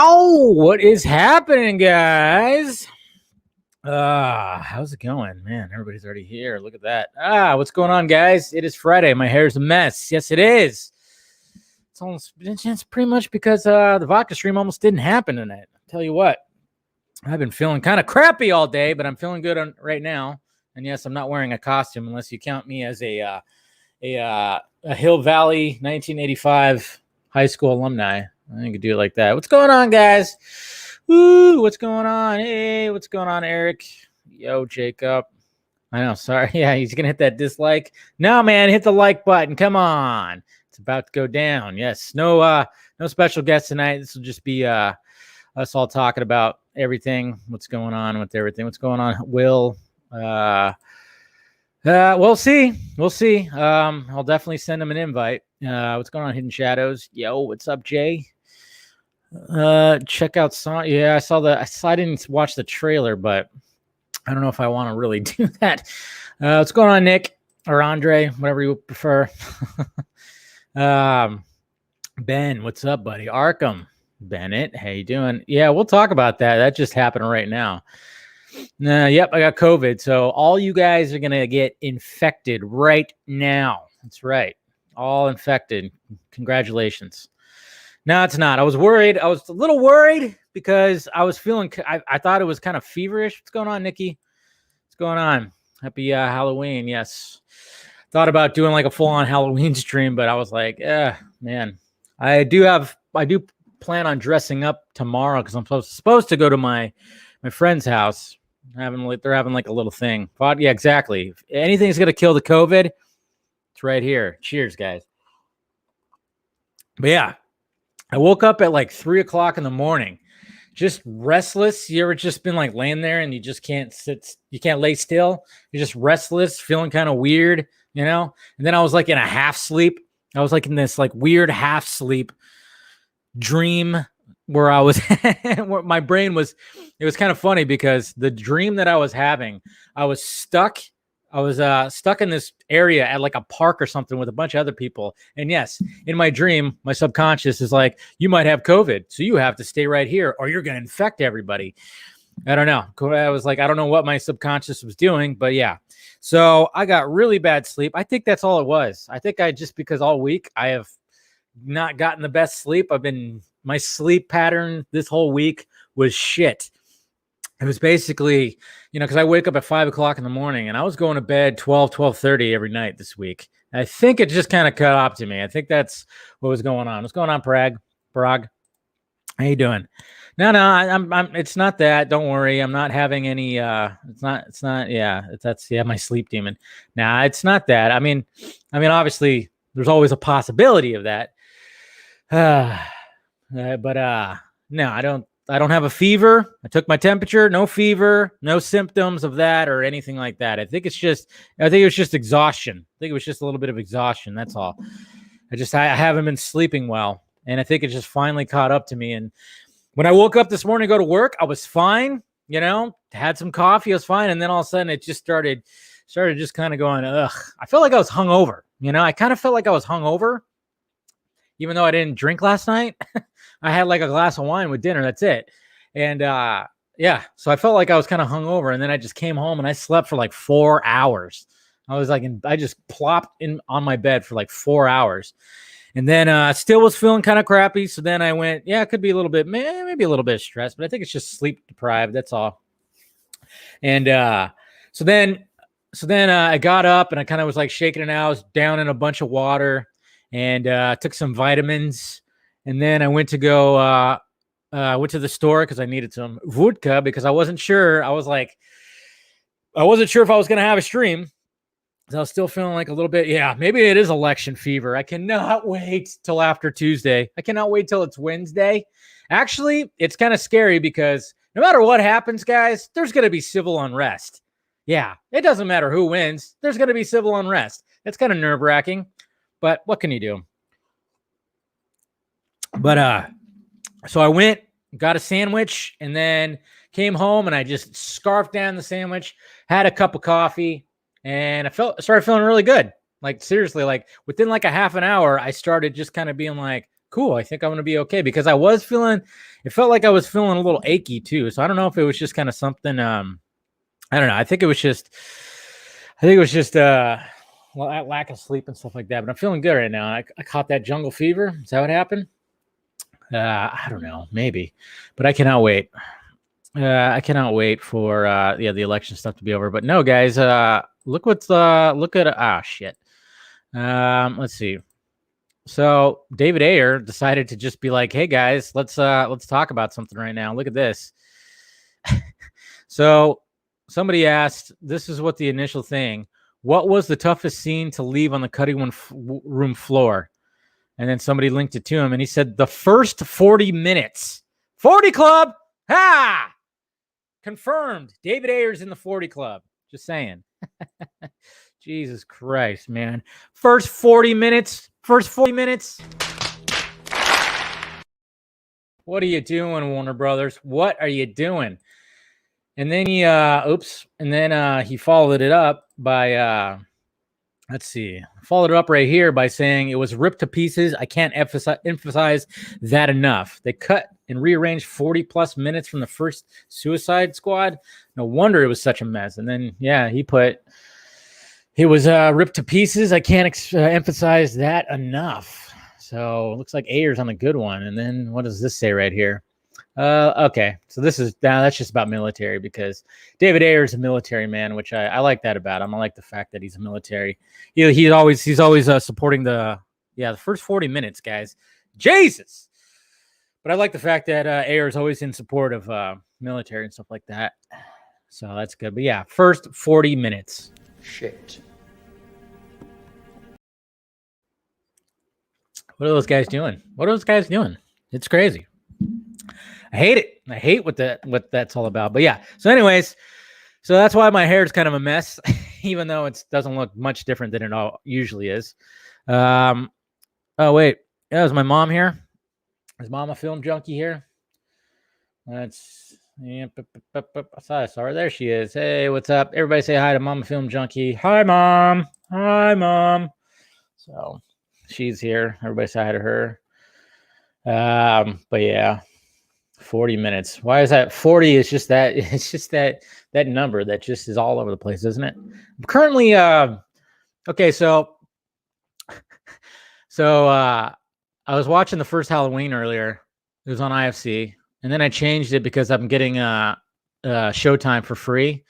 Yo, what is happening, guys? How's it going? Man, everybody's already here. Look at that. What's going on, guys? It is Friday. My hair's a mess. Yes, it is. It's pretty much because the vodka stream almost didn't happen tonight. I'll tell you what, I've been feeling kind of crappy all day, but I'm feeling good right now. And yes, I'm not wearing a costume unless you count me as a Hill Valley 1985 high school alumni. I think you could do it like that. What's going on, guys? Woo, what's going on? Hey, what's going on, Eric? Yo, Jacob. I know, sorry. Yeah, he's going to hit that dislike. No, man, hit the like button. Come on. It's about to go down. Yes, no special guests tonight. This will just be us all talking about everything. What's going on with everything? What's going on, Will? We'll see. I'll definitely send him an invite. What's going on, Hidden Shadows? Yo, what's up, Jay? Check out song. Yeah, I didn't watch the trailer, but I don't know if I want to really do that. What's going on, Nick or Andre, whatever you prefer? Ben, what's up, buddy? Arkham, Bennett, how you doing? Yeah, we'll talk about that. That just happened right now. Yep, I got COVID. So all you guys are going to get infected right now. That's right. All infected. Congratulations. No, it's not. I was worried. I was a little worried because I was feeling, I thought it was kind of feverish. What's going on, Nikki? What's going on? Happy Halloween. Yes. Thought about doing like a full-on Halloween stream, but I was like, man, I do plan on dressing up tomorrow because I'm supposed to go to my friend's house. They're having like a little thing. Yeah, exactly. If anything's going to kill the COVID, it's right here. Cheers, guys. But yeah, I woke up at like 3:00 in the morning, just restless. You ever just been like laying there and you just can't sit, you can't lay still. You're just restless, feeling kind of weird, you know? And then I was like in a half sleep. I was like in this like weird half sleep dream where I was, where my brain was, it was kind of funny because the dream that I was having, I was stuck in this area at like a park or something with a bunch of other people. And yes, in my dream, my subconscious is like, you might have COVID, so you have to stay right here or you're going to infect everybody. I don't know. I was like, I don't know what my subconscious was doing, but yeah. So I got really bad sleep. I think that's all it was. I think because all week I have not gotten the best sleep. My sleep pattern this whole week was shit. It was basically, because I wake up at 5:00 in the morning and I was going to bed 12:30 every night this week. I think it just kind of cut off to me. I think that's what was going on. What's going on, Parag? How you doing? No, I'm it's not that. Don't worry. I'm not having any, it's not. Yeah, that's my sleep demon. Nah, it's not that. I mean, obviously there's always a possibility of that. But no, I don't have a fever. I took my temperature, no fever, no symptoms of that or anything like that. I think it was just exhaustion. I think it was just a little bit of exhaustion. That's all. I haven't been sleeping well. And I think it just finally caught up to me. And when I woke up this morning to go to work, I was fine, had some coffee. I was fine. And then all of a sudden it just started just kind of going, ugh. I felt like I was hungover. I kind of felt like I was hungover, even though I didn't drink last night. I had like a glass of wine with dinner. That's it. And yeah, so I felt like I was kind of hungover. And then I just came home and I slept for like 4 hours. I just plopped in on my bed for like 4 hours. And then still was feeling kind of crappy. So then I went, yeah, it could be a little bit, maybe a little bit of stress, but I think it's just sleep deprived. That's all. And so then I got up and I kind of was like shaking it out. I was down in a bunch of water and took some vitamins. And then I went to the store because I needed some vodka because I wasn't sure. I wasn't sure if I was going to have a stream. So I was still feeling like a little bit, yeah, maybe it is election fever. I cannot wait till after Tuesday. I cannot wait till it's Wednesday. Actually, it's kind of scary because no matter what happens, guys, there's going to be civil unrest. Yeah, it doesn't matter who wins. There's going to be civil unrest. It's kind of nerve-wracking, but what can you do? But so I went, got a sandwich, and then came home, and I just scarfed down the sandwich, had a cup of coffee, and I started feeling really good. Like seriously, like within like a half an hour, I started just kind of being like cool. I think I'm going to be okay, because it felt like I was feeling a little achy too. So I don't know if it was just kind of something, I don't know. I think it was just lack of sleep and stuff like that. But I'm feeling good right now. I caught that jungle fever. Is that what happened? I don't know, maybe, but I cannot wait. I cannot wait for the election stuff to be over. But no, guys, look at shit. Let's see. So David Ayer decided to just be like, "Hey guys, let's talk about something right now. Look at this." So somebody asked, "This is what the initial thing. What was the toughest scene to leave on the cutting room floor?" And then somebody linked it to him, and he said, "The first 40 minutes. 40 Club, ha! Confirmed. David Ayer's in the 40 Club. Just saying." Jesus Christ, man. First 40 minutes. What are you doing, Warner Brothers? What are you doing? And then he followed it up by followed it up right here by saying it was ripped to pieces. I can't emphasize that enough. They cut and rearranged 40 plus minutes from the first Suicide Squad. No wonder it was such a mess. And then, he put, it was ripped to pieces. I can't emphasize that enough. So it looks like Ayer's on a good one. And then what does this say right here? Okay, so that's just about military, because David Ayer is a military man, which I like that about him. I like the fact that he's a military. He's always supporting the first 40 minutes, guys. Jesus. But I like the fact that Ayer is always in support of military and stuff like that. So that's good. But first 40 minutes. Shit. What are those guys doing? It's crazy. I hate it. I hate what that's all about. But so anyways, so that's why my hair is kind of a mess, even though it doesn't look much different than it all usually is. Oh wait, is my mom here? Is mom a film junkie here? Sorry, there she is. Hey, what's up? Everybody say hi to Mama Film Junkie. Hi, Mom. Hi, Mom. So she's here. Everybody say hi to her. But 40 minutes. Why is that? 40 is just that. It's just that number that just is all over the place, isn't it? I'm currently, okay. So I was watching the first Halloween earlier. It was on IFC, and then I changed it because I'm getting Showtime for free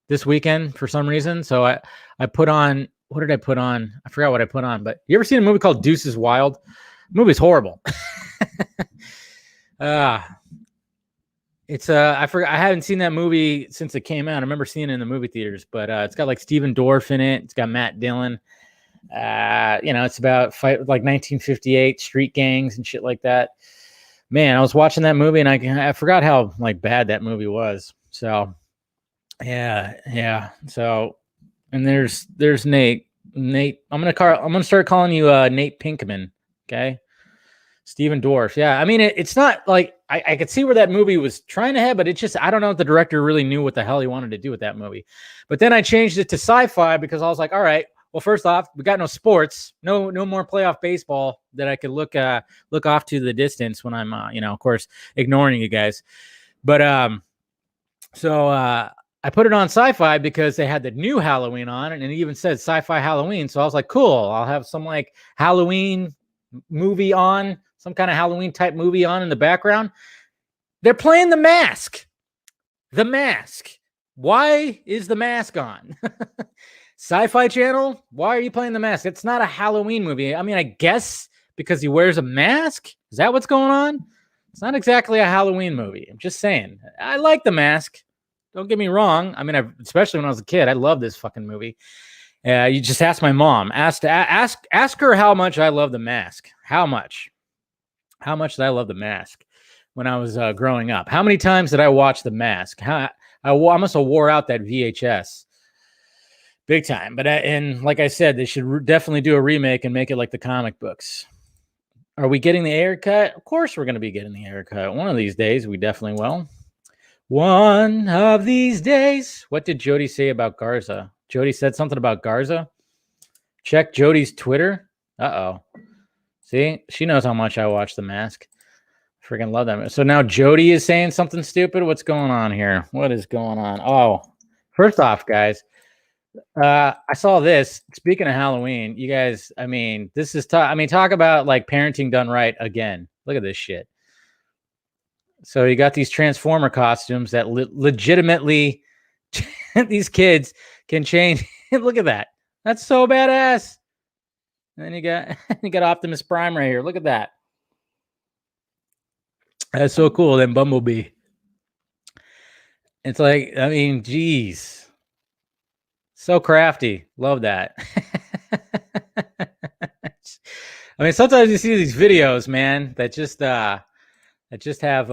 this weekend for some reason. So I put on, what did I put on? I forgot what I put on, but you ever seen a movie called Deuces Wild? The movie's horrible. It's I forgot. I haven't seen that movie since it came out. I remember seeing it in the movie theaters, but it's got like Stephen Dorff in it. It's got Matt Dillon. It's about fight like 1958 street gangs and shit like that. Man, I was watching that movie and I forgot how like bad that movie was. So yeah. So, and there's Nate. I'm gonna start calling you Nate Pinkman. Okay. Stephen Dorff. Yeah. I mean, it's not like I could see where that movie was trying to head, but it's just, I don't know if the director really knew what the hell he wanted to do with that movie. But then I changed it to sci-fi because I was like, all right, well, first off, we got no sports, no more playoff baseball that I could look off to the distance when I'm, of course, ignoring you guys. But so I put it on sci-fi because they had the new Halloween on, and it even said sci-fi Halloween. So I was like, cool, I'll have some like Halloween movie on, some kind of Halloween type movie on in the background. They're playing The Mask. The Mask. Why is The Mask on? Sci-Fi Channel? Why are you playing The Mask? It's not a Halloween movie. I mean, I guess because he wears a mask? Is that what's going on? It's not exactly a Halloween movie. I'm just saying. I like The Mask. Don't get me wrong. I mean, especially when I was a kid, I love this fucking movie. You just ask my mom. Ask her how much I love The Mask. How much did I love The Mask when I was growing up? How many times did I watch The Mask? I must have wore out that VHS big time. But and like I said, they should definitely do a remake and make it like the comic books. Are we getting the Ayer cut? Of course we're going to be getting the Ayer cut. One of these days, we definitely will. One of these days. What did Jody say about Garza? Jody said something about Garza. Check Jody's Twitter. Uh-oh. See, she knows how much I watch The Mask. Freaking love that. So now Jody is saying something stupid. What's going on here? What is going on? Oh, first off, guys, I saw this. Speaking of Halloween, you guys, I mean, this is talk about like parenting done right again. Look at this shit. So you got these Transformer costumes that legitimately these kids can change. Look at that. That's so badass. And then you got Optimus Prime right here. Look at that. That's so cool. Then Bumblebee. It's like, I mean, geez. So crafty. Love that. I mean, sometimes you see these videos, man, that just have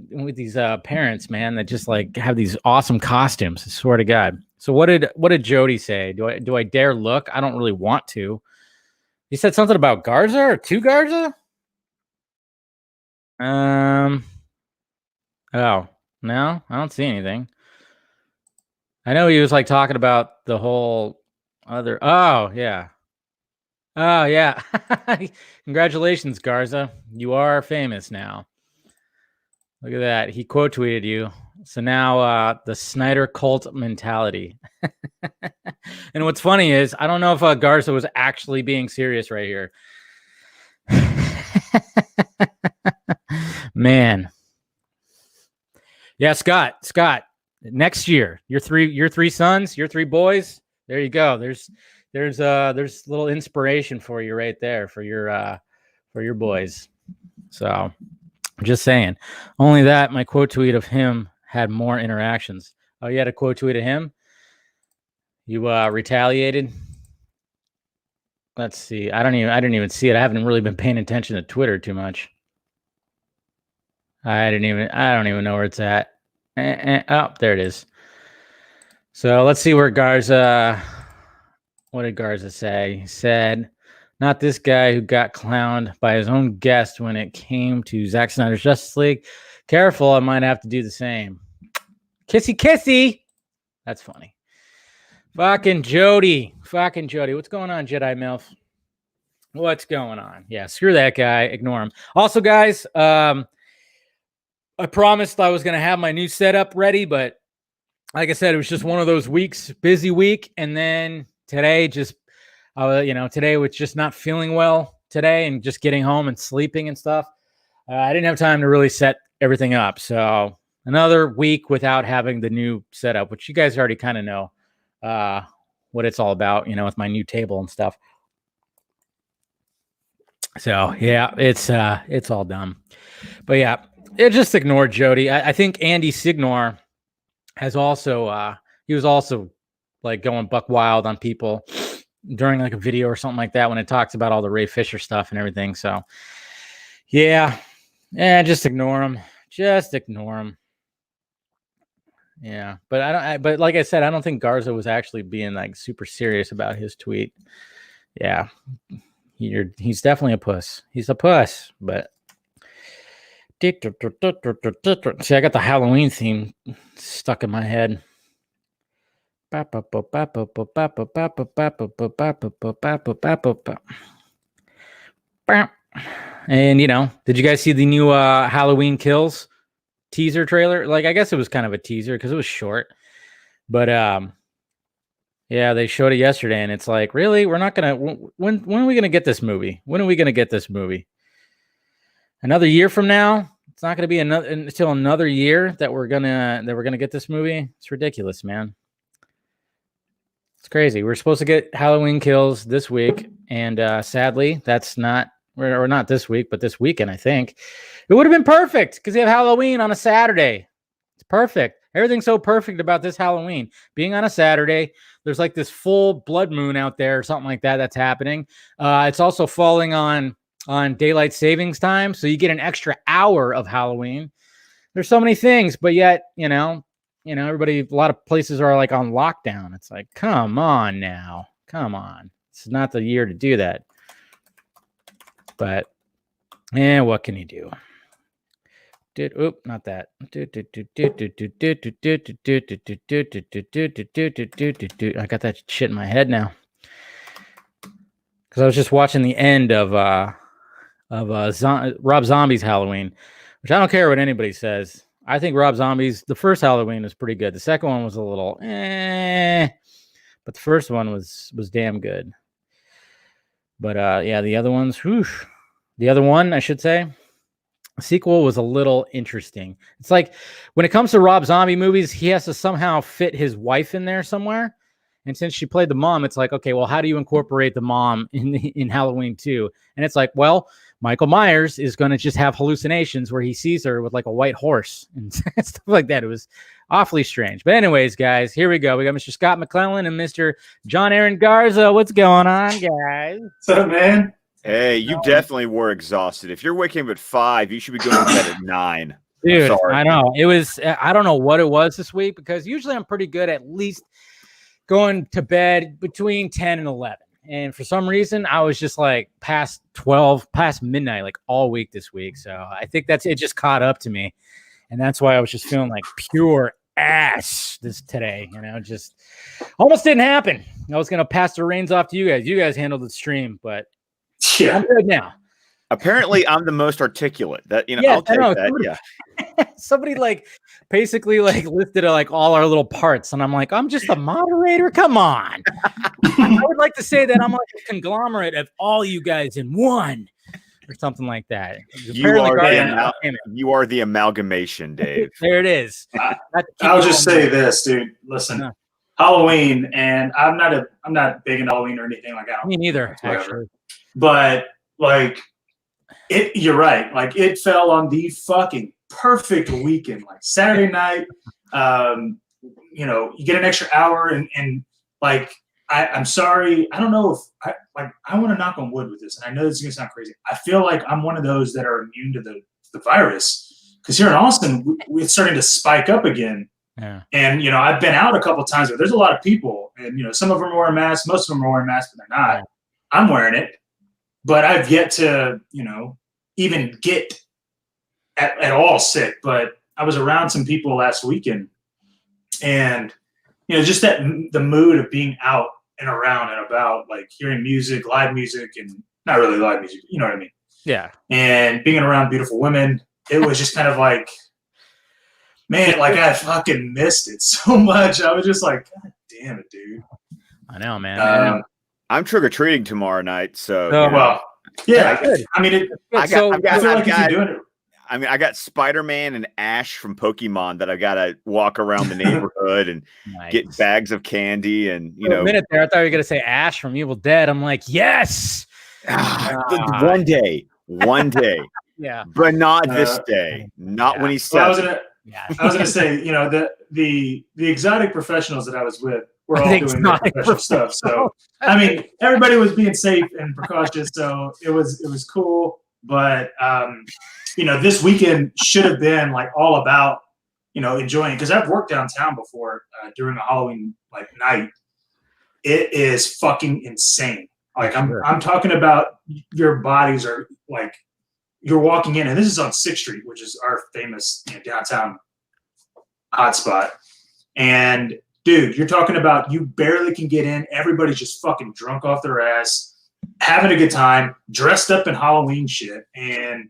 with these parents, man, that just like have these awesome costumes. I swear to God. So what did Jody say? Do I dare look? I don't really want to. He said something about Garza or to Garza. Oh no, I don't see anything. I know he was like talking about the whole other. Oh yeah. Oh yeah. Congratulations, Garza. You are famous now. Look at that. He quote tweeted you. So now the Snyder cult mentality. And what's funny is I don't know if Garza was actually being serious right here. Man. Yeah, Scott. Next year, your three sons, your three boys. There you go. There's little inspiration for you right there for your boys. So I'm just saying. Only that my quote tweet of him had more interactions. Oh, you had a quote tweet of him? You retaliated? Let's see. I didn't even see it. I haven't really been paying attention to Twitter too much. I don't even know where it's at. Oh, there it is. So let's see where Garza. What did Garza say? He said, "Not this guy who got clowned by his own guest when it came to Zack Snyder's Justice League. Careful, I might have to do the same." Kissy, kissy. That's funny. Fucking Jody. What's going on, Jedi MILF? What's going on? Yeah, screw that guy. Ignore him. Also, guys, I promised I was going to have my new setup ready, but like I said, it was just one of those weeks, busy week. And then today today was just not feeling well today and just getting home and sleeping and stuff. I didn't have time to really set everything up. So another week without having the new setup, which you guys already kind of know what it's all about, with my new table and stuff. So yeah, it's all done. But yeah, it just ignored Jody. I think Andy Signor has also he was also like going buck wild on people during like a video or something like that when it talks about all the Ray Fisher stuff and everything. So yeah, just ignore him. Yeah, but like I said, I don't think Garza was actually being like super serious about his tweet. Yeah, he's definitely a puss. He's a puss, but see, I got the Halloween theme stuck in my head. And did you guys see the new Halloween Kills teaser trailer? Like, I guess it was kind of a teaser because it was short, but yeah, they showed it yesterday, and it's like, really, we're not gonna. When are we gonna get this movie? When are we gonna get this movie? Another year from now? It's not gonna be until another year that we're gonna get this movie. It's ridiculous, man. It's crazy. We're supposed to get Halloween Kills this week, and sadly, that's not. Or not this week, but this weekend, I think. It would have been perfect because they have Halloween on a Saturday. It's perfect. Everything's so perfect about this Halloween. Being on a Saturday, there's like this full blood moon out there or something like that that's happening. It's also falling on daylight savings time, so you get an extra hour of Halloween. There's so many things, but yet, everybody, a lot of places are like on lockdown. It's like, come on now. Come on. It's not the year to do that. But, what can you do? Not that. I got that shit in my head now. Because I was just watching the end of Rob Zombie's Halloween, which I don't care what anybody says. I think Rob Zombie's the first Halloween was pretty good. The second one was a little but the first one was damn good. But yeah, the other ones, the other one, I should say, the sequel was a little interesting. It's like when it comes to Rob Zombie movies, he has to somehow fit his wife in there somewhere. And since she played the mom, it's like, okay, well, how do you incorporate the mom in Halloween 2? And it's like, well, Michael Myers is going to just have hallucinations where he sees her with like a white horse and stuff like that. It was awfully strange. But anyways, guys, here we go. We got Mr. Scott McClellan and Mr. John Aaron Garza. What's going on, guys? What's up, man? Hey, you definitely were exhausted. If you're waking up at 5, you should be going to bed at 9. Dude, I know. It was, I don't know what it was this week, because usually I'm pretty good at least going to bed between 10 and 11. And for some reason, I was just like past 12, past midnight, like all week this week. So I think it just caught up to me. And that's why I was just feeling like pure ass today. Just almost didn't happen. I was going to pass the reins off to you guys. You guys handled the stream, but yeah, I'm good now. Apparently, I'm the most articulate. That yeah, I'll take that. Somebody basically listed like all our little parts, and I'm like, I'm just a moderator. Come on. I would like to say that I'm like a conglomerate of all you guys in one, or something like that. You are the amalgamation, Dave. There it is. I'll just say this, dude. Listen, Halloween, and I'm not big in Halloween or anything like that. Me neither, actually. But like, you're right. Like, it fell on the fucking perfect weekend. Like Saturday night, you get an extra hour, and like, I'm sorry. I don't know if I want to knock on wood with this, and I know this is gonna sound crazy. I feel like I'm one of those that are immune to the virus, because here in Austin, it's starting to spike up again. Yeah. And I've been out a couple of times where there's a lot of people, and some of them are wearing masks, most of them are wearing masks, but they're not. Yeah. I'm wearing it, but I've yet to even get at all sick. But I was around some people last weekend, and just the mood of being out and around and about, like hearing music, live music, and not really live music, you know what I mean? Yeah. And being around beautiful women, it was just kind of like, man, like I fucking missed it so much. I was just like, God damn it, dude. I know, man. I'm trick-or-treating tomorrow night, so well, yeah. I mean, I feel like if you're doing it. I mean, I got Spider-Man and Ash from Pokemon that I've got to walk around the neighborhood and get bags of candy, and For a minute there, I thought you were gonna say Ash from Evil Dead. I'm like, yes. One day. Yeah, but not this day. Not when he says. Well, I was gonna say, the exotic professionals that I was with were all doing their professional stuff. So I mean, everybody was being safe and precautious, so it was cool. But this weekend should have been like all about enjoying, because I've worked downtown before during a Halloween night. It is fucking insane. Like I'm talking about, your bodies are like, you're walking in, and this is on 6th Street, which is our famous downtown hotspot. And dude, you're talking about, you barely can get in. Everybody's just fucking drunk off their ass, having a good time, dressed up in Halloween shit. And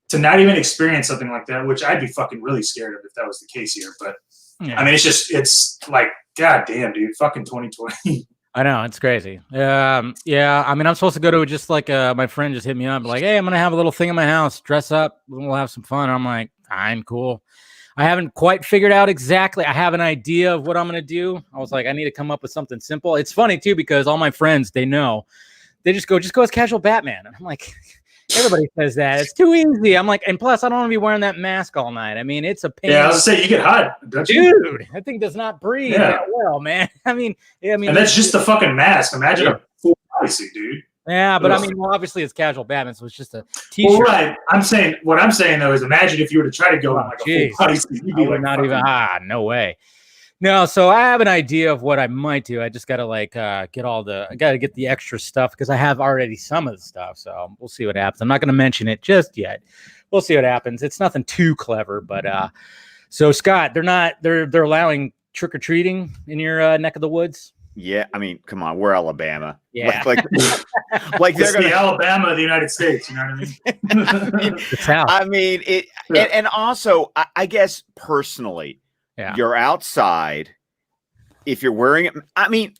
to not even experience something like that, which I'd be fucking really scared of if that was the case here. But I mean, it's like, God damn, dude, fucking 2020. I know, it's crazy. Yeah. I mean, I'm supposed to go to just like my friend just hit me up like, hey, I'm gonna have a little thing in my house, dress up, we'll have some fun. I'm like, fine, cool. I haven't quite figured out exactly. I have an idea of what I'm gonna do. I was like, I need to come up with something simple. It's funny too, because all my friends, they know, they just go as casual Batman, and I'm like, everybody says that it's too easy. I'm like, and plus, I don't want to be wearing that mask all night. I mean, it's a pain. Yeah, I was gonna say, you get hot, don't you? Dude, that thing does not breathe that well, man. I mean, and that's just the fucking mask. Imagine a full bodysuit, dude. Yeah, but I mean, well, obviously it's casual Batman, so it's just a t-shirt. Well, right. What I'm saying though is, imagine if you were to try to go in like a full bodysuit, you'd be like, not even. No way. No, so I have an idea of what I might do. I just got to I got to get the extra stuff, because I have already some of the stuff. So we'll see what happens. I'm not going to mention it just yet. We'll see what happens. It's nothing too clever, but so Scott, they're allowing trick-or-treating in your neck of the woods? Yeah, I mean, come on, we're Alabama. Yeah. Like It's the Alabama of the United States. You know what I mean? The South. I mean it, and also, I guess personally, you're outside. If you're wearing it, I mean,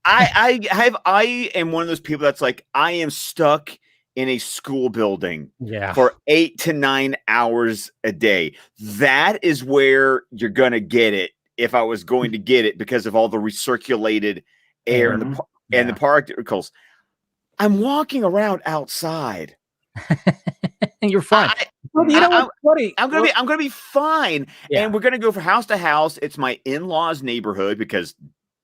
I am one of those people that's like, I am stuck in a school building for 8 to 9 hours a day. That is where you're gonna get it. If I was going to get it, because of all the recirculated air and the particles, I'm walking around outside, and you're fine. I'm gonna be fine, and we're gonna go from house to house. It's my in-laws' neighborhood because,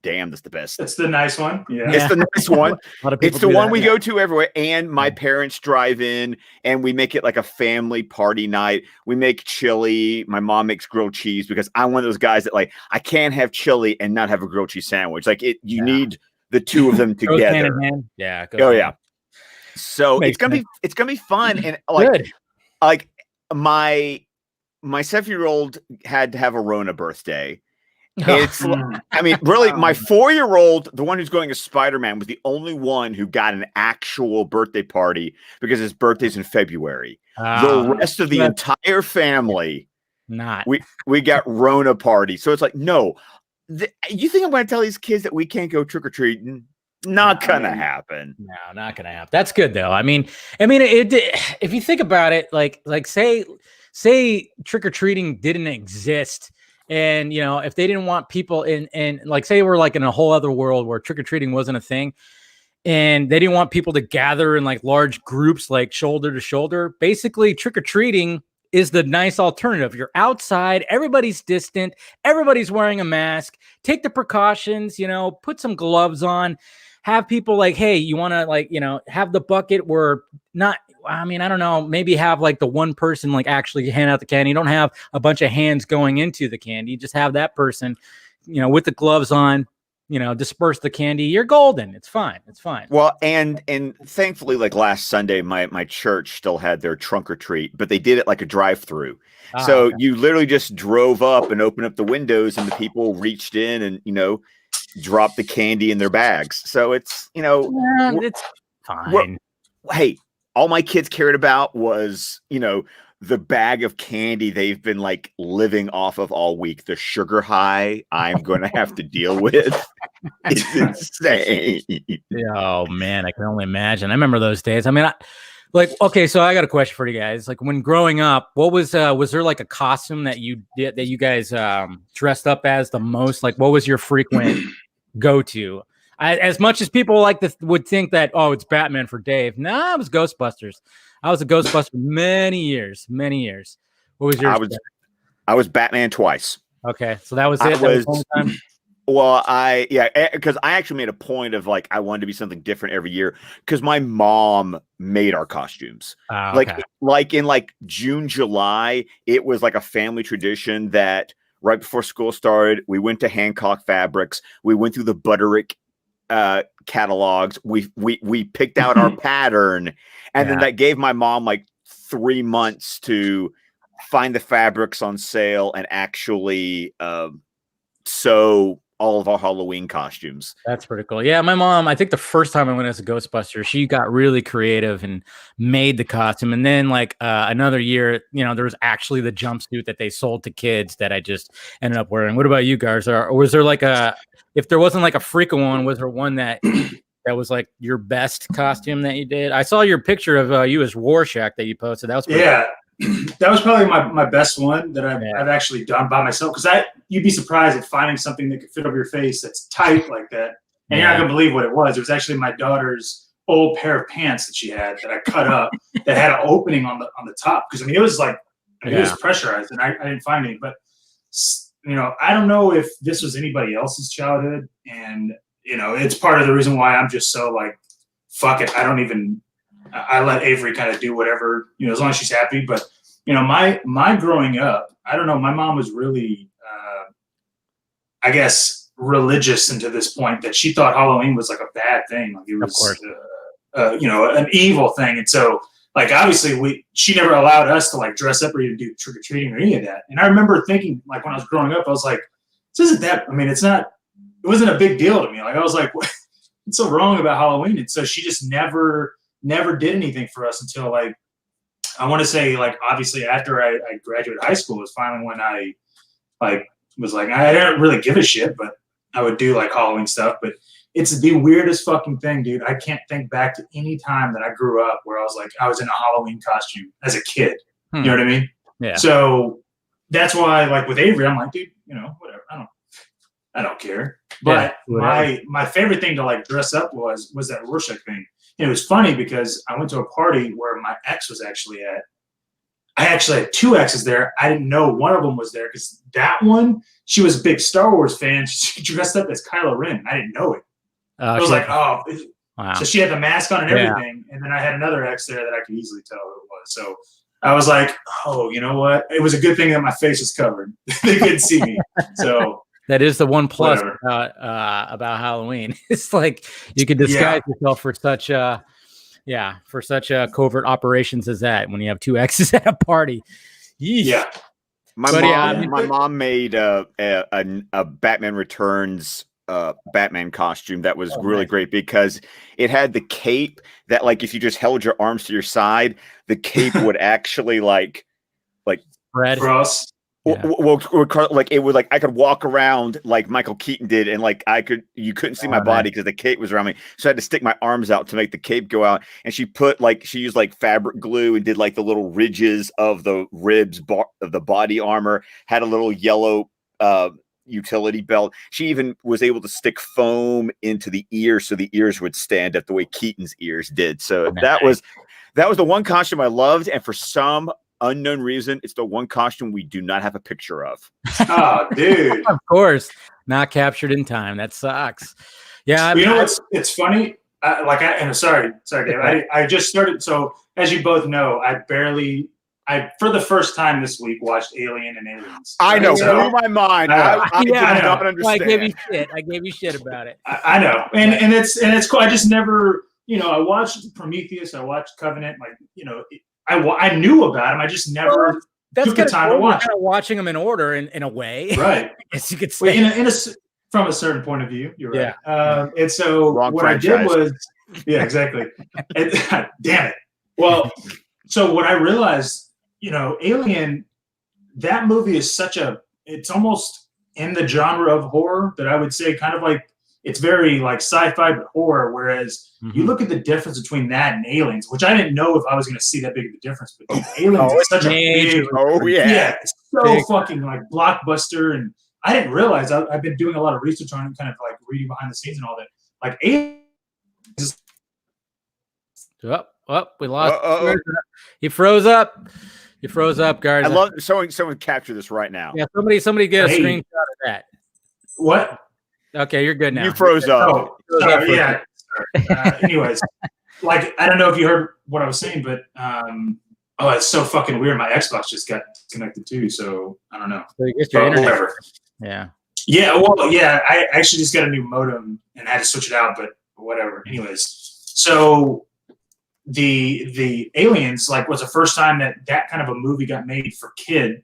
damn, that's the best. It's the nice one. Yeah, it's the nice one. It's the one we go to everywhere. And my parents drive in, and we make it like a family party night. We make chili. My mom makes grilled cheese because I'm one of those guys that, like, I can't have chili and not have a grilled cheese sandwich. Like, you need the two of them together. Hand in hand. Yeah. Yeah. So it's gonna be fun, and like my 7-year-old had to have a Rona birthday. It's, I mean, really, my 4-year-old, the one who's going as Spider-Man, was the only one who got an actual birthday party because his birthday's in February. The rest of the entire family, we got Rona party. So it's like, no, you think I'm going to tell these kids that we can't go trick or treating? Not gonna happen. No, not gonna happen. That's good though. I mean, if you think about it, like say trick or treating didn't exist. And, you know, if they didn't want people in like, say we're like in a whole other world where trick-or-treating wasn't a thing, and they didn't want people to gather in like large groups, like shoulder to shoulder, basically trick-or-treating is the nice alternative. You're outside, everybody's distant, everybody's wearing a mask, take the precautions, you know, put some gloves on, have people like, hey, you want to, like, you know, have the bucket where not, I mean, I don't know, maybe have like the one person like actually hand out the candy. You don't have a bunch of hands going into the candy. Just have that person, you know, with the gloves on, you know, disperse the candy. You're golden. It's fine. It's fine. Well, and thankfully, like last Sunday, my church still had their trunk or treat, but they did it like a drive-through. So you literally just drove up and opened up the windows, and the people reached in and, you know, dropped the candy in their bags. So it's, you know, it's fine. Hey, all my kids cared about was, you know, the bag of candy they've been like living off of all week. The sugar high I'm going to have to deal with. It's insane. Oh man, I can only imagine. I remember those days. I mean, okay, so I got a question for you guys. Like, when growing up, what was there like a costume that you did that you guys dressed up as the most? Like, what was your frequent go-to? As much as people would think that, oh, it's Batman for Dave. Nah, it was Ghostbusters. I was a Ghostbuster many years. What was yours? I was Batman twice. Okay, so that was it. Well, because I actually made a point of like, I wanted to be something different every year because my mom made our costumes. Okay. Like in like June, July, it was like a family tradition that right before school started, we went to Hancock Fabrics. We went through the Butterick catalogs. We picked out our pattern, and then that gave my mom like 3 months to find the fabrics on sale and actually sew all of our Halloween costumes. That's pretty cool. Yeah, my mom, I think the first time I went as a Ghostbuster, she got really creative and made the costume. And then like another year, you know, there was actually the jumpsuit that they sold to kids that I just ended up wearing. What about you guys? Or was there like if there wasn't like a freaking one, was there one that was like your best costume that you did? I saw your picture of you as Rorschach that you posted. That was pretty cool. That was probably my best one that I've actually done by myself, because you'd be surprised at finding something that could fit over your face that's tight like that, and you're not gonna believe what it was. It was actually my daughter's old pair of pants that she had that I cut up that had an opening on the top, because I mean it was like it was pressurized, and I didn't find any. But you know, I don't know if this was anybody else's childhood, and you know, it's part of the reason why I'm just so like, fuck it, I let Avery kind of do whatever, you know, as long as she's happy. But, you know, my growing up, I don't know, my mom was really, I guess, religious into this point that she thought Halloween was like a bad thing. Like it was, you know, an evil thing. And so, like, obviously she never allowed us to like dress up or even do trick-or-treating or any of that. And I remember thinking, like, when I was growing up, I was like, this isn't that, I mean, it's not it wasn't a big deal to me. Like I was like, what's so wrong about Halloween? And so she just never did anything for us until like, I want to say like, obviously after I graduated high school was finally when I like was like, I didn't really give a shit, but I would do like Halloween stuff. But it's the weirdest fucking thing, dude. I can't think back to any time that I grew up where I was like, I was in a Halloween costume as a kid. You know what I mean? Yeah. So that's why, like with Avery, I'm like, dude, you know, whatever. I don't care. But my favorite thing to like dress up was that Rorschach thing. And it was funny because I went to a party where my ex was actually at. I actually had two exes there. I didn't know one of them was there because that one, she was a big Star Wars fan. She dressed up as Kylo Ren. I didn't know it. I was like, oh. Wow. So she had the mask on and everything. And then I had another ex there that I could easily tell who it was. So I was like, oh, you know what? It was a good thing that my face was covered. They couldn't see me. So that is the one plus about Halloween. It's like you could disguise yourself for such covert operations as that when you have two exes at a party. Yeesh. Yeah. My mom made a Batman Returns Batman costume that was really great because it had the cape that like if you just held your arms to your side, the cape would actually like spread cross. Yeah. Well, like it was like I could walk around like Michael Keaton did, and like you couldn't see my body because the cape was around me, so I had to stick my arms out to make the cape go out. And she used like fabric glue and did like the little ridges of the ribs of the body armor. Had a little yellow utility belt. She even was able to stick foam into the ears so the ears would stand up the way Keaton's ears did. So that was the one costume I loved, and for some unknown reason, it's the one costume we do not have a picture of. Oh, dude! Of course, not captured in time. That sucks. Yeah, you know it's funny. Sorry, Dave. I just started. So as you both know, I for the first time this week watched Alien and Aliens. I know, blew my mind. I did not understand. I gave you shit about it. I know, and it's cool. I just never, I watched Prometheus. I watched Covenant. Like, I knew about him. I just never took the time to watch. Kind of watching them in order, in a way, right? As you could say, from a certain point of view, you're right. Yeah. And so what I did was, exactly. Damn it. Well, so what I realized, Alien, that movie is it's almost in the genre of horror that I would say kind of like. It's very like sci-fi but horror, whereas you look at the difference between that and Aliens, which I didn't know if I was going to see that big of a difference. But Aliens is such a big, it's so big. Fucking like blockbuster, and I didn't realize I've been doing a lot of research on it, kind of like reading behind the scenes and all that. Like Aliens. We lost. He froze up. You froze up, guys. I love someone capture this right now. Yeah, somebody get a screenshot of that. What? Okay, you're good now. You froze up. Oh, sorry, yeah. Anyways, like I don't know if you heard what I was saying, but it's so fucking weird. My Xbox just got disconnected too, so I don't know. So you get your internet. Whatever. Yeah. Yeah. Well, yeah. I actually just got a new modem and I had to switch it out, but whatever. Anyways, so the Aliens was the first time that kind of a movie got made for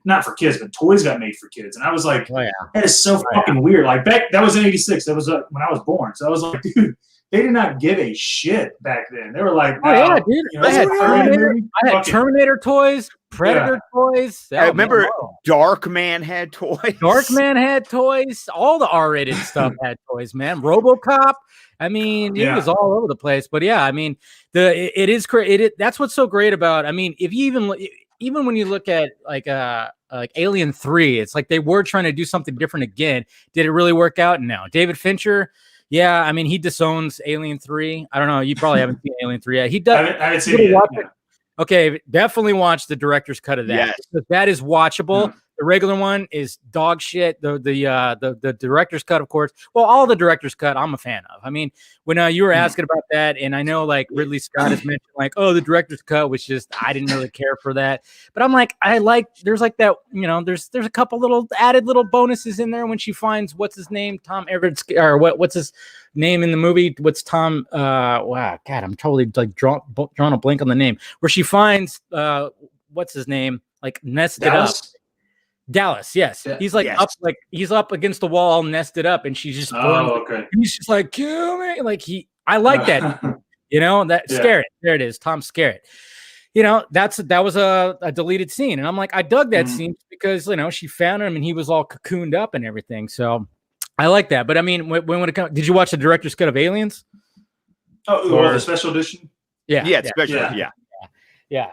not for kids, but toys got made for kids. And I was like, that is so fucking weird. Like that was in '86. That was when I was born. So I was like, dude, they did not give a shit back then. They were like, dude. I had Terminator toys, Predator toys. I remember Darkman had toys. Darkman had toys. All the R-rated stuff had toys, man. RoboCop. I mean, it was all over the place. But yeah, I mean, it is great. That's what's so great about. I mean, if you even when you look at like Alien 3, it's like they were trying to do something different again. Did it really work out? No. David Fincher. Yeah, I mean, he disowns Alien 3. I don't know. You probably haven't seen Alien 3 yet. He does. I haven't seen it yet. Okay, definitely watch the director's cut of that. Yes. Because that is watchable. Mm-hmm. The regular one is dog shit. The director's cut, of course. Well, all the director's cut, I'm a fan of. I mean, when you were asking about that, and I know like Ridley Scott has mentioned the director's cut was just I didn't really care for that. But I'm like, there's like that, there's a couple little added little bonuses in there when she finds what's his name, Tom Everett, or what's his name in the movie? What's Tom? Wow, God, I'm totally like drawing a blank on the name. Where she finds what's his name, like nested up. Dallas, yes. Yeah. He's like Yes. up, like he's up against the wall, nested up, and she's just okay. He's just like, kill me. Like I like that. You know, that Scarrett. There it is, Tom Scarrett. You know, that was a deleted scene, and I'm like, I dug that scene because she found him and he was all cocooned up and everything. So I like that. But I mean, when it comes, did you watch the director's cut of Aliens? Oh, or the special edition? Yeah, special. Yeah.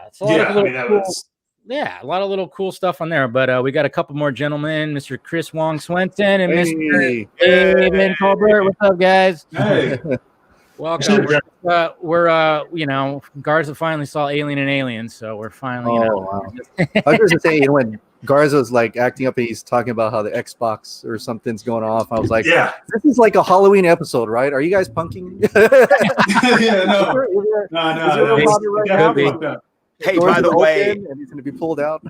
It's a lot of that was. Yeah, a lot of little cool stuff on there. But we got a couple more gentlemen, Mr. Chris Wong Swenson and Mr. David Colbert. What's up, guys? Hey. Welcome. We're Garza finally saw Alien and Aliens, so we're finally. Wow. I was just saying, when Garza's like acting up and he's talking about how the Xbox or something's going off, I was like, yeah, this is like a Halloween episode, right? Are you guys punking? No. Hey, by the way, and he's going to be pulled out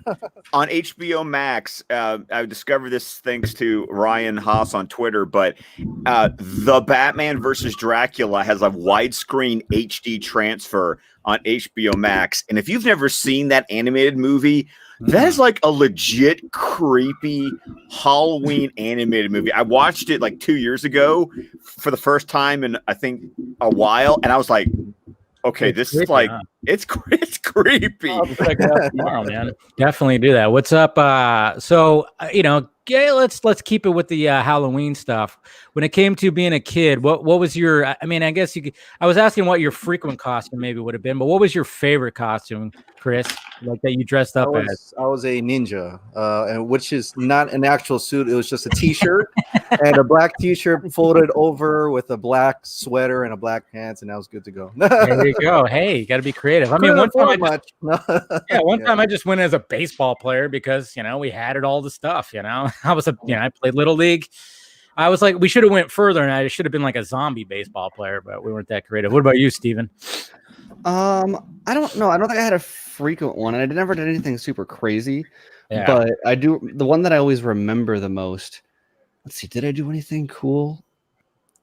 on HBO Max. I discovered this thanks to Ryan Haas on Twitter, but the Batman versus Dracula has a widescreen HD transfer on HBO Max. And if you've never seen that animated movie, that is like a legit creepy Halloween animated movie. I watched it like 2 years ago for the first time in I think a while, and I was like, okay, this is like it's creepy. I'll check it out tomorrow, man. Definitely do that. What's up? Let's keep it with the Halloween stuff. When it came to being a kid, what was your? I mean, I guess you could. I was asking what your frequent costume maybe would have been, but what was your favorite costume, Chris? Like that you dressed up as? I was a ninja, and which is not an actual suit. It was just a T-shirt and a black T-shirt folded over with a black sweater and a black pants, and I was good to go. There you go. Hey, you got to be creative. I mean, one time I just went as a baseball player because we had all the stuff. I played Little League. I was like, we should have went further, and I should have been like a zombie baseball player, but we weren't that creative. What about you, Steven? I don't know. I don't think I had a frequent one, and I never did anything super crazy. Yeah. But I do the one that I always remember the most. Let's see, did I do anything cool?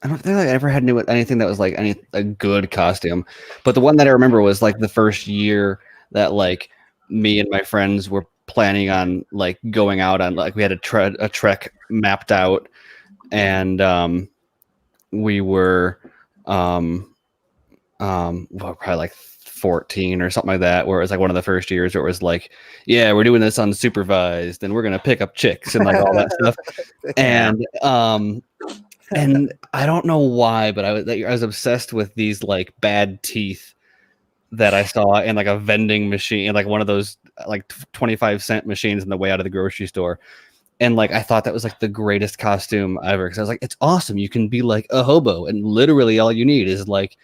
I don't think I ever had anything that was like a good costume. But the one that I remember was like the first year that like me and my friends were planning on like going out on, like we had a trek mapped out, and we were probably like 14 or something like that, where it was like one of the first years where it was like, yeah, we're doing this unsupervised and we're gonna pick up chicks and like all that stuff. And I don't know why, but I was obsessed with these like bad teeth that I saw in like a vending machine, like one of those like 25-cent machines on the way out of the grocery store. And like I thought that was like the greatest costume ever, because I was like, it's awesome. You can be like a hobo, and literally all you need is like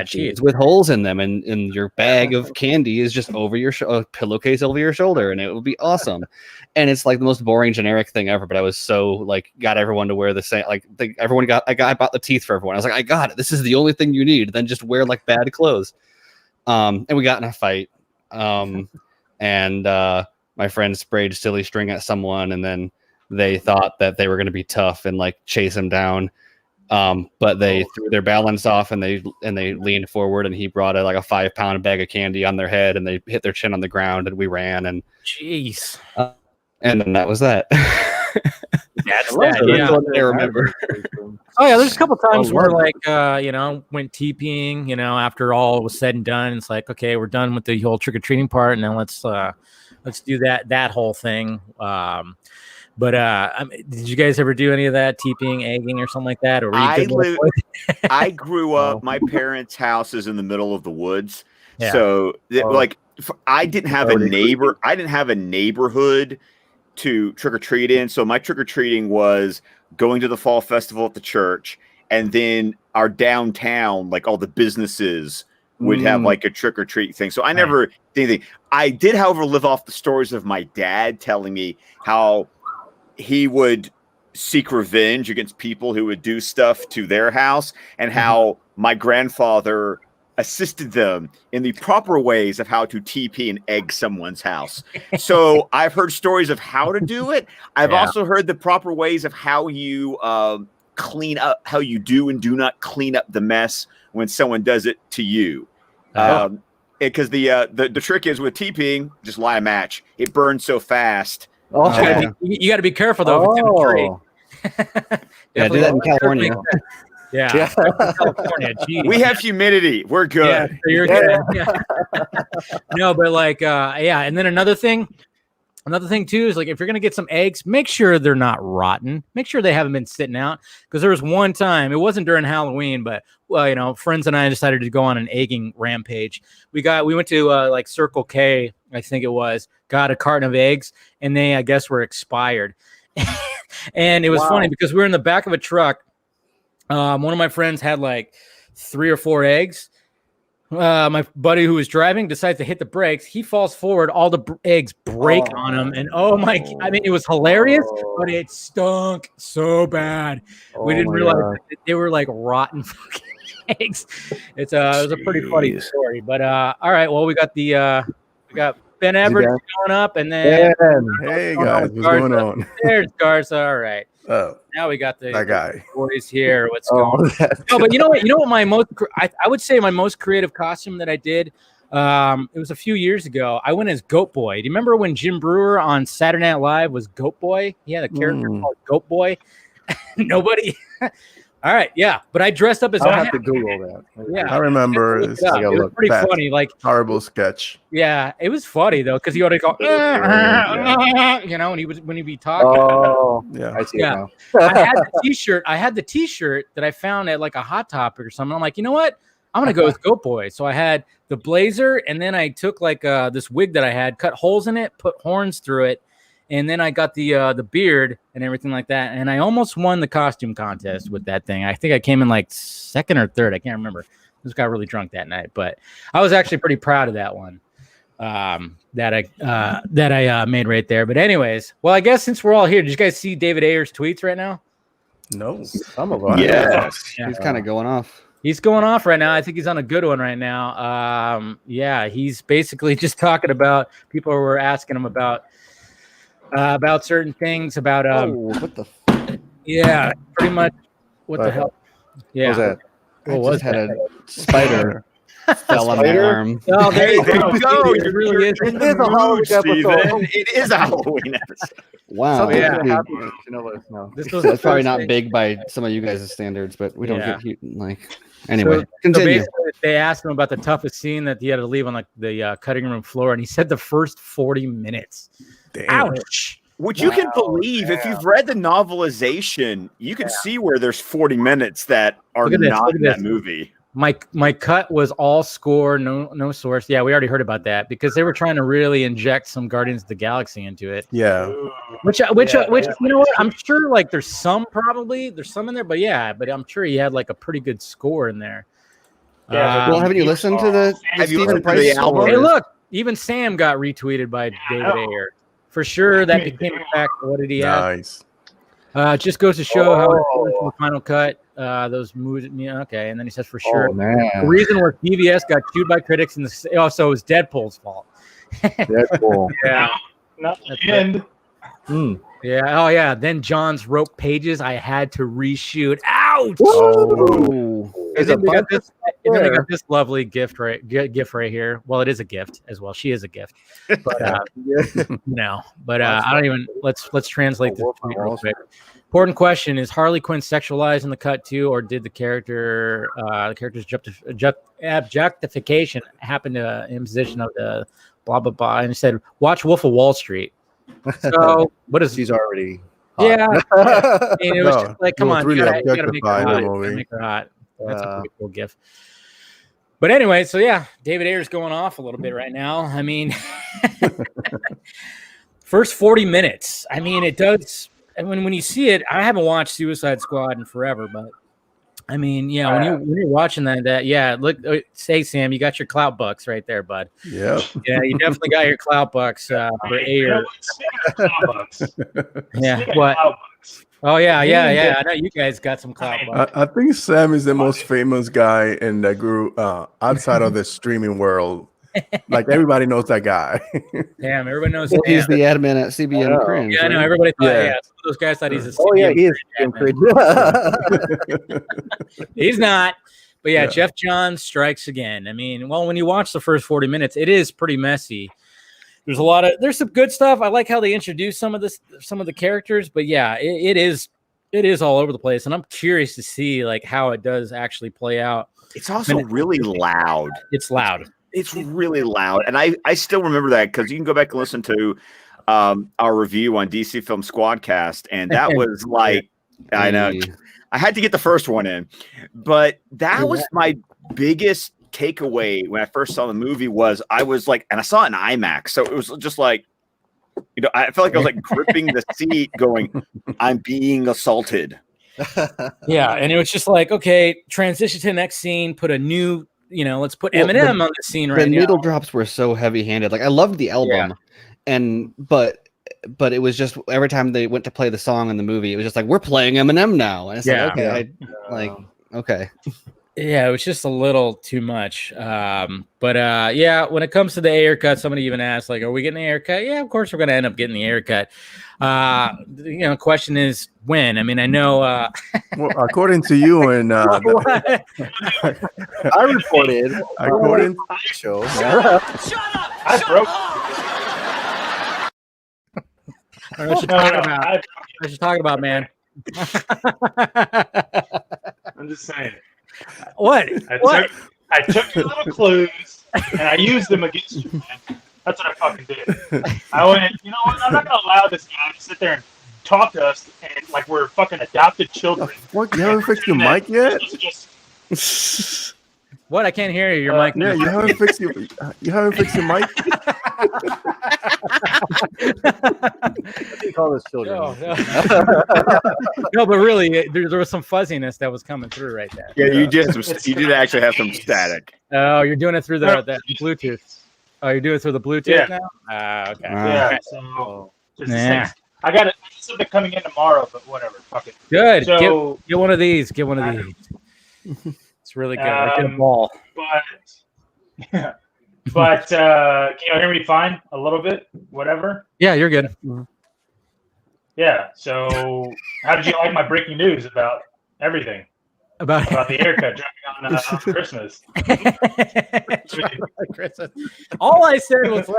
jeans with holes in them, and your bag of candy is just over your pillowcase over your shoulder, and it will be awesome. And it's like the most boring generic thing ever, but I was so like got everyone to wear the same, like I bought the teeth for everyone. I was like, I got it. This is the only thing you need. Then just wear like bad clothes. And we got in a fight. And my friend sprayed silly string at someone, and then they thought that they were going to be tough and like chase him down. But they threw their balance off, and they leaned forward, and he brought like a 5-pound bag of candy on their head, and they hit their chin on the ground, and we ran. And jeez. And then that was that. That's that. Yeah. I remember. Oh yeah, there's a couple times where like went TPing, after all was said and done. It's like, okay, we're done with the whole trick-or-treating part, and then let's do that whole thing. But did you guys ever do any of that, TPing, egging, or something like that? Or I grew up. My parents' house is in the middle of the woods, yeah. So I didn't have a neighbor. I didn't have a neighborhood to trick or treat in. So my trick or treating was going to the fall festival at the church, and then our downtown, like all the businesses would have like a trick or treat thing. So I never did anything. I did, however, live off the stories of my dad telling me how he would seek revenge against people who would do stuff to their house, and how my grandfather assisted them in the proper ways of how to TP and egg someone's house. So I've heard stories of how to do it. I've also heard the proper ways of how you clean up, how you do and do not clean up the mess when someone does it to you. Because the trick is with TPing, just light a match. It burns so fast Oh, you got to be careful though. If it's in a tree. Yeah, do that in California. Yeah. California. Geez. We have humidity. We're good. Yeah, so you're good. Yeah. No, but like, and then another thing too is like, if you're gonna get some eggs, make sure they're not rotten. Make sure they haven't been sitting out. Because there was one time, it wasn't during Halloween, but friends and I decided to go on an egging rampage. We went to like Circle K, I think it was, got a carton of eggs, and they, I guess, were expired. And it was funny because we were in the back of a truck. One of my friends had like 3 or 4 eggs. My buddy who was driving decides to hit the brakes. He falls forward. All the eggs break on him. And I mean, it was hilarious, but it stunk so bad. We didn't realize that they were like rotten fucking eggs. It was a pretty funny story. But all right, well, we got Ben Everett going up, and then hey guys, what's going on? There's Garza. All right. Oh, now we got the guy. boys here. What's going on? No, but you know what? My most I would say my most creative costume that I did. It was a few years ago. I went as Goat Boy. Do you remember when Jim Brewer on Saturday Night Live was Goat Boy? He had a character called Goat Boy. Nobody. All right, yeah, but I dressed up as. I'll have to Google that. Yeah, I remember. It was pretty funny. Like horrible sketch. Yeah, it was funny though because he ought to go, when he'd be talking. Oh, yeah, I see it now. I had the T-shirt that I found at like a Hot Topic or something. I'm like, you know what? I'm gonna go with Goat Boy. So I had the blazer, and then I took like this wig that I had, cut holes in it, put horns through it. And then I got the beard and everything like that. And I almost won the costume contest with that thing. I think I came in like 2nd or 3rd. I can't remember. I just got really drunk that night. But I was actually pretty proud of that one that I made right there. But anyways, well, I guess since we're all here, did you guys see David Ayer's tweets right now? No. Some of us. Yeah. He's kind of going off. He's going off right now. I think he's on a good one right now. He's basically just talking about, people were asking him about certain things about what the pretty much what the hell what was that? What was that? A spider fell on my arm. Oh, there you go. It really is. It is a Halloween episode. It is a Halloween episode. Wow. That's probably not big by some of you guys' standards, but we don't get like. Anyway, continue. So they asked him about the toughest scene that he had to leave on the cutting room floor, and he said the first 40 minutes. Damn. Ouch. Which you can believe if you've read the novelization, you can see where there's 40 minutes that are not in that movie. My cut was all score, no source. Yeah, we already heard about that because they were trying to really inject some Guardians of the Galaxy into it. Yeah. Which you know what? I'm sure like there's some in there, but I'm sure he had like a pretty good score in there. Yeah. Well, haven't you listened to the Stephen Price album? Hey, look, even Sam got retweeted by David Ayer. For sure, that became a fact. What did he have? Nice. Just goes to show how the final cut. Those movies. Yeah, okay. And then he says for sure. The reason where TVS got chewed by critics so it was Deadpool's fault. Deadpool. Yeah. Not the end. Yeah. Oh yeah. Then John's rope pages. I had to reshoot. Ouch. Oh. And then we got this lovely gift right here. Well, it is a gift as well. She is a gift, but I don't even. Let's translate this tweet real quick. Important question: is Harley Quinn sexualized in the cut too, or did the character's objectification happen to imposition of the blah blah blah? And he said, "Watch Wolf of Wall Street." So what is? She's already. Yeah, I mean, it was just like, come on, really you gotta make her hot. That's a pretty cool gift. But anyway, so yeah, David Ayer's going off a little bit right now. I mean, first 40 minutes. I mean, it does. And when you see it, I haven't watched Suicide Squad in forever, but I mean, yeah, when you're watching that, look, say Sam, you got your clout bucks right there, bud. Yeah, you definitely got your clout bucks for Ayer. Yeah, what? Oh yeah. I know you guys got some clout bucks. I think Sam is the most famous guy in the group outside of the streaming world. Like everybody knows that guy. Damn, everybody knows. He's the admin at CBN Cringe. Yeah, I know. Everybody thought. Yeah, some of those guys thought he's a. He is Cringe. He's not. But yeah, Jeff Johns strikes again. I mean, well, when you watch the first 40 minutes, it is pretty messy. there's some good stuff. I like how they introduce some of the characters, but yeah, it is all over the place, and I'm curious to see like how it does actually play out. It's also really loud. It's loud. It's really loud, and I still remember that because you can go back and listen to our review on DC Film Squadcast, and that was like, I know I had to get the first one in, but that was my biggest takeaway when I first saw the movie. Was I was like, and I saw it in IMAX, so it was just like, I felt like I was like gripping the seat, going, "I'm being assaulted." Yeah, and it was just like, okay, transition to the next scene, put a new, let's put Eminem on the scene right now. The needle drops were so heavy-handed. Like I loved the album, but it was just every time they went to play the song in the movie, it was just like, we're playing Eminem now, and it's like, okay, okay. Yeah, it was just a little too much. But when it comes to the haircut, somebody even asked, like, are we getting a haircut? Yeah, of course we're going to end up getting the haircut. Question is when. I mean, I know. Well, according to you and I reported. According to the show. Shut up! I broke. I don't know what you're talking about. What you talking about, man? I'm just saying. What? I took your little clues and I used them against you, man. That's what I fucking did. I went, you know what? I'm not gonna allow this guy to sit there and talk to us and like we're fucking adopted children. What? You haven't fixed your mic yet? What? I can't hear you. Your mic. Yeah, you haven't fixed your mic. What do you call those children? No, but really, there was some fuzziness that was coming through right there. Yeah, you did actually have some static. Oh, you're doing it through the Bluetooth. Oh, you're doing it through the Bluetooth now? Okay. Yeah. So I got something coming in tomorrow, but whatever. Fuck it. Good. So get one of these. Get one of these. It's really good. Like a ball. But can you hear me fine? A little bit? Whatever? Yeah, you're good. Yeah. So how did you like my breaking news about everything? About the haircut dropping on Christmas. All I said was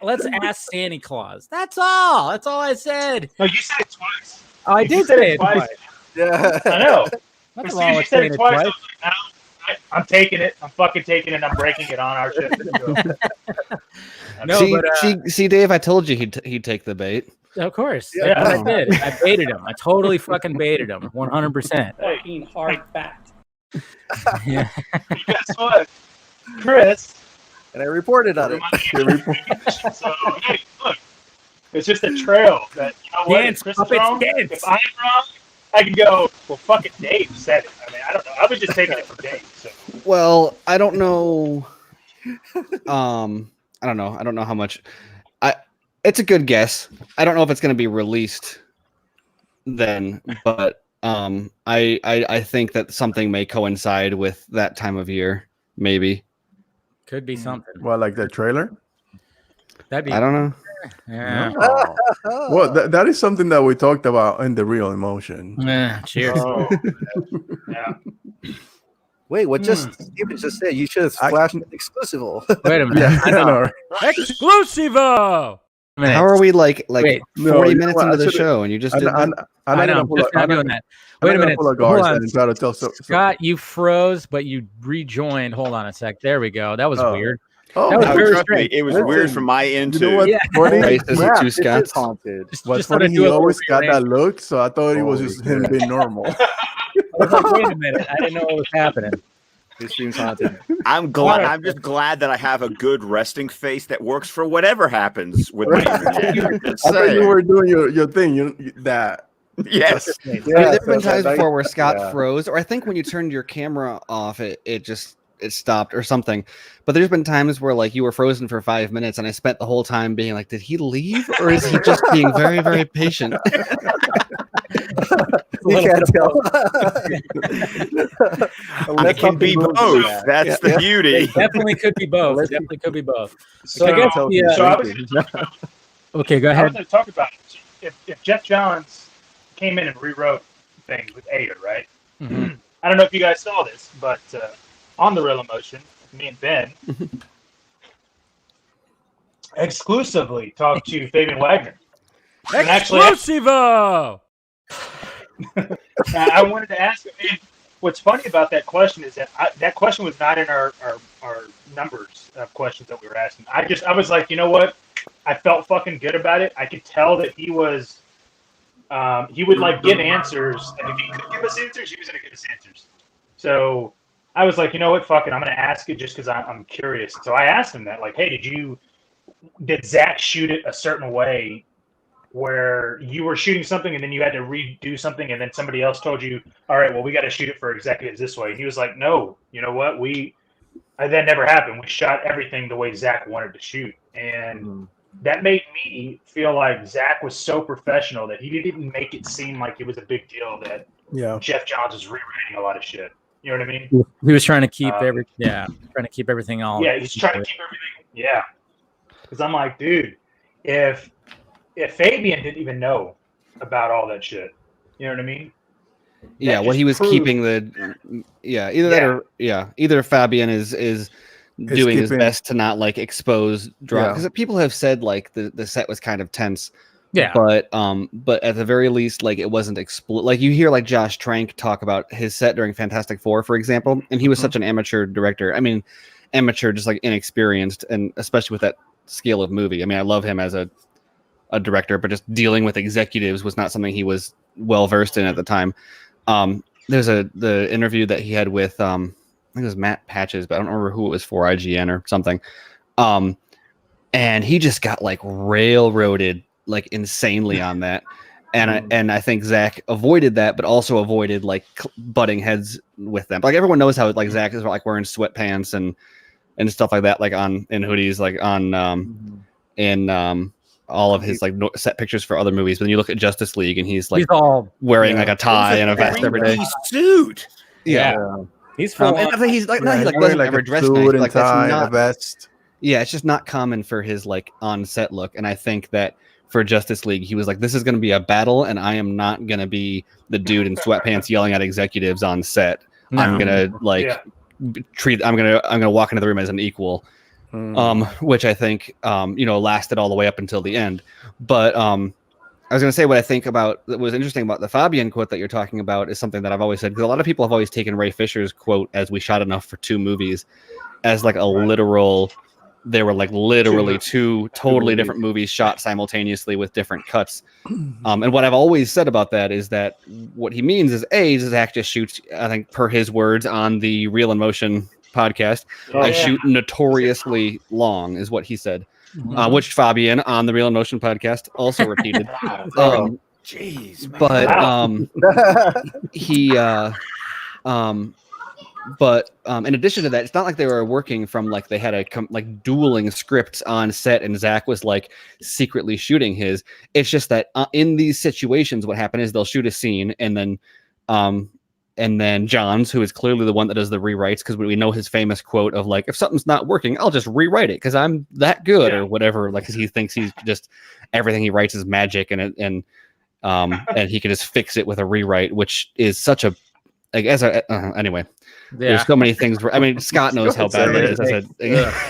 let's ask Santa Claus. That's all. That's all I said. No, you said it twice. Oh, I did say it twice. Yeah, I know. Nothing As wrong soon as you with said saying it it twice, I twice. was like, no, I'm taking it. I'm fucking taking it. And I'm breaking it on our ship. No, see, Dave, I told you he'd take the bait. Of course. Yeah. That's what I did. I baited him. I totally fucking baited him. 100%. Fucking hard fact. Yeah. Guess what, Chris? and I reported on it. So hey, look, it's just a trail that what? Dance, If Chris is puppets, wrong, dance. if I'm wrong, I can go. Well, fucking Dave said it. I mean, I don't know. I was just taking it from Dave. So. Well, I don't know. I don't know. I don't know how much. It's a good guess. I don't know if it's going to be released then, but I think that something may coincide with that time of year. Maybe. Could be something. Well, like the trailer? That'd be. I don't know. Yeah. Well, that is something that we talked about in the Real Emotion. Cheers. Oh, yeah. Wait, what Steven just said? You should have flashed an exclusive. Wait a minute. Yeah, I know. Exclusivo. How are we like Wait, 40 minutes into the show and you just did that? I know. I'm just not doing that. Wait a minute. Hold on. Try to tell Scott, you froze, but you rejoined. Hold on a sec. There we go. That was weird. Oh, That was very Trust me, strange. it was weird from my end you too. know what? Yeah. Funny? Racist two Scots. Haunted. What's Just wanna funny? do He a little always got that rearrange. look, so I thought it was just him being normal. I was like, wait a minute. I didn't know what was happening. This seems haunted. I'm glad. I'm just glad that I have a good resting face that works for whatever happens with my internet. Just I thought saying. you were doing your thing. That. Yes. I mean, there have been so times that- before where Scott yeah. froze, or I think when you turned your camera off, it stopped or something. But there's been times where like you were frozen for 5 minutes, and I spent the whole time being like, "Did he leave, or is he just being very, very patient?" You can't tell. It can be both. That's the beauty. It definitely could be both. It definitely could be both. So, I guess so the, I was going to talk about. okay, go I was ahead. going to talk about if Jeff Johns came in and rewrote things with Ader, right? Mhm. I don't know if you guys saw this, but on the Real Emotion, me and Ben, exclusively talk to Fabian Wagner. Exclusivo! I wanted to ask him, and what's funny about that question is that that question was not in our numbers of questions that we were asking. I was like, you know what? I felt fucking good about it. I could tell that he was, he would like give answers, and if he could give us answers, he was going to give us answers. So I was like, you know what? Fuck it. I'm going to ask it just because I'm curious. So I asked him that, like, hey, did Zach shoot it a certain way where you were shooting something and then you had to redo something and then somebody else told you, all right, well, we got to shoot it for executives this way. And he was like, no, you know what? That never happened. We shot everything the way Zach wanted to shoot. And that made me feel like Zach was so professional that he didn't make it seem like it was a big deal that Jeff Johns was rewriting a lot of shit. You know what I mean? He was trying to keep everything all. Yeah, he's trying to keep everything. Yeah. Because I'm like, dude, if Fabian didn't even know about all that shit, you know what I mean? Yeah, what he was keeping either Fabian is doing his best to not like expose drama, because people have said like the set was kind of tense. Yeah, but at the very least, like it wasn't like you hear like Josh Trank talk about his set during Fantastic Four, for example, and he was such an amateur director. I mean, amateur, just like inexperienced, and especially with that scale of movie. I mean, I love him as a director, but just dealing with executives was not something he was well versed in at the time. There's the interview that he had with I think it was Matt Patches, but I don't remember who it was for, IGN or something. And he just got like railroaded like insanely on that. And I think Zach avoided that, but also avoided like butting heads with them. Like everyone knows how like Zach is like wearing sweatpants and stuff like that, like in hoodies, like on in all of his like set pictures for other movies. But then you look at Justice League and he's all wearing like a tie and a vest every day. Suit. Yeah. He's full. And I think he's like, he doesn't like ever dress nice. Like Tie, that's not a vest. Yeah, it's just not common for his like on set look. And I think that for Justice League, he was like, this is going to be a battle, and I am not going to be the dude in sweatpants yelling at executives on set. No. I'm going to like I'm going to walk into the room as an equal, which I think, lasted all the way up until the end. But I was going to say what I think about what was interesting about the Fabian quote that you're talking about is something that I've always said, because a lot of people have always taken Ray Fisher's quote as "we shot enough for 2 movies" as like a literal. They were like literally 2 totally different movies shot simultaneously with different cuts. And what I've always said about that is that what he means is Zach just shoots, I think per his words on the Real in Motion podcast, I shoot notoriously long is what he said, which Fabian on the Real in Motion podcast also repeated. Jeez, man. But he But in addition to that, it's not like they were working from like they had a like dueling scripts on set and Zach was like secretly shooting his. It's just that in these situations, what happened is they'll shoot a scene and then Johns, who is clearly the one that does the rewrites, because we know his famous quote of like, if something's not working, I'll just rewrite it because I'm that good or whatever. Like, because he thinks he's just everything he writes is magic and he can just fix it with a rewrite, which is such a like anyway. There's so many things. I mean, Scott knows how bad it is as an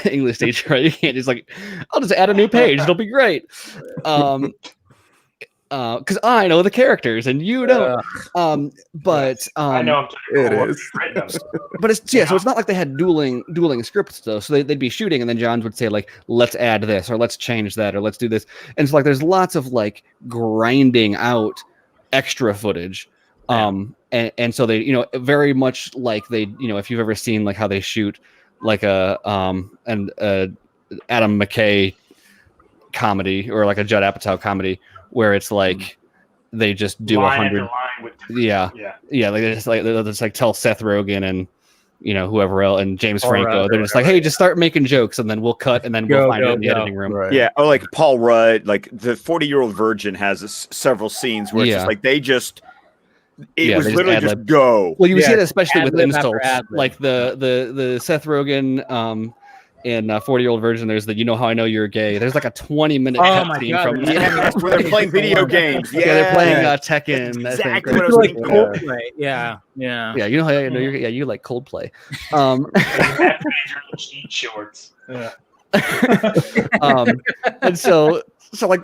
English teacher. Right? You can't just like, I'll just add a new page. It'll be great. Because I know the characters and you don't. But I know it is. But it's so it's not like they had dueling scripts though. So they'd be shooting and then Johns would say like, let's add this or let's change that or let's do this. And it's like there's lots of like grinding out extra footage. And so they, very much like they, if you've ever seen like how they shoot like a Adam McKay comedy or like a Judd Apatow comedy where it's like they just do 100. Like they just like tell Seth Rogen and whoever else and James Franco. They're just like, hey, just start making jokes and then we'll cut and then we'll find it in the editing room. Right. Yeah, or like Paul Rudd, like the 40-Year-Old Virgin has several scenes where it's just like they just. It was literally just go. Well, you see it especially with insults, like the Seth Rogen in 40-Year-Old Virgin. There's the "You Know How I Know You're Gay." There's like a 20-minute scene from where they're playing video games. Yeah, they're playing Tekken. That's exactly what I was thinking. Coldplay. Yeah. You know how I know you're. Yeah, you like Coldplay. Shorts. Yeah. And so like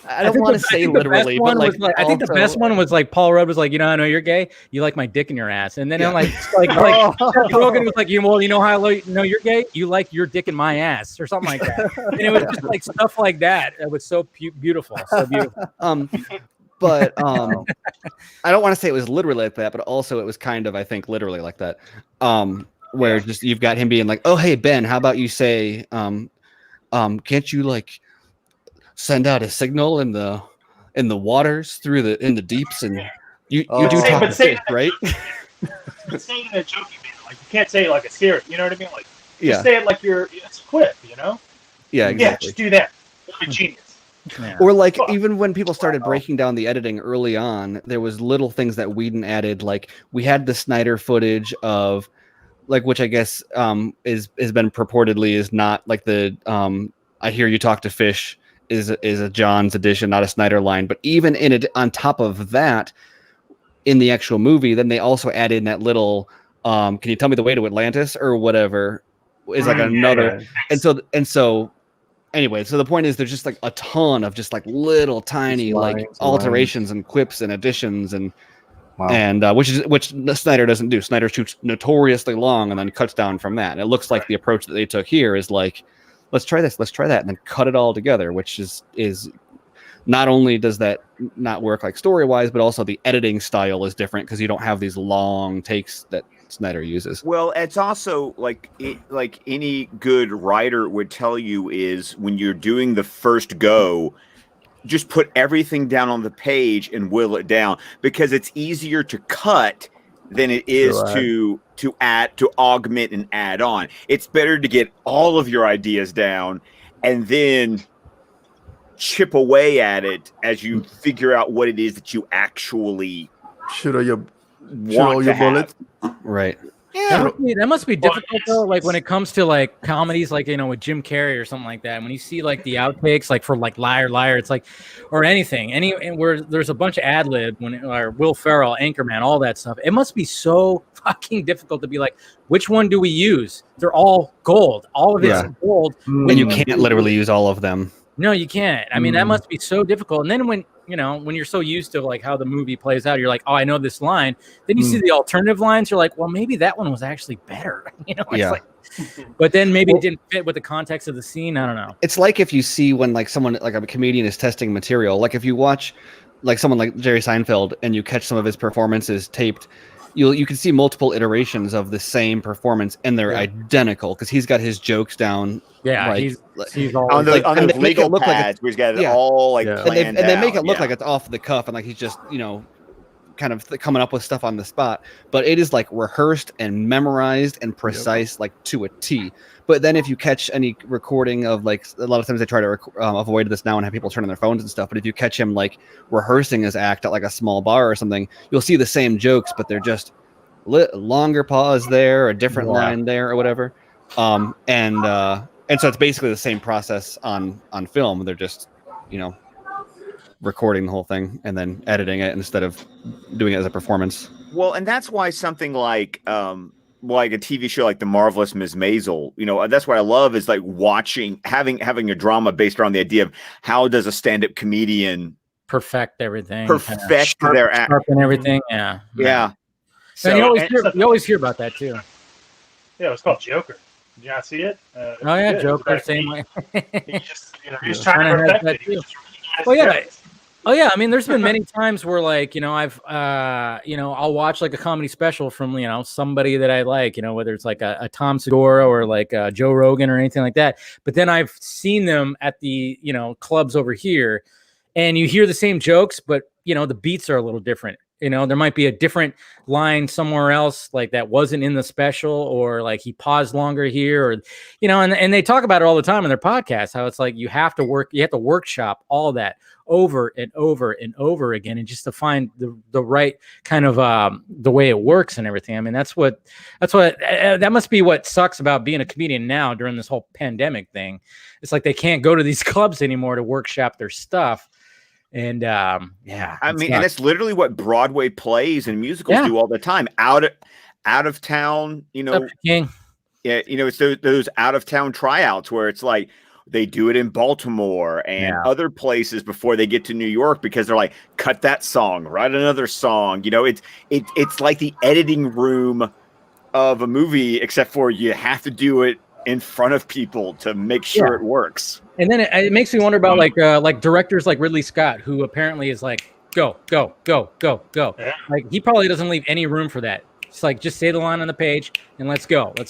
I don't want to say literally, but like, I think the best one was like Paul Rudd was like, I know you're gay. You like my dick in your ass. And then like Rogan was like, you know how I know you're gay? You like your dick in my ass or something like that. And it was just like stuff like that. It was so beautiful. So beautiful. But I don't want to say it was literally like that, but also it was kind of, I think, literally like that. Where just you've got him being like, oh, hey, Ben, how about you say, can't you like send out a signal in the waters in the deeps, and you do talk to fish, right? But say it in a jokey manner, like you can't say it like a serious, you know what I mean? Like just say it like it's a quip, Yeah, exactly. Yeah, just do that. It'll be genius. Yeah. Or like even when people started breaking down the editing early on, there was little things that Whedon added. Like we had the Snyder footage of, like, which I guess has been purportedly is not like the I hear you talk to fish is a John's edition, not a Snyder line. But even in it, on top of that, in the actual movie, then they also add in that little can you tell me the way to Atlantis or whatever is like another. Yeah. And so anyway, so the point is there's just like a ton of just like little tiny like alterations and quips and additions and which Snyder doesn't do. Snyder shoots notoriously long and then cuts down from that. And it looks like the approach that they took here is like, let's try this, let's try that, and then cut it all together, which is not only does that not work like story-wise, but also the editing style is different because you don't have these long takes that Snyder uses. Well, it's also like any good writer would tell you is when you're doing the first go, just put everything down on the page and whittle it down, because it's easier to cut than it is to add, to augment and add on. It's better to get all of your ideas down and then chip away at it as you figure out what it is that you actually shoot all your bullets. Right. Yeah. That must be difficult though. Like when it comes to like comedies, like with Jim Carrey or something like that. When you see like the outtakes, like for like Liar Liar, it's like, or anything, where there's a bunch of ad lib or Will Ferrell, Anchorman, all that stuff. It must be so fucking difficult to be like, which one do we use? They're all gold. All of it's gold, and you can't literally use all of them. No, you can't. I mean, that must be so difficult. And then when you're so used to like how the movie plays out, you're like, oh, I know this line. Then you see the alternative lines. You're like, well, maybe that one was actually better. It's like, but then maybe it didn't fit with the context of the scene. I don't know. It's like if you see when like someone like a comedian is testing material, like if you watch like someone like Jerry Seinfeld and you catch some of his performances taped, you can see multiple iterations of the same performance and they're identical because he's got his jokes down. Yeah, like, he's all on the legal pads where he's got it all like planned and they make it look like it's off the cuff and like he's just kind of coming up with stuff on the spot, but it is like rehearsed and memorized and precise like to a T. But then if you catch any recording of like a lot of times they try to avoid this now and have people turn on their phones and stuff, but if you catch him like rehearsing his act at like a small bar or something, you'll see the same jokes but they're just longer pause there, a different line there or whatever. And so it's basically the same process on film. They're just recording the whole thing and then editing it instead of doing it as a performance. Well, and that's why something like a TV show like The Marvelous Ms. Maisel, that's what I love is like watching, having a drama based around the idea of how does a stand-up comedian perfect everything, their act, sharpen everything. Yeah. So you always hear about that too. Yeah, it was called Joker. Did you not see it? Joker, same way. He's trying to perfect it. Oh yeah. I mean, there's been many times where like, I've, I'll watch like a comedy special from, somebody that I like, whether it's like a Tom Segura or like Joe Rogan or anything like that. But then I've seen them at the, clubs over here and you hear the same jokes, but the beats are a little different. There might be a different line somewhere else like that wasn't in the special, or like he paused longer here, or and they talk about it all the time in their podcast, how it's like you have to workshop all that over and over and over again, and just to find the right kind of the way it works and everything. I mean, that must be what sucks about being a comedian now during this whole pandemic thing. It's like they can't go to these clubs anymore to workshop their stuff. And I mean, and it's literally what Broadway plays and musicals do all the time. Out of town, King. Yeah, it's those out of town tryouts where it's like they do it in Baltimore and other places before they get to New York because they're like, cut that song, write another song. It's like the editing room of a movie, except for you have to do it in front of people to make sure it works. And then it makes me wonder about like directors like Ridley Scott, who apparently is like, go. Yeah. Like he probably doesn't leave any room for that. It's like, just say the line on the page and let's go. Yeah.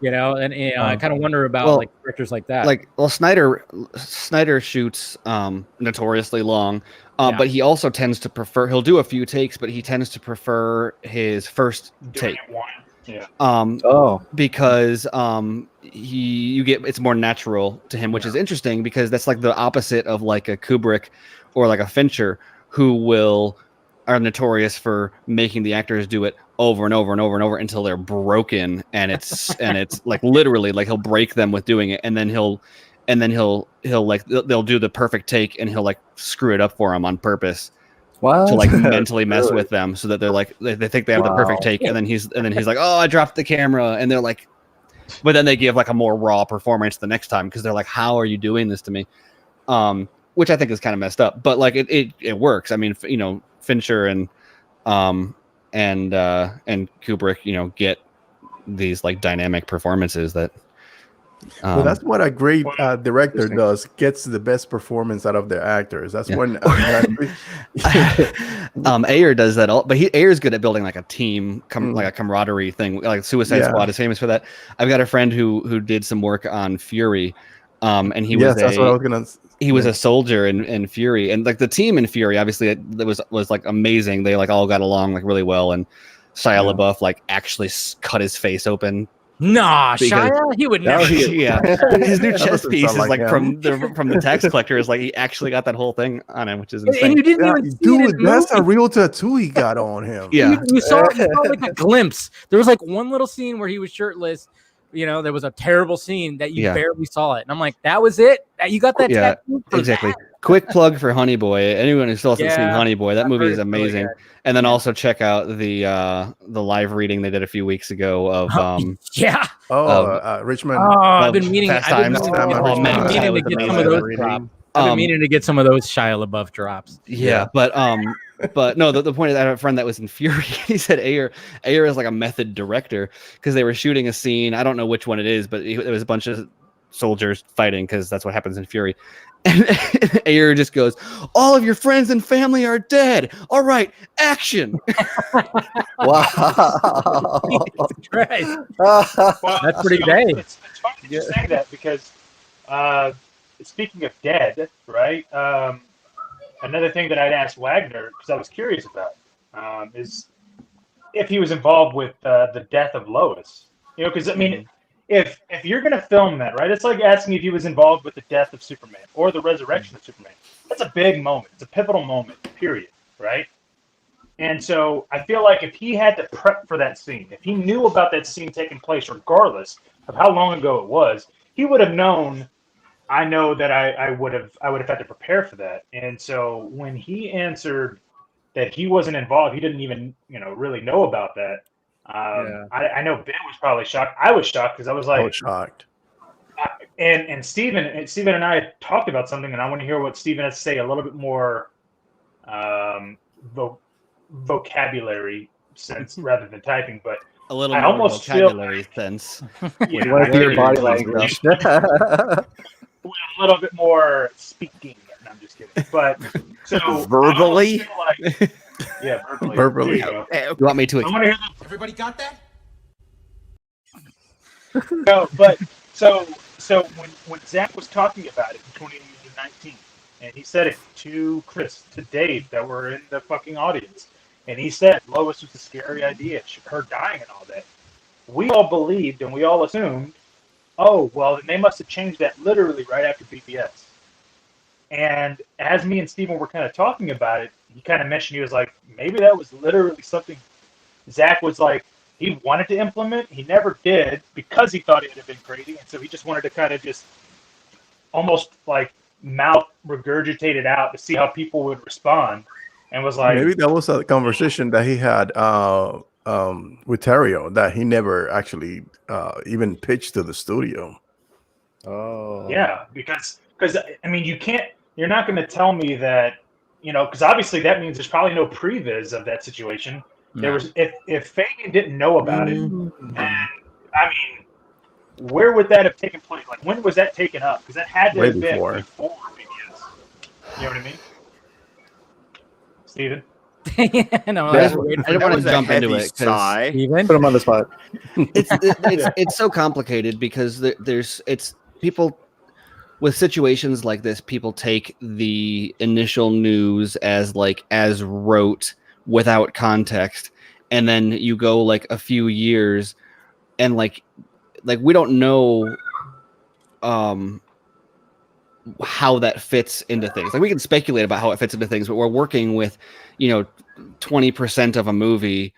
And I kind of wonder about like directors like that. Like, well, Snyder shoots notoriously long, but he also tends to prefer. He'll do a few takes, but he tends to prefer his first take. Yeah. Because you get, it's more natural to him, which is interesting because that's like the opposite of like a Kubrick or like a Fincher, who are notorious for making the actors do it over and over and over and over until they're broken, and it's like literally like he'll break them with doing it, and then he'll like they'll do the perfect take and he'll like screw it up for them on purpose. What? To like mentally mess with them so that they're like they think they have the perfect take, and then he's like, oh, I dropped the camera, and they're like, but then they give like a more raw performance the next time because they're like, how are you doing this to me? Which I think is kind of messed up, but like it works. I mean, Fincher and Kubrick, get these like dynamic performances that. Well, that's what a great director does. Gets the best performance out of their actors. That's when. Ayer does that all, but Ayer's good at building like a team, like a camaraderie thing. Like Suicide Squad is famous for that. I've got a friend who did some work on Fury, and he was that's what I was gonna. He was a soldier in Fury, and like the team in Fury, obviously that was like amazing. They like all got along like really well, and Shia LaBeouf like actually cut his face open. Nah, Shia, he would never. His new chest piece is like from the tax collector. Is like he actually got that whole thing on him, which is insane. And you didn't even see it. That's a real tattoo he got on him. Yeah, you saw like a glimpse. There was like one little scene where he was shirtless. There was a terrible scene that you barely saw it, and I'm like, that was it. You got that tattoo for exactly. that? Quick plug for Honey Boy. Anyone who still hasn't seen Honey Boy, that movie is amazing. Really, and then also check out the live reading they did a few weeks ago of Richmond. I've been meaning. Fast to get some of those drops. I've been meaning to get some of those Shia LaBeouf drops. Yeah. But no, the point is, I have a friend that was in Fury. He said Ayer is like a method director because they were shooting a scene. I don't know which one it is, but there was a bunch of soldiers fighting because that's what happens in Fury. And Ayer just goes, all of your friends and family are dead. All right, action. Wow. That's pretty great. It's funny that you say that because speaking of dead, right? Another thing that I'd asked Wagner, because I was curious about, is if he was involved with the death of Lois. Because I mean, if you're going to film that, right, it's like asking if he was involved with the death of Superman or the resurrection of Superman. That's a big moment. It's a pivotal moment, period, right? And so I feel like if he had to prep for that scene, if he knew about that scene taking place, regardless of how long ago it was, he would have known. I know that I would have had to prepare for that. And so when he answered that he wasn't involved, he didn't even really know about that. I know Ben was probably shocked. I was shocked because I was like, I was shocked. And Steven and I had talked about something, and I want to hear what Steven has to say a little bit more vocabulary sense rather than typing, but a little I more almost vocabulary sense. Your body language. A little bit more speaking. No, I'm just kidding. But so verbally, verbally. You want me to? I want to hear Everybody got that? No, but so when Zach was talking about it in 2019, and he said it to Chris, to Dave, that were in the fucking audience, and he said Lois was a scary idea, her dying and all that. We all believed and we all assumed, oh, well, they must have changed that literally right after BBS. And as me and Steven were kind of talking about it, he kind of mentioned, he was like, maybe that was literally something Zach was like, he wanted to implement. He never did because he thought it would have been crazy. And so he just wanted to kind of just almost like mouth regurgitate it out to see how people would respond. And was like, maybe that was a conversation that he had with Terrio that he never actually even pitched to the studio. Oh. Yeah, because I mean, you're not going to tell me that, because obviously that means there's probably no previs of that situation. There was, if Fabian didn't know about it, then I mean, where would that have taken place? Like, when was that taken up? Because that had to Way have been before. before BBS. You know what I mean, Steven? No, I didn't want to jump into it because Steven? Put him on the spot. it's so complicated because it's people with situations like this. People take the initial news as wrote without context, and then you go like a few years, and like we don't know how that fits into things. Like, we can speculate about how it fits into things, but we're working with 20% of a movie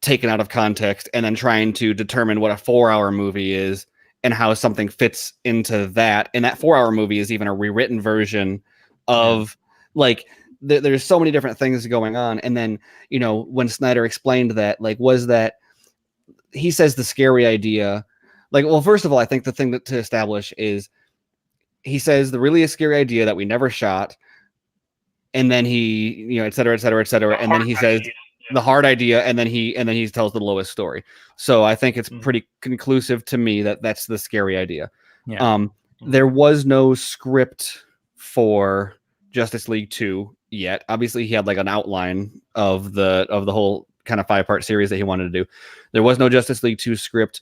taken out of context and then trying to determine what a 4-hour movie is and how something fits into that. And that 4-hour movie is even a rewritten version of there's so many different things going on. And then, when Snyder explained that, was that he says the scary idea, well, first of all, I think the thing to establish is he says the really scary idea that we never shot. And then he, et cetera, et cetera, et cetera. And then he says the hard idea. And then he tells the Lois story. So I think it's pretty conclusive to me that that's the scary idea. Yeah. There was no script for Justice League 2 yet. Obviously he had an outline of the whole kind of 5-part series that he wanted to do. There was no Justice League 2 script.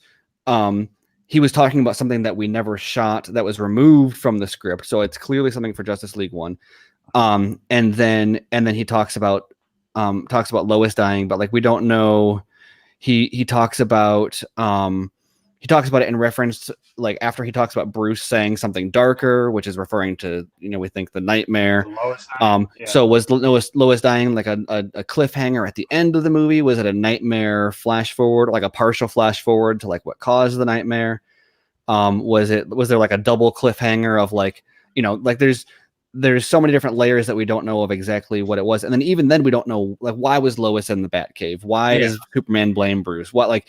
He was talking about something that we never shot that was removed from the script. So it's clearly something for Justice League 1. And then he talks about Lois dying, but we don't know. He talks about it in reference to, after he talks about Bruce saying something darker, which is referring to, we think the nightmare. So was Lois dying like a cliffhanger at the end of the movie? Was it a nightmare flash forward, like a partial flash forward to what caused the nightmare? Was there a double cliffhanger of there's so many different layers that we don't know of exactly what it was. And then even then we don't know, why was Lois in the Batcave? Why does Superman blame Bruce? What,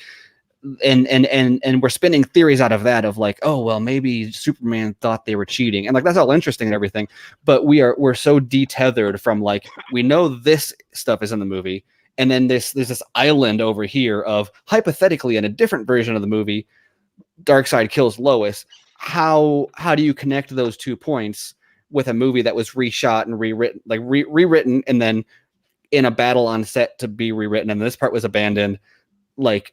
and we're spinning theories out of that of oh, well, maybe Superman thought they were cheating. And that's all interesting and everything, but we're so detethered from we know this stuff is in the movie. And then there's this island over here of, hypothetically, in a different version of the movie, Darkseid kills Lois. How do you connect those 2 points with a movie that was reshot and rewritten, rewritten, and then in a battle on set to be rewritten, and this part was abandoned, and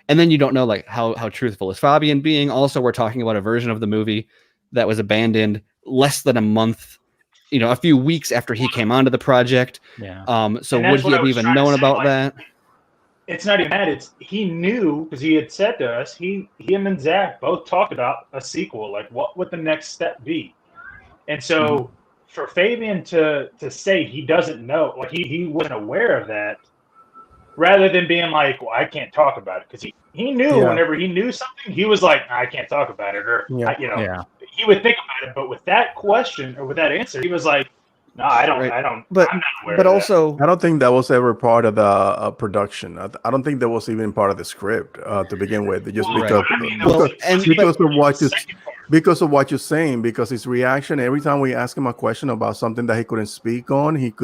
then you don't know how truthful is Fabian being. Also, we're talking about a version of the movie that was abandoned less than a month, a few weeks after he came onto the project. So would he have even known about that? It's not even that. He knew, because he had said to us, him and Zach both talked about a sequel. What would the next step be? And so for Fabian to say he doesn't know, he wasn't aware of that, rather than being well, I can't talk about it, because he knew whenever he knew something, he was I can't talk about it, or he would think about it. But with that question or with that answer, he was no, I don't. But I'm not aware. But of also, that. I don't think that was ever part of the production. I don't think that was even part of the script to begin with. Just because of what you're saying, because his reaction every time we ask him a question about something that he couldn't speak on, he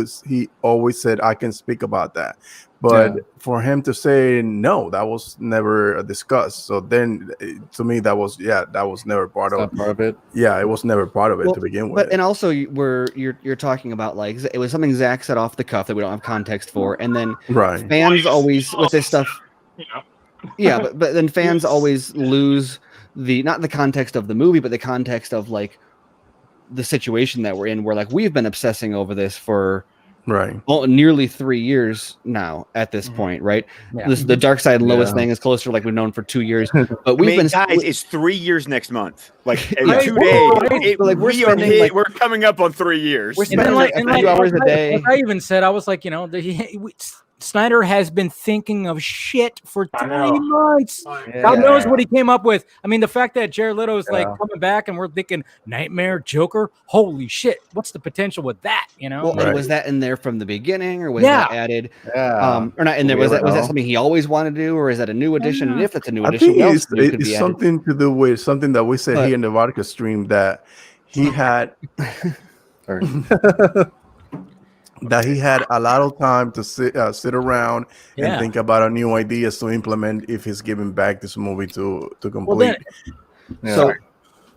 always said, "I can speak about that." But for him to say no, that was never discussed. So then, to me, that was never part of it. Yeah, it was never part of it to begin with. But and also, you're talking about it was something Zach said off the cuff that we don't have context for, and then fans always with this stuff. Yeah, but then fans always lose not the context of the movie, but the context of the situation that we're in, where we've been obsessing over this for nearly 3 years now at this point, right? The Darkseid Lois thing is closer, we've known for 2 years, but it's 3 years next month. In 2 days, we're coming up on 3 years. We're spending a few hours a day. I even said, I was Snyder has been thinking of shit for 3 months. Yeah. God knows what he came up with. I mean, the fact that Jared Leto is like coming back and we're thinking Nightmare, Joker, holy shit, what's the potential with that? You know, Well, and was that in there from the beginning, or was that added? Or not in there? Was that something he always wanted to do, or is that a new addition? And if it's a new addition, I think it's something to do with something that we said here in the Vodka stream, that he had that he had a lot of time to sit around and think about a new ideas to implement if he's giving back this movie to complete.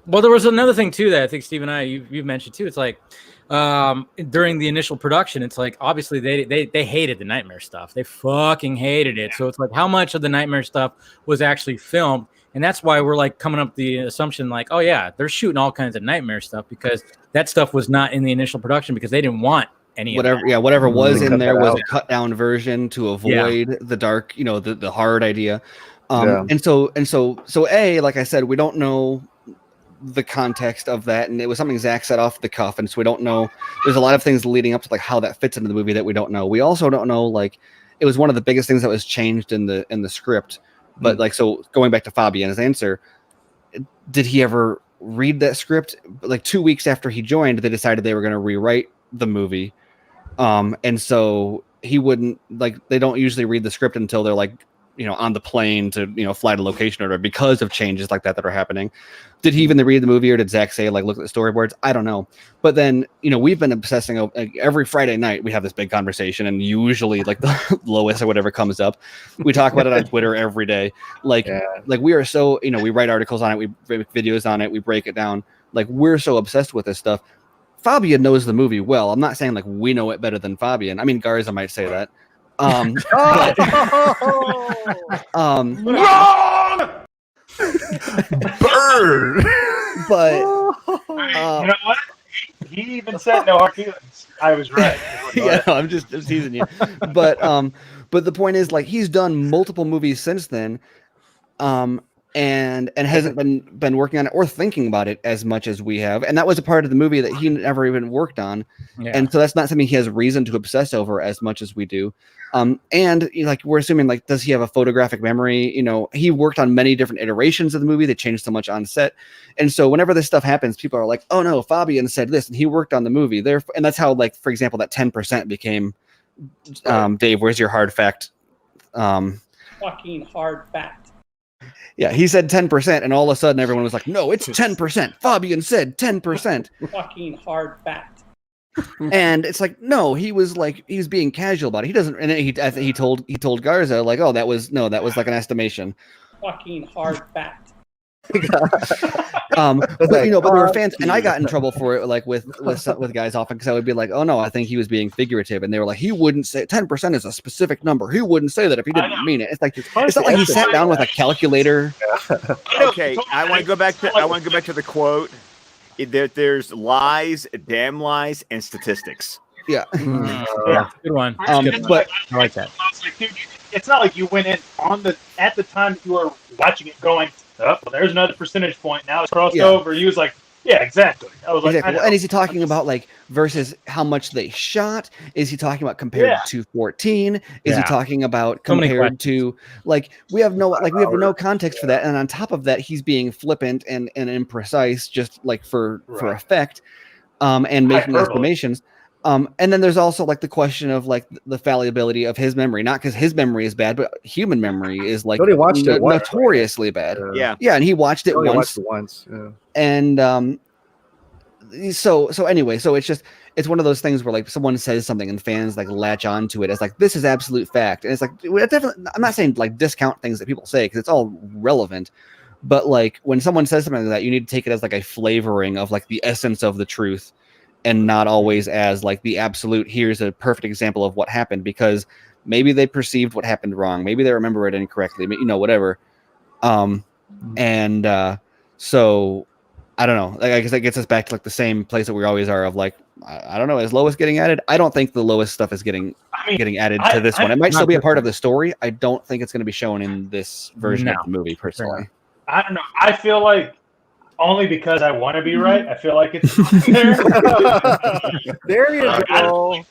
Well, there was another thing too that I think Steve and you've mentioned too. It's like during the initial production, it's like obviously they hated the Nightmare stuff. They fucking hated it. So it's like how much of the Nightmare stuff was actually filmed, and that's why we're like coming up with the assumption like, oh yeah, they're shooting all kinds of Nightmare stuff because that stuff was not in the initial production because they didn't want any whatever was in there was a cut down version to avoid the dark, the hard idea. And so like I said, we don't know the context of that, and it was something Zach said off the cuff, and so we don't know. There's a lot of things leading up to like how that fits into the movie that we don't know. We also don't know, like, it was one of the biggest things that was changed in the script. But like, so going back to Fabian's answer, did he ever read that script? Like 2 weeks after he joined, they decided they were going to rewrite the movie. And so he wouldn't, like, they don't usually read the script until they're like, on the plane to, fly to location order because of changes like that are happening. Did he even read the movie, or did Zach say, like, look at the storyboards? I don't know. But then, we've been obsessing over, like, every Friday night we have this big conversation, and usually like the Lois or whatever comes up, we talk about it on Twitter every day. Like we are so, we write articles on it, we make videos on it, we break it down. Like, we're so obsessed with this stuff. Fabian knows the movie well. I'm not saying like we know it better than Fabian. I mean, Garza might say that. Wrong! Bird! But you know what? He even said no hard feelings. I was right. Yeah, I'm teasing you. But the point is, like, he's done multiple movies since then. And hasn't been working on it or thinking about it as much as we have. And that was a part of the movie that he never even worked on. Yeah. And so that's not something he has reason to obsess over as much as we do. And like, we're assuming, like, does he have a photographic memory? He worked on many different iterations of the movie. They changed so much on set. And so whenever this stuff happens, people are like, oh no, Fabian said this and he worked on the movie there. And that's how, like, for example, that 10% became, Dave, where's your hard fact? Fucking hard fact. Yeah, he said 10%, and all of a sudden everyone was like, no, it's 10%. Fabian said 10%. Fucking hard fact. And it's like, no, he was being casual about it. He doesn't, and he told Garza, like, oh, that was like an estimation. Fucking hard fact. But there were fans, and I got in trouble for it, like with guys often, because I would be like, oh no, I think he was being figurative, and they were like, he wouldn't say 10% is a specific number. He wouldn't say that if he didn't mean it. It's like it's not like he sat down with a calculator. Okay, I want to go back to the quote. There's lies, damn lies, and statistics. Yeah, yeah, good one. But I like that. It's not like you went in at the time you were watching it going, oh, well, there's another percentage point. Now it's crossed over. He was like, yeah, exactly. I was like, well, and is he talking about like versus how much they shot? Is he talking about compared to 14? Is he talking about compared to, like, we have no context for that. And on top of that, he's being flippant and imprecise, just like for effect, and making estimations. And then there's also like the question of like the fallibility of his memory, not because his memory is bad, but human memory is like notoriously bad. Yeah, and he watched it once. Yeah. And so anyway, so it's one of those things where like someone says something and fans like latch on to it as like this is absolute fact, and it's like definitely. I'm not saying like discount things that people say because it's all relevant, but like when someone says something like that, you need to take it as like a flavoring of like the essence of the truth. And not always as like the absolute, here's a perfect example of what happened, because maybe they perceived what happened wrong. Maybe they remember it incorrectly, whatever. So I don't know. Like, I guess that gets us back to like the same place that we always are of like, I don't know, is Lois getting added? I don't think the Lois stuff is getting added to this one. It might still be a part of the story. I don't think it's going to be shown in this version of the movie, personally. I don't know. I feel like, only because I want to be right, I feel like it's there. There you go.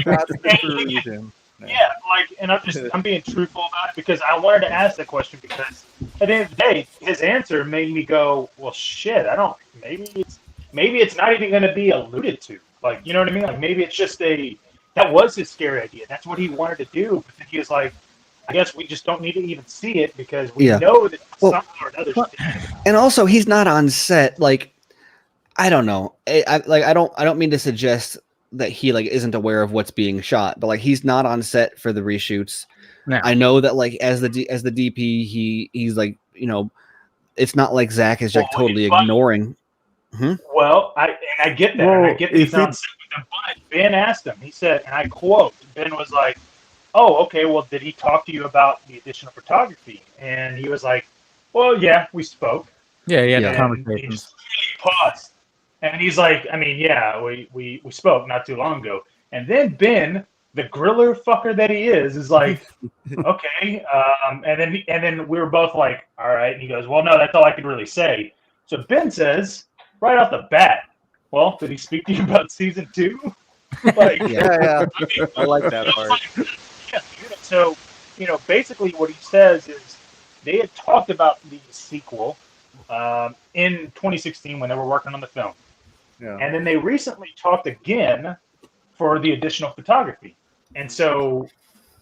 That's the reason. Yeah, like, and I'm being truthful about it because I wanted to ask that question because at the end of the day, his answer made me go, well, shit, maybe it's not even going to be alluded to. Like, you know what I mean? Like, maybe it's just that was his scary idea. That's what he wanted to do. But then he was like, I guess we just don't need to even see it because we know that somehow or another. And also, he's not on set. Like, I don't know. I don't mean to suggest that he like isn't aware of what's being shot, but like he's not on set for the reshoots. No. I know that like as the DP, he's like, you know, it's not like Zach is like totally ignoring. Well, I get that. And I get that he's on set with them, but Ben asked him. He said, and I quote, Ben was like, "Oh, okay. Well, did he talk to you about the additional photography?" And he was like, "Well, yeah, we spoke." Yeah, And conversations. he just paused, and he's like, "I mean, yeah, we spoke not too long ago." And then Ben, the griller fucker that he is like, "Okay." And then we were both like, "All right." And he goes, "Well, no, that's all I could really say." So Ben says, right off the bat, "Well, did he speak to you about season 2?" Like, yeah. I like that part. Yeah, so, basically what he says is they had talked about the sequel in 2016 when they were working on the film. Yeah. And then they recently talked again for the additional photography. And so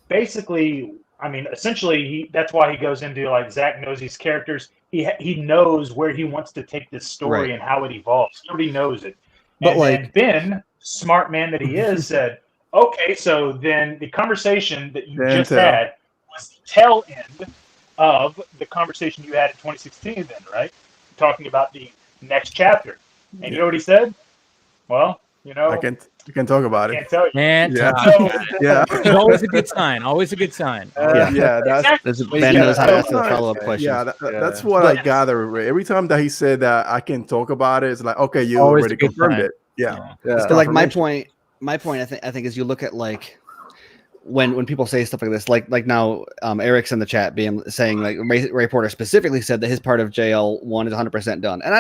basically, I mean, essentially, that's why he goes into, like, Zach knows these characters. He knows where he wants to take this story and how it evolves. He already knows it. But and like then Ben, smart man that he is, said, okay, so then the conversation that you just had was the tail end of the conversation you had in 2016 then, right? Talking about the next chapter. And you know what he said? Well, I can talk about I can't tell you. Man, yeah. It's always a good sign. Always a good sign. That's Ben knows how to ask the follow-up questions. Yeah, that's what I gather. Every time that he said that I can talk about it, it's like, okay, you already confirmed it. Yeah. So like my point I think is you look at like when people say stuff like this, like now Eric's in the chat saying like Ray Porter specifically said that his part of JL1 is 100% done, and I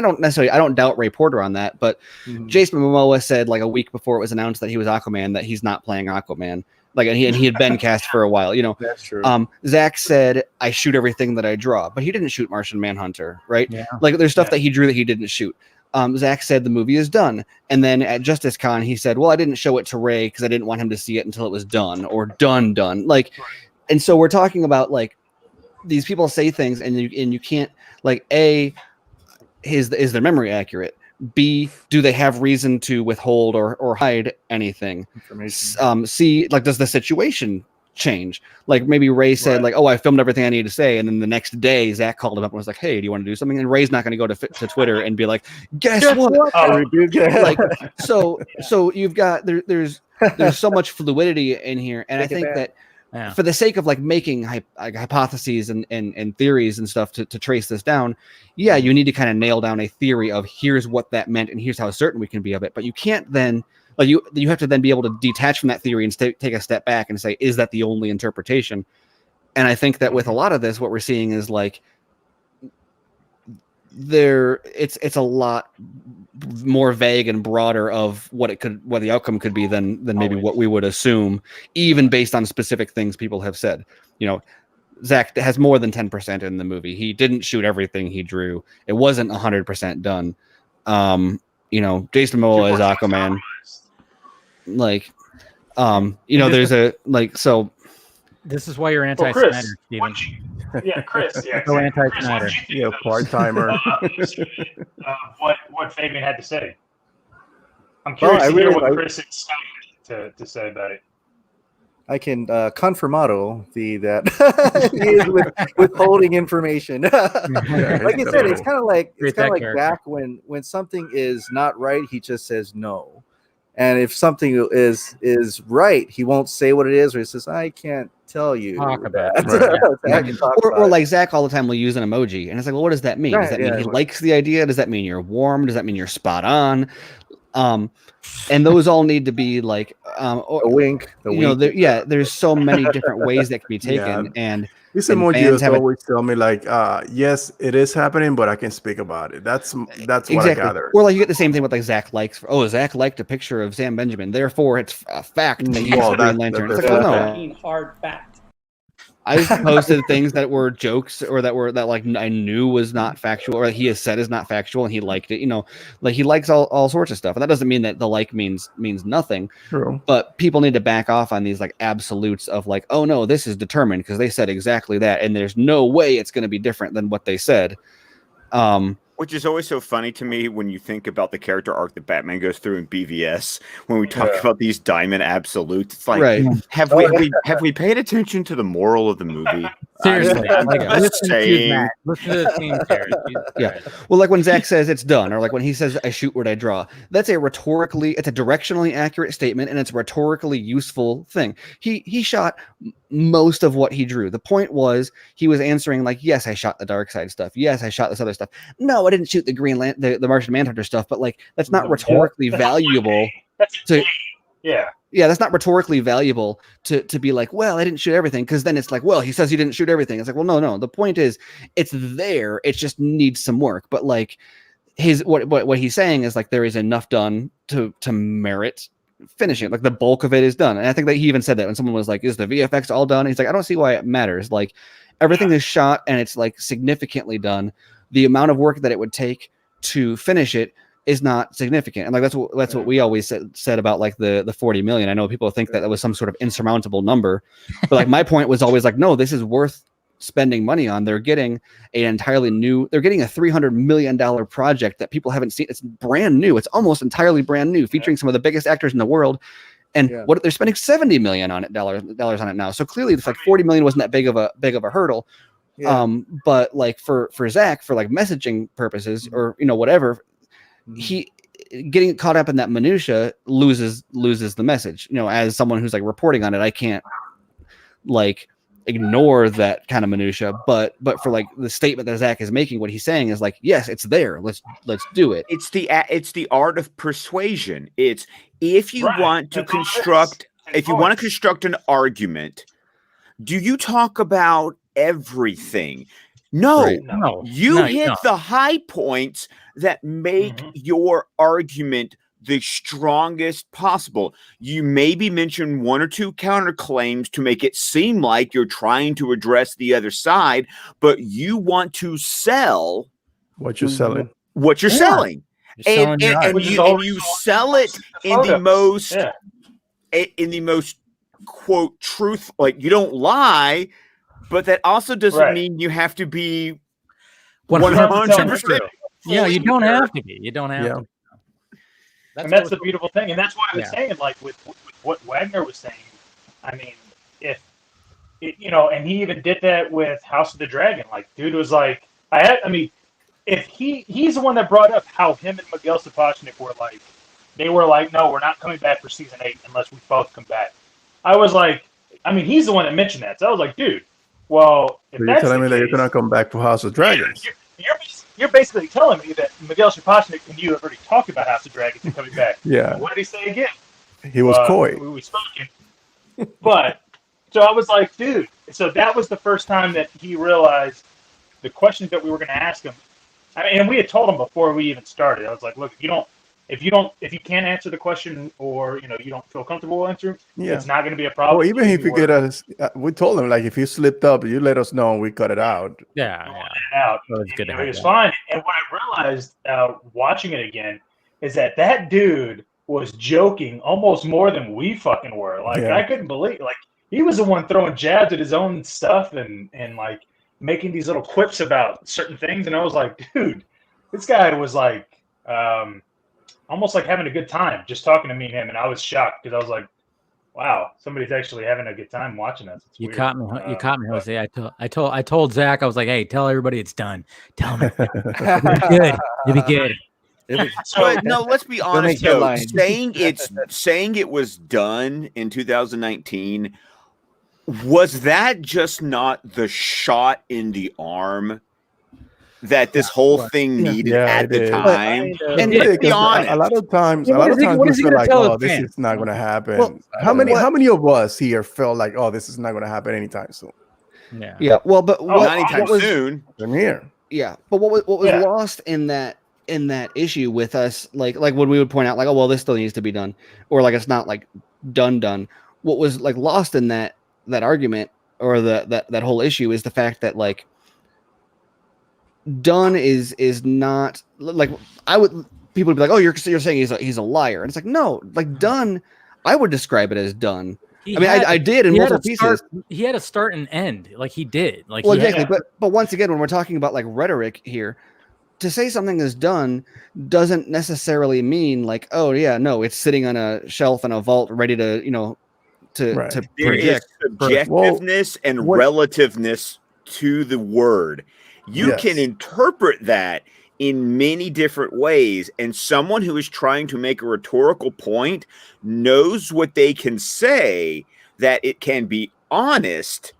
don't doubt Ray Porter on that, but Jason Momoa said like a week before it was announced that he was Aquaman that he's not playing Aquaman, like and he had been cast for a while, That's true. Zach said I shoot everything that I draw, but he didn't shoot Martian Manhunter, right? Yeah. Like there's stuff that he drew that he didn't shoot. Zach said the movie is done. And then at Justice Con, he said, well, I didn't show it to Ray because I didn't want him to see it until it was done or done. Like, and so we're talking about like these people say things and you can't like, A, is their memory accurate? B, do they have reason to withhold or hide anything? C, like, does the situation change? Like maybe Ray said like, oh, I filmed everything I needed to say, and then the next day Zach called him up and was like, hey, do you want to do something? And Ray's not going to go to Twitter and be like, guess what? Like, so you've got there's so much fluidity in here, and I think that for the sake of like making hypotheses and theories and stuff to trace this down, you need to kind of nail down a theory of here's what that meant and here's how certain we can be of it. But you can't then like you have to then be able to detach from that theory and take a step back and say, is that the only interpretation? And I think that with a lot of this, what we're seeing is like it's a lot more vague and broader of what the outcome could be than maybe what we would assume, even based on specific things people have said. Zach has more than 10% in the movie. He didn't shoot everything he drew. It wasn't 100% done. Jason Momoa is Aquaman. Like, there's a like so. This is why you're anti-Snyder, Steven. Chris. Yeah, so anti-Snyder. Part-timer. What Fabian had to say. I'm curious to hear what Chris had to say about it. I can confirmado that he is withholding information. Like I said, it's kind of like Zach when something is not right, he just says no. And if something is right, he won't say what it is, or he says, I can't tell you. Talk about it. Or like Zach all the time will use an emoji. And it's like, well, what does that mean? Does that mean he likes the idea? Does that mean you're warm? Does that mean you're spot on? And those all need to be like a wink. There's so many different ways that can be taken, and this emoji always tell me like, yes, it is happening, but I can speak about it. That's exactly what I gather. Or like you get the same thing with like Zach likes. Zach liked a picture of Sam Benjamin, therefore it's a fact that he's a Green Lantern. It's like, well, no. Fucking hard fact. I posted things that were jokes or that like I knew was not factual, or he has said is not factual, and he liked it. Like he likes all sorts of stuff, and that doesn't mean that the like means nothing. True. But people need to back off on these like absolutes of like, oh no, this is determined because they said exactly that, and there's no way it's going to be different than what they said. Which is always so funny to me when you think about the character arc that Batman goes through in BVS. When we talk about these diamond absolutes, it's like, have we paid attention to the moral of the movie? Seriously, listen to the scene there. Yeah. Well, like when Zach says it's done, or like when he says I shoot what I draw. It's a directionally accurate statement, and it's a rhetorically useful thing. He shot most of what he drew. The point was he was answering like, yes, I shot the dark side stuff. Yes, I shot this other stuff. No, I didn't shoot the the Martian Manhunter stuff, but like that's not rhetorically valuable. That's not rhetorically valuable to be like, well, I didn't shoot everything, because then it's like, well, he says he didn't shoot everything. It's like, well, no. The point is, it's there. It just needs some work. But like what he's saying is like there is enough done to merit finishing. Like the bulk of it is done, and I think that he even said that when someone was like, "Is the VFX all done?" He's like, "I don't see why it matters. Like everything is shot and it's like significantly done. The amount of work that it would take to finish it is not significant." And like that's what we always said about like the 40 million. I know people think that was some sort of insurmountable number, but like my point was always like, no, this is worth spending money on. They're getting a $300 million project that people haven't seen. It's brand new. It's almost entirely brand new, featuring some of the biggest actors in the world. And what they're spending $70 million on it, dollars on it now. So clearly it's like 40 million wasn't that big of a hurdle. But like for Zach, for like messaging purposes or whatever, he getting caught up in that minutia loses the message. As someone who's like reporting on it, I can't like ignore that kind of minutia, but for like the statement that Zach is making, what he's saying is like, yes, it's there. Let's do it. It's the art of persuasion. It's if you want to construct an argument, do you talk about everything? No. You hit the high points that make your argument the strongest possible. You maybe mention one or two counterclaims to make it seem like you're trying to address the other side, but you want to sell what you're selling. What you're selling. And you sell it in the most quote truth, like you don't lie, but that also doesn't mean you have to be 100%. Yeah, you don't have to be. You don't have to. That's the beautiful thing, and that's why I was saying, like with what Wagner was saying. I mean, and he even did that with House of the Dragon. Like, dude was like, if he's the one that brought up how him and Miguel Sapochnik were like, they were like, no, we're not coming back for season 8 unless we both come back. I was like, he's the one that mentioned that, so I was like, dude, well, if you're telling me that you're gonna come back for House of Dragons. You're basically telling me that Miguel Sapochnik and you have already talked about House of Dragons and coming back. Yeah. What did he say again? He was coy. We spoke. But so I was like, dude. So that was the first time that he realized the questions that we were going to ask him. And we had told him before we even started. I was like, look, if you can't answer the question, or you don't feel comfortable answering, it's not going to be a problem. Well, even if you get us, we told him like if you slipped up, you let us know and we cut it out. It was fine. And what I realized watching it again is that dude was joking almost more than we fucking were. Like I couldn't believe, like he was the one throwing jabs at his own stuff and like making these little quips about certain things, and I was like, dude, this guy was like. Almost like having a good time just talking to me and him, and I was shocked because I was like, "Wow, somebody's actually having a good time watching us." You caught me, Jose. I told Zach, I was like, "Hey, tell everybody it's done. Tell them it'll be good. But no, let's be honest though. Saying it was done in 2019, was that just not the shot in the arm that this whole thing needed at the time. And let's be honest, a lot of times we feel like, oh, this is not going to happen. Well, how many of us here felt like, oh, this is not going to happen anytime soon? Yeah. Well, but not anytime soon. I'm here. Yeah, but what was lost in that issue with us, like when we would point out, like, oh well, this still needs to be done, or like it's not like done. What was like lost in that argument or that whole issue is the fact that like done is not like people would be like, oh, you're saying he's a liar, and it's like, no, like done, I would describe it as done. I did in multiple pieces. He had a start and end, like he did. Like, well, exactly. But once again, when we're talking about like rhetoric here, to say something is done doesn't necessarily mean like, oh yeah, no, it's sitting on a shelf in a vault, ready to to there project. Is subjectiveness and relativeness to the word. You can interpret that in many different ways, and someone who is trying to make a rhetorical point knows what they can say, that it can be honest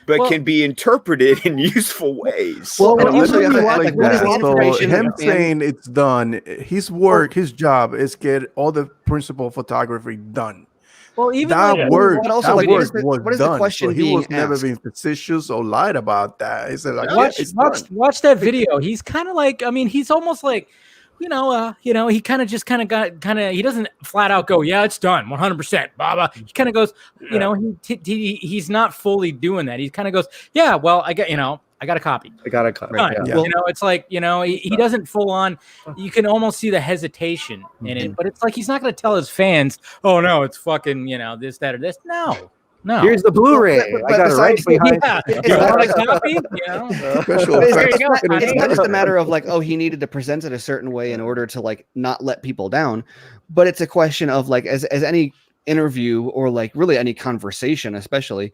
but can be interpreted in useful ways. Well, him saying it's done, his job is get all the principal photography done. Well, even that word, but also, that like, word was the done. question so he being was never asked? being facetious or lied about that. He said, like, watch that video. He's kind of like, I mean, he's almost like, he kind of he doesn't flat out go, yeah, it's done, 100%, blah. He kind of goes, he's not fully doing that. He kind of goes, yeah, well, I got a copy. Right, yeah. It's like, he doesn't full on. You can almost see the hesitation in it, but it's like he's not going to tell his fans, "Oh no, it's fucking this, that, or this." No. Here's the Blu-ray. I got it right behind. You want a copy? It's not just a matter of like, oh, he needed to present it a certain way in order to like not let people down, but it's a question of like, as any interview or like really any conversation, especially.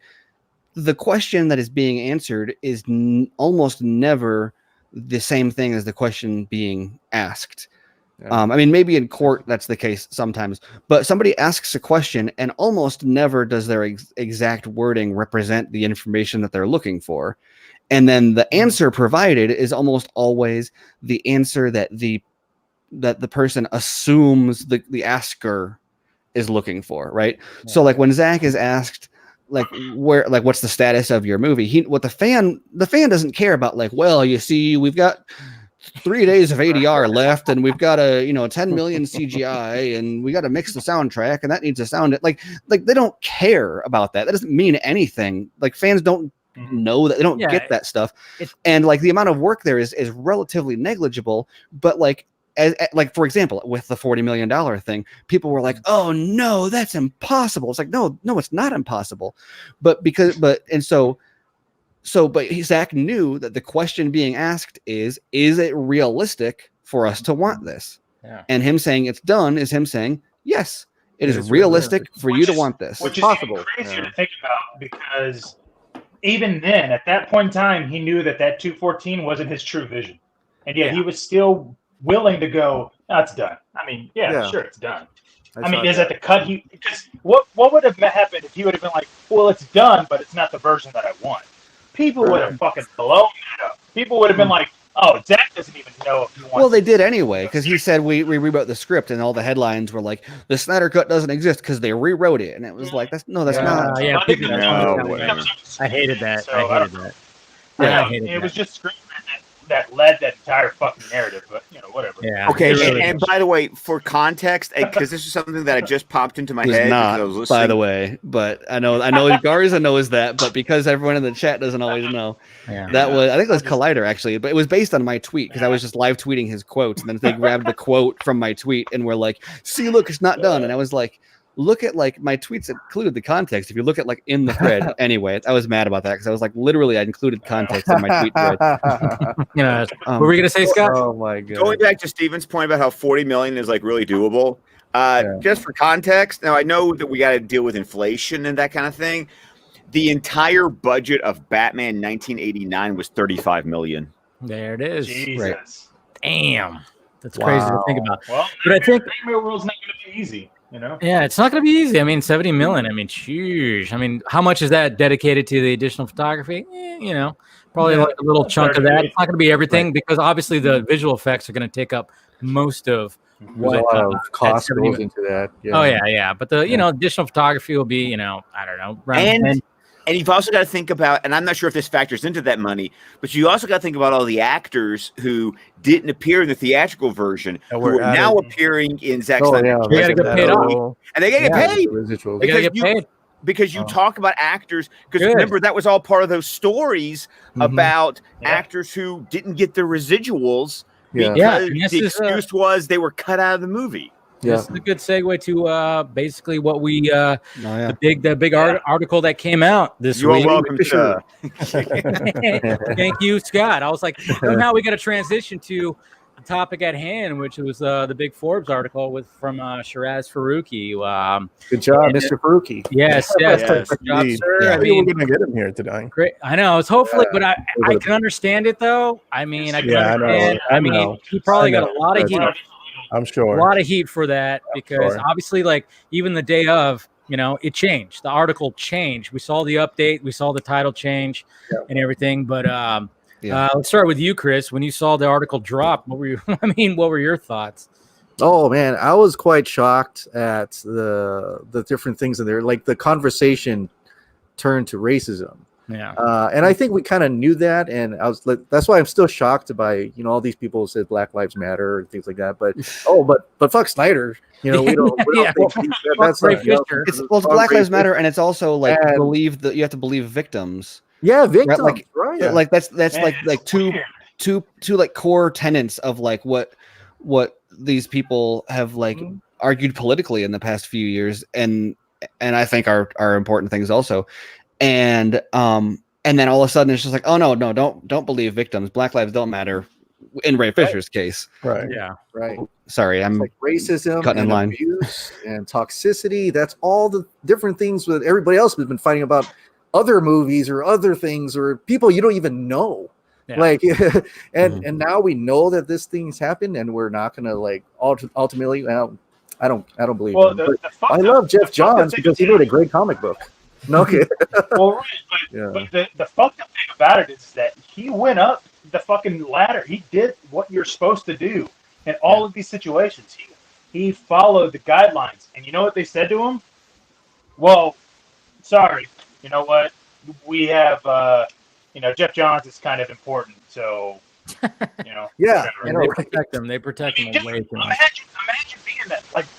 The question that is being answered is almost never the same thing as the question being asked. I mean, maybe in court that's the case sometimes, but somebody asks a question and almost never does their exact wording represent the information that they're looking for. And then the answer provided is almost always the answer that the person assumes the asker is looking for, right? Yeah. So like when Zach is asked, like what's the status of your movie? The fan doesn't care about like, well, you see, we've got 3 days of ADR left, and we've got 10 million CGI, and we got to mix the soundtrack, and that needs to sound it like they don't care about that. That doesn't mean anything. Like fans don't know that, they don't get that stuff, and like the amount of work there is relatively negligible. But like for example, with the $40 million thing, people were like, "Oh no, that's impossible." It's like, no, it's not impossible, but Zach knew that the question being asked is it realistic for us to want this? Yeah. And him saying it's done is him saying, yes, it is realistic for you to want this. Which is possible. Crazier to think about, because even then, at that point in time, he knew that 214 wasn't his true vision. And yet he was still willing to go, no, it's done. I mean, sure, it's done. I mean, is that the cut? Because what would have happened if he would have been like, well, it's done, but it's not the version that I want? People would have fucking blown that up. People would have been like, oh, Zach doesn't even know if he wants. Well, they did anyway, because he said we rewrote the script, and all the headlines were like, the Snyder Cut doesn't exist because they rewrote it. And it was like, that's not. I hated that. It was just screaming that led that entire fucking narrative, but whatever. Yeah. Okay, and by the way, for context, because this is something that I just popped into my head. Not, I was listening. By the way, but I know Garza knows that, but because everyone in the chat doesn't always know, that was, I think it was Collider actually, but it was based on my tweet because I was just live tweeting his quotes, and then they grabbed the quote from my tweet and were like, "See, look, it's not done," and I was like, look at like my tweets included the context. If you look at like in the thread, anyway, I was mad about that because I was like, literally, I included context in my tweet thread. What were you gonna say, Scott? Oh my god! Going back to Steven's point about how 40 million is like really doable. Just for context, now I know that we got to deal with inflation and that kind of thing. The entire budget of Batman 1989 was 35 million. There it is. Jesus. Right. Damn, that's crazy to think about. Well, but I think the world's not going to be easy. Yeah, it's not going to be easy. I mean, 70 million. I mean, huge. I mean, how much is that dedicated to the additional photography? Probably like a little chunk of that. It's not going to be everything because obviously the visual effects are going to take up most of what There's a lot of cost goes into that. Yeah. Oh yeah. But the additional photography will be I don't know. And you've also got to think about, and I'm not sure if this factors into that money, but you also got to think about all the actors who didn't appear in the theatrical version who are now appearing in Zack Snyder. They got to get paid off, and they got to get paid. They got to get paid. Because you talk about actors, because remember that was all part of those stories about actors who didn't get their residuals because the excuse was they were cut out of the movie. This is a good segue to basically what we the big article that came out this week. You're welcome. Thank you, Scott. I was like, somehow we got to transition to the topic at hand, which was the big Forbes article from Shiraz Faruqi. Good job, Mr. Faruqi. Yes. Good job, sir. Yeah, we're gonna get him here today. Great. I know. It's hopefully, but I can understand it though. I mean, I can understand. I mean, he probably got a lot of heat. I'm sure. A lot of heat for that because obviously, like even the day of, it changed. The article changed. We saw the update. We saw the title change and everything. But let's start with you, Chris. When you saw the article drop, what were your thoughts? Oh man, I was quite shocked at the different things in there. Like the conversation turned to racism. Yeah. And I think we kind of knew that, and I was like, that's why I'm still shocked by all these people who said Black Lives Matter and things like that. But but fuck Snyder, we don't think that's like it's Black Lives Matter, and it's also like you have to believe victims. Yeah, victims, right? Like that's like two like core tenets of like what these people have like argued politically in the past few years, and I think are important things also. And then all of a sudden it's just like, oh no, don't believe victims. Black lives don't matter in Ray Fisher's case. Right. Yeah. Right. Sorry, I'm like racism cutting in line. Abuse and toxicity. That's all the different things that everybody else has been fighting about other movies or other things or people you don't even know. Yeah. Like and now we know that this thing's happened and we're not gonna like ultimately I don't believe him. I love Jeff Johns because he wrote a great comic book. No kid. Well, right, but the fucked up thing about it is that he went up the fucking ladder. He did what you're supposed to do in all of these situations. He followed the guidelines, and you know what they said to him? Well, sorry, you know what? We have, Jeff Johns is kind of important, so yeah, they protect him. They protect him away from him.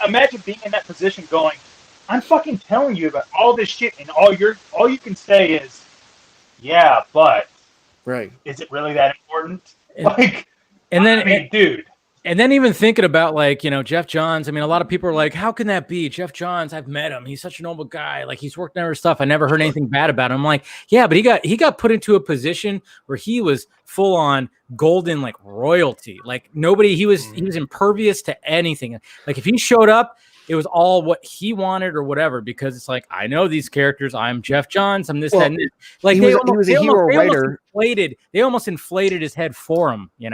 Imagine being in that position, going, I'm fucking telling you about all this shit, and all you can say is, yeah, but is it really that important? Dude. And then even thinking about Jeff Johns, I mean, a lot of people are like, how can that be? Jeff Johns, I've met him. He's such a noble guy. Like he's worked on our stuff. I never heard anything bad about him. I'm like, yeah, but he got put into a position where he was full on golden like royalty. Like nobody, he was impervious to anything. Like if he showed up, it was all what he wanted or whatever, because it's like, I know these characters. I'm Jeff Johns. I'm this, that, and this. Like he was a hero writer. They almost inflated his head for him, He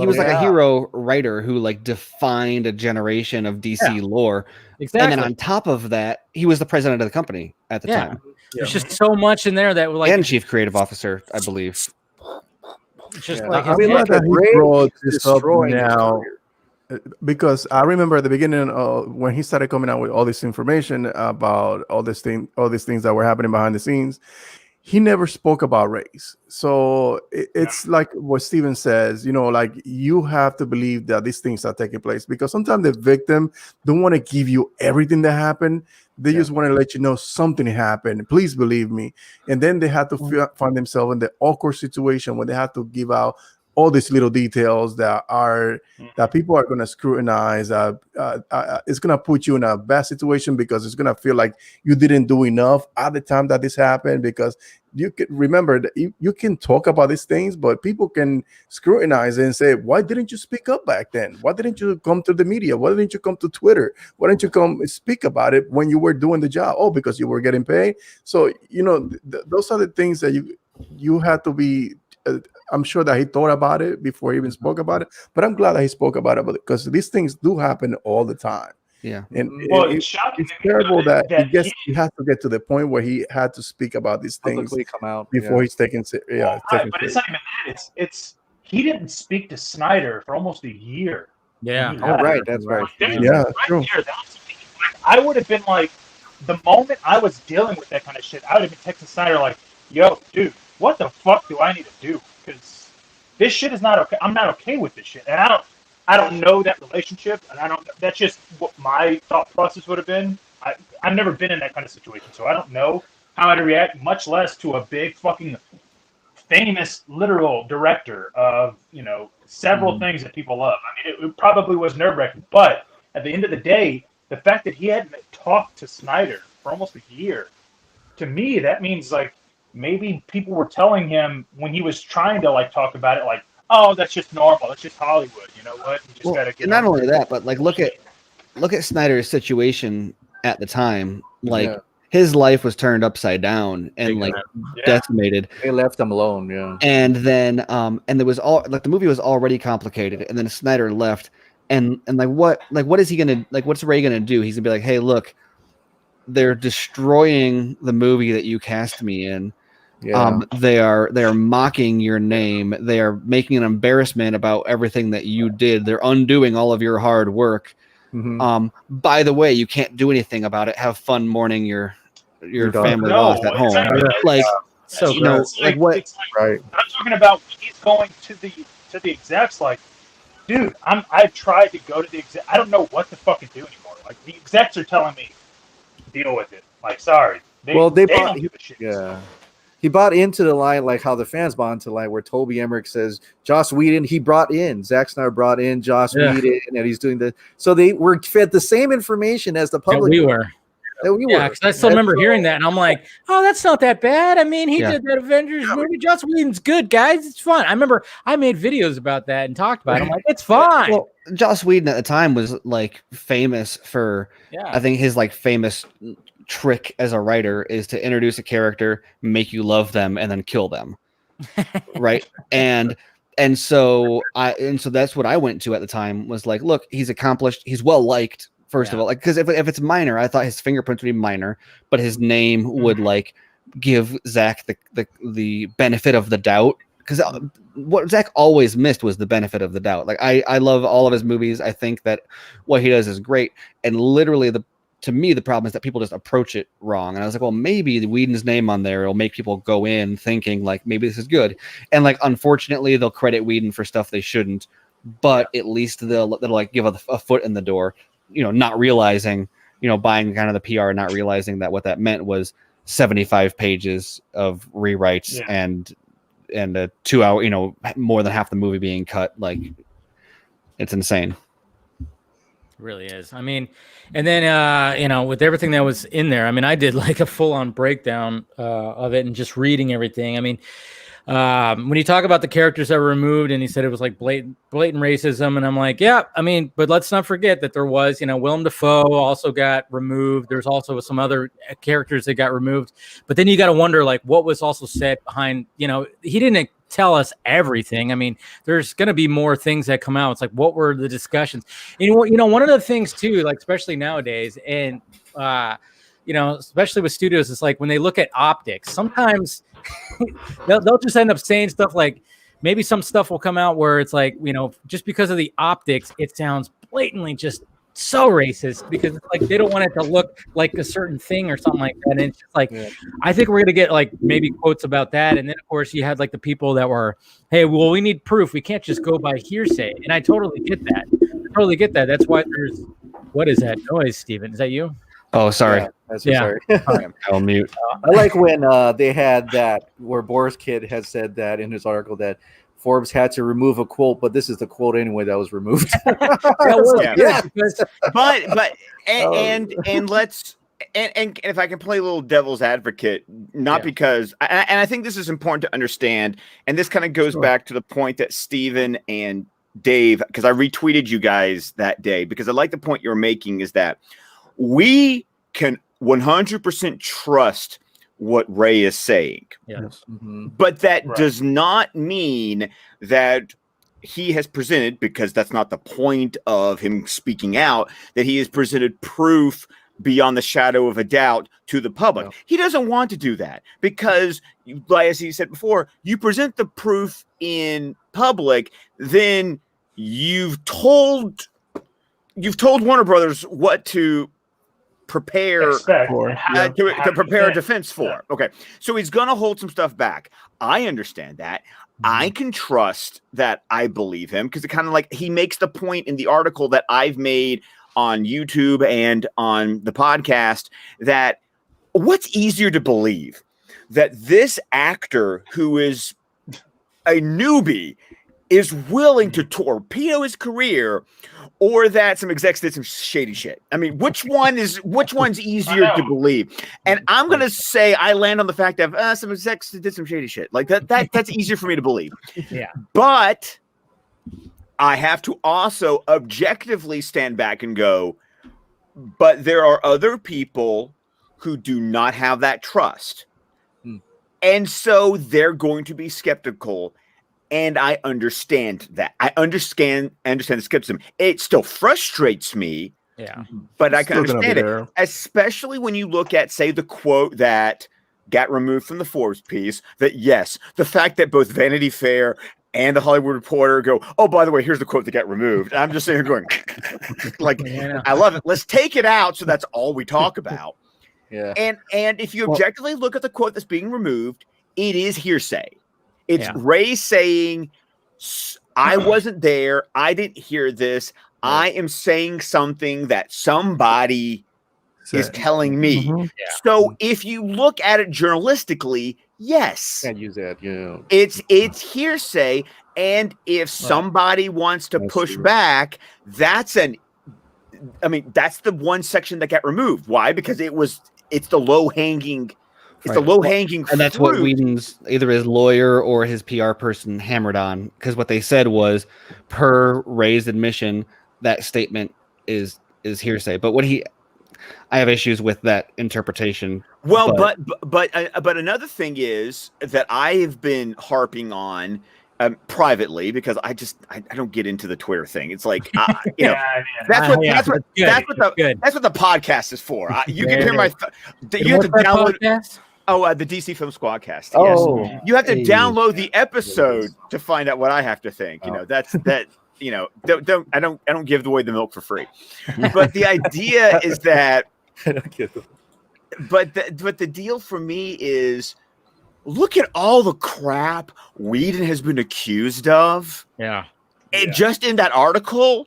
was like a hero writer who like defined a generation of DC lore. Exactly. And then on top of that, he was the president of the company at the time. There's just so much in there that like, and chief creative officer, I believe. Just like I mean, look at he brought this up now. Because I remember at the beginning when he started coming out with all this information about all these things that were happening behind the scenes, he never spoke about race. So it's like what Steven says, like you have to believe that these things are taking place, because sometimes the victim don't want to give you everything that happened. They just want to let you know something happened. Please believe me. And then they have to find themselves in the awkward situation where they have to give out all these little details that people are going to scrutinize. It's going to put you in a bad situation because it's going to feel like you didn't do enough at the time that this happened, because you can remember that you can talk about these things, but people can scrutinize it and say, why didn't you speak up back then? Why didn't you come to the media? Why didn't you come to Twitter? Why didn't you come speak about it when you were doing the job? Oh, because you were getting paid. So, those are the things that you have to be, I'm sure that he thought about it before he even spoke about it, but I'm glad that he spoke about it because these things do happen all the time. Yeah. And Well, it's shocking to me terrible that that he has to get to the point where he had to speak about these things Publicly come out before he's taken. Right, but it's not even that. It's he didn't speak to Snyder for almost a year. Yeah. He Oh, left. right. That's right. Yeah, true. There, I would have been like, the moment I was dealing with that kind of shit, I would have been texting Snyder like, "Yo, dude, what the fuck do I need to do? Because this shit is not okay. I'm not okay with this shit, and I don't know that relationship, and I don't. That's just what my thought process would have been. I've never been in that kind of situation, so I don't know how I'd react, much less to a big fucking famous literal director of several things that people love. I mean, it probably was nerve-wracking, but at the end of the day, the fact that he hadn't talked to Snyder for almost a year, to me, that means like maybe people were telling him when he was trying to like talk about it, like, oh, that's just normal, that's just Hollywood. You know what? You just gotta get. Not only that, but like look at Snyder's situation at the time. Like his life was turned upside down and like decimated. They left him alone. Yeah. And then and there was all like the movie was already complicated, and then Snyder left. And what is he gonna like? What's Ray gonna do? He's gonna be like, hey, look, they're destroying the movie that you cast me in. Yeah. They are mocking your name. They are making an embarrassment about everything that you did. They're undoing all of your hard work. Mm-hmm. By the way, you can't do anything about it. Have fun mourning your family lost at home. Like so, like what? Right. I'm talking about he's going to the execs like. Dude, I've tried to go to the exec. I don't know what to fucking do anymore. Like the execs are telling me, deal with it. Like, sorry. They don't give a shit. Yeah. He bought into the line like how the fans bought into the line where Toby Emmerich says Joss Whedon, he brought in Zack Snyder brought in Joss Whedon and he's doing so they were fed the same information as the public. We were. Because I still remember hearing that, and I'm like, "Oh, that's not that bad." I mean, he did that Avengers movie. Joss Whedon's good, guys. It's fun. I remember I made videos about that and talked about it. I'm like, "It's fine." Well, Joss Whedon at the time was like famous for, I think his like famous trick as a writer is to introduce a character, make you love them, and then kill them, right? And so that's what I went to at the time was like, look, he's accomplished, he's well liked. First of all, like, because if it's minor, I thought his fingerprints would be minor, but his name would like give Zach the benefit of the doubt. Because what Zach always missed was the benefit of the doubt. Like I love all of his movies. I think that what he does is great. And literally to me, the problem is that people just approach it wrong. And I was like, well, maybe Whedon's name on there will make people go in thinking like maybe this is good. And like unfortunately, they'll credit Whedon for stuff they shouldn't. But at least they'll like give a foot in the door. Not realizing, buying kind of the PR, not realizing that what that meant was 75 pages of rewrites and a 2 hour, more than half the movie being cut. Like, it's insane. It really is. I mean, and then, with everything that was in there, I mean, I did like a full on breakdown of it and just reading everything. I mean, when you talk about the characters that were removed and he said it was like blatant racism, and I'm like, yeah, I mean, but let's not forget that there was, Willem Dafoe also got removed. There's also some other characters that got removed, but then you got to wonder like what was also said behind, he didn't tell us everything. I mean, there's going to be more things that come out. It's like, what were the discussions? And, one of the things too, like, especially nowadays and, especially with studios, it's like when they look at optics, sometimes they'll just end up saying stuff like maybe some stuff will come out where it's like, just because of the optics, it sounds blatantly just so racist because it's like they don't want it to look like a certain thing or something like that. And it's just like, I think we're going to get like maybe quotes about that. And then, of course, you had like the people that were, hey, well, we need proof. We can't just go by hearsay. And I totally get that. That's why there's, what is that noise, Steven? Is that you? Oh, sorry. Sorry. I'll mute. I like when they had that where Boris Kid had said that in his article that Forbes had to remove a quote, but this is the quote anyway that was removed. And if I can play a little devil's advocate, because I think this is important to understand, and this kind of goes back to the point that Steven and Dave, because I retweeted you guys that day, because I like the point you're making is that we can 100% trust what Ray is saying. Yes. But that does not mean that he has presented, because that's not the point of him speaking out, that he has presented proof beyond the shadow of a doubt to the public. No. He doesn't want to do that because, as he said before, you present the proof in public, then you've told Warner Brothers what to prepare to prepare a defense for. Okay, so he's gonna hold some stuff back. I understand that. I can trust that. I believe him because it kind of like he makes the point in the article that I've made on YouTube and on the podcast that what's easier to believe, that this actor who is a newbie is willing to torpedo his career, or that some execs did some shady shit. I mean, which one's easier to believe? And I'm gonna say I land on the fact that some execs did some shady shit. Like that's easier for me to believe. Yeah. But I have to also objectively stand back and go, but there are other people who do not have that trust. And so they're going to be skeptical. And I understand that. I understand the skepticism. It still frustrates me. Yeah. But I can understand it. Especially when you look at, say, the quote that got removed from the Forbes piece, that yes, the fact that both Vanity Fair and the Hollywood Reporter go, oh, by the way, here's the quote that got removed. I'm just sitting here going, like, yeah. I love it. Let's take it out so that's all we talk about. Yeah. And if you objectively look at the quote that's being removed, it is hearsay. It's Ray saying, I wasn't there. I didn't hear this. I am saying something that somebody is telling me. Mm-hmm. Yeah. So if you look at it journalistically, yes. Can't use that. Yeah. It's hearsay. And if somebody wants to push back, that's the one section that got removed. Why? Because it's the low-hanging the low-hanging fruit. And that's what Whedon's either his lawyer or his PR person hammered on, because what they said was, per Ray's admission, that statement is hearsay. But I have issues with that interpretation. Well, but another thing is that I have been harping on privately, because I don't get into the Twitter thing. It's like that's what the podcast is for. You can hear my you have to download podcast? The DC Film Squadcast. Oh, yes. You have to download the episode to find out what I have to think. You know, that's that. You know, I don't give away the milk for free. But the idea is that. But the deal for me is, look at all the crap Whedon has been accused of. Yeah. And just in that article,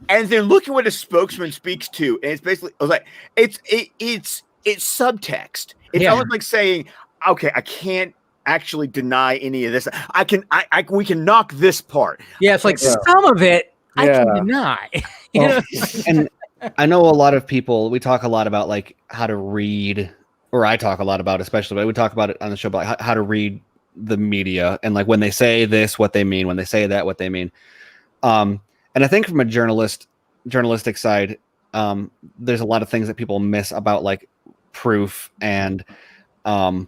and then look at what his spokesman speaks to, and it's basically it's subtext. It's almost like saying, okay, I can't actually deny any of this. We can knock this part. Yeah, it's like some of it I can deny. And I know a lot of people, we talk a lot about like how to read, or I talk a lot about, especially, but we talk about it on the show about how to read the media, and like when they say this, what they mean, when they say that, what they mean. And I think from a journalistic side, there's a lot of things that people miss about like proof and people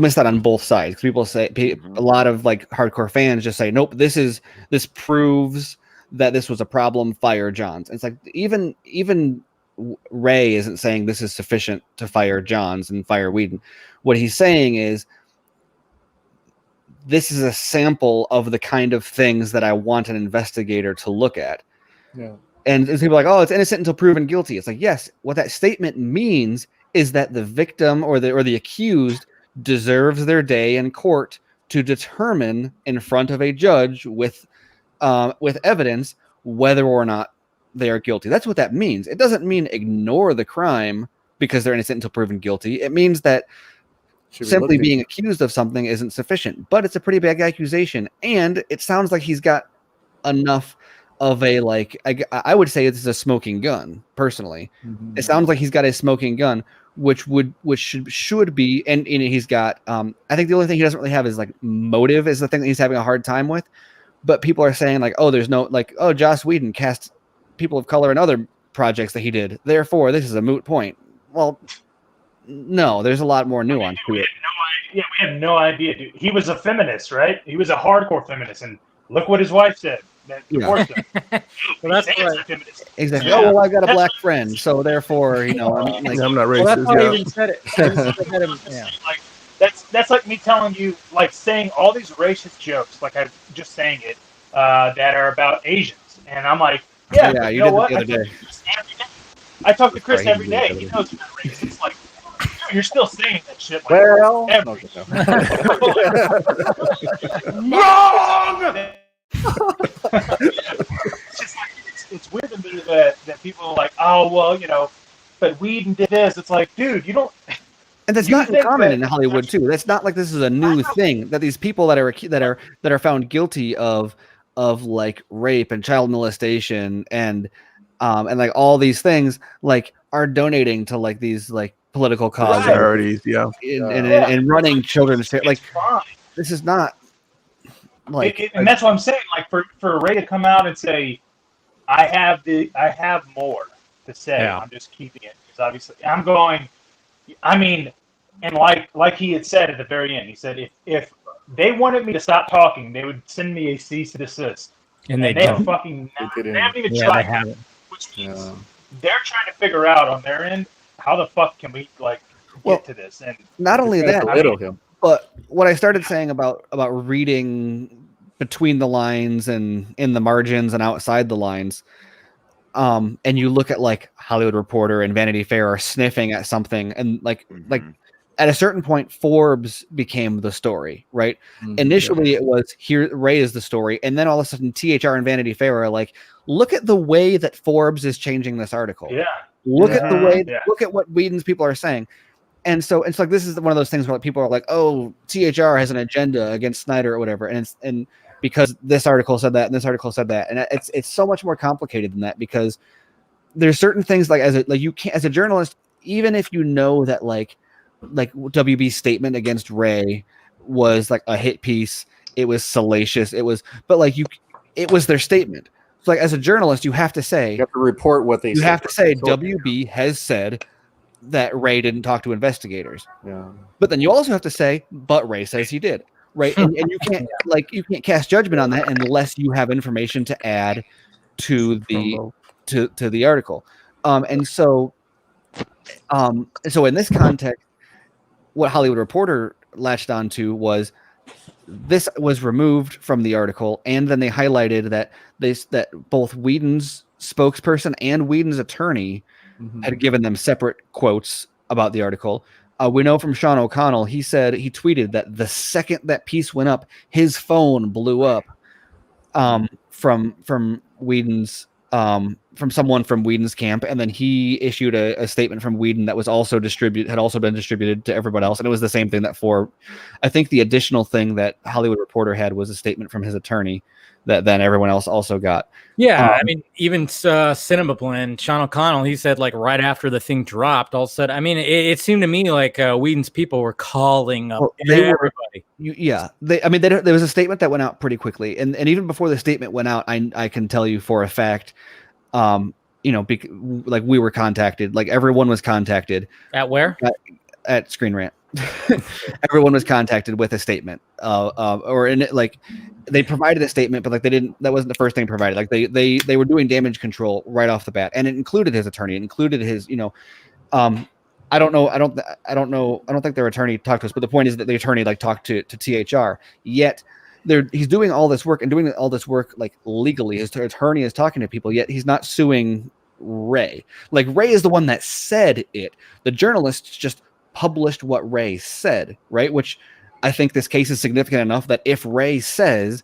miss that on both sides. People say, a lot of like hardcore fans just say, nope, this proves that this was a problem, fire Johns. And it's like even Ray isn't saying this is sufficient to fire Johns and fire Whedon. What he's saying is, this is a sample of the kind of things that I want an investigator to look at. Yeah. And people are like, oh, it's innocent until proven guilty. It's like, yes, what that statement means is that the victim or the accused deserves their day in court to determine in front of a judge with evidence whether or not they are guilty. That's what that means. It doesn't mean ignore the crime because they're innocent until proven guilty. It means that simply being accused of something isn't sufficient. But it's a pretty big accusation, and it sounds like he's got enough of a, like, I would say it's a smoking gun, personally. Mm-hmm. It sounds like he's got a smoking gun, which should be, and he's got, I think the only thing he doesn't really have is like motive is the thing that he's having a hard time with. But people are saying like, oh, there's no, like, oh, Joss Whedon cast people of color in other projects that he did, therefore this is a moot point. Well, no, there's a lot more nuance to it. we have no idea, dude. He was a feminist, right? He was a hardcore feminist, and look what his wife said. That divorced him. Well, that's right. Exactly. Yeah. Oh, well, I got a black friend, so therefore, I'm like, I'm not Well, that's racist. why I Yeah. even said it. Yeah. Like that's like me telling you, like saying all these racist jokes, like I'm just saying it, that are about Asians, and I'm like, yeah, Yeah, you you know did what? the other day. I talk to Chris Sorry, he every did it day. the He other knows about race. It's like, dude, you're still saying that shit. Like, Well, every Wrong. It's just like it's weird to me that people are like, oh well, but Whedon did this. It's like, dude, you don't. And that's You not think uncommon that- in Hollywood too. That's not like this is a new thing. That these people that are found guilty of like rape and child molestation and like all these things like are donating to like these like political causes Charities, yeah. and running children's like It's fine. this is not like And that's what I'm saying. Like for Ray to come out and say, I have more to say. Yeah. I'm just keeping it because obviously I'm going. I mean, and like he had said at the very end, he said if they wanted me to stop talking, they would send me a cease and desist. And They have fucking They they haven't even Yeah, tried they that, haven't. which means Yeah. they're trying to figure out on their end how the fuck can we like Well, get to this. And not only Trying to that, belittle him. but what I started saying about reading between the lines and in the margins and outside the lines, and you look at like Hollywood Reporter and Vanity Fair are sniffing at something, and like at a certain point, Forbes became the story, right? Initially, it was here Ray is the story, and then all of a sudden, THR and Vanity Fair are like, look at the way that Forbes is changing this article. yeah, Look at the way. Yeah. Look at what Whedon's people are saying. And so it's like this is one of those things where people are like, "Oh, THR has an agenda against Snyder or whatever," and because this article said that and this article said that, and it's so much more complicated than that because there's certain things like you can't as a journalist, even if you know that like WB's statement against Ray was like a hit piece, it was salacious, it was their statement. So like as a journalist, you have to say You have to report what they you say. have to say WB has said that Ray didn't talk to investigators. Yeah. But then you also have to say, but Ray says he did, right? And you can't you can't cast judgment on that unless you have information to add to the article. And so in this context, what Hollywood Reporter latched onto was this was removed from the article, and then they highlighted that that both Whedon's spokesperson and Whedon's attorney had given them separate quotes about the article. We know from Sean O'Connell, he tweeted that the second that piece went up, his phone blew up from Whedon's from someone from Whedon's camp, and then he issued a statement from Whedon that was also had also been distributed to everyone else, and it was the same thing that I think the additional thing that Hollywood Reporter had was a statement from his attorney that then everyone else also got. Yeah, I mean, even Cinema Blend, Sean O'Connell, he said like right after the thing dropped, all said. I mean, it seemed to me like Whedon's people were calling up everybody. There was a statement that went out pretty quickly, and even before the statement went out, I can tell you for a fact, like we were contacted, like everyone was contacted. At where? At Screen Rant. Everyone was contacted with a statement, they provided a statement, but like that wasn't the first thing provided. Like they were doing damage control right off the bat, and it included his attorney. It included his, I don't know. I don't think their attorney talked to us, but the point is that the attorney like talked to THR. Yet he's doing all this work like legally. His attorney is talking to people, yet he's not suing Ray. Like Ray is the one that said it. The journalists just published what Ray said, right? Which I think this case is significant enough that if Ray says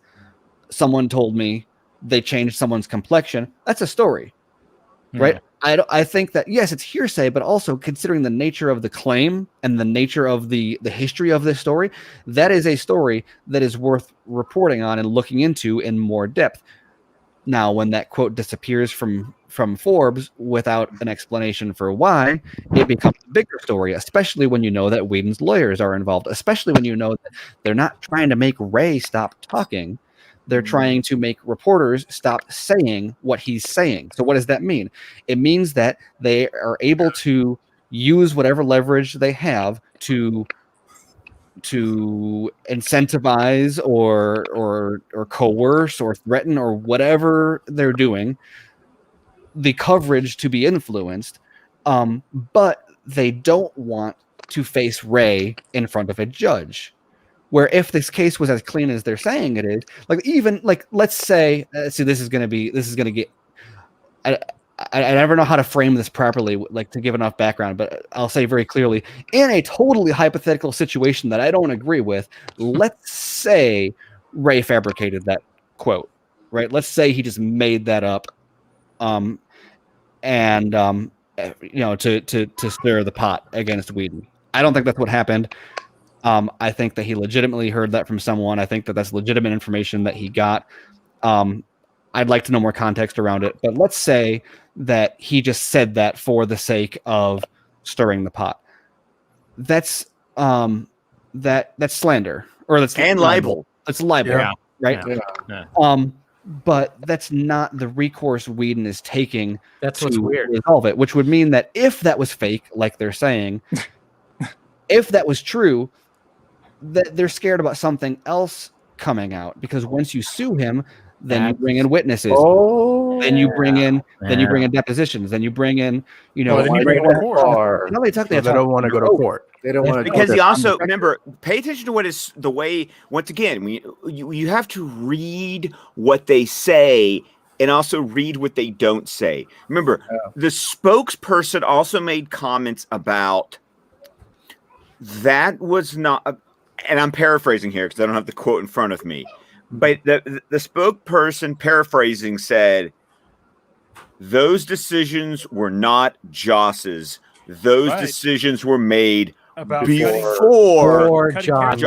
someone told me they changed someone's complexion, that's a story, right? I think that yes, it's hearsay, but also considering the nature of the claim and the nature of the history of this story, that is a story that is worth reporting on and looking into in more depth. Now, when that quote disappears from Forbes without an explanation for why, it becomes a bigger story, especially when you know that Whedon's lawyers are involved, especially when you know that they're not trying to make Ray stop talking. They're trying to make reporters stop saying what he's saying. So what does that mean? It means that they are able to use whatever leverage they have to incentivize or coerce or threaten or whatever they're doing the coverage to be influenced, but they don't want to face Ray in front of a judge. Where if this case was as clean as they're saying it is, like even like let's say, this is going to get. I never know how to frame this properly, like to give enough background, but I'll say very clearly, in a totally hypothetical situation that I don't agree with, let's say Ray fabricated that quote, right? Let's say he just made that up, to stir the pot against Whedon. I don't think that's what happened. I think that he legitimately heard that from someone. I think that that's legitimate information that he got. I'd like to know more context around it, but let's say that he just said that for the sake of stirring the pot. That's slander, or that's libel. That's libel, Yeah. right? Yeah. But that's not the recourse Whedon is taking. That's what's weird. Resolve it, which would mean that if that was fake, like they're saying, if that was true, that they're scared about something else coming out, because once you sue him, then you bring in witnesses. Then you bring in depositions. Then you bring in, then you bring it to court. They don't want to go to court. They don't want to, because you also remember, pay attention to what is the way. Once again, you have to read what they say and also read what they don't say. Remember, the spokesperson also made comments about that was not, and I'm paraphrasing here because I don't have the quote in front of me. But the spokesperson, paraphrasing, said, those decisions were not Joss's. Those decisions were made before Joss.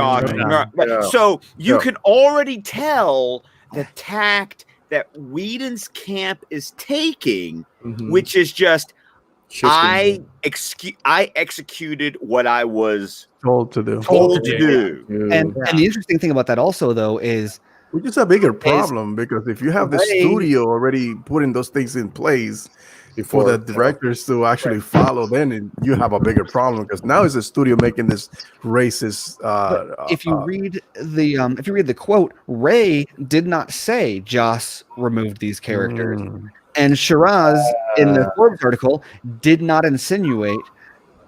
So you can already tell the tact that Whedon's camp is taking, which is just, I executed what I was told to do. And the interesting thing about that also, though, is which is a bigger problem, because if you have the studio already putting those things in place for the directors to actually follow, then you have a bigger problem, because now it's a studio making this racist. If you read the quote, Ray did not say Joss removed these characters, and Shiraz in the Forbes article did not insinuate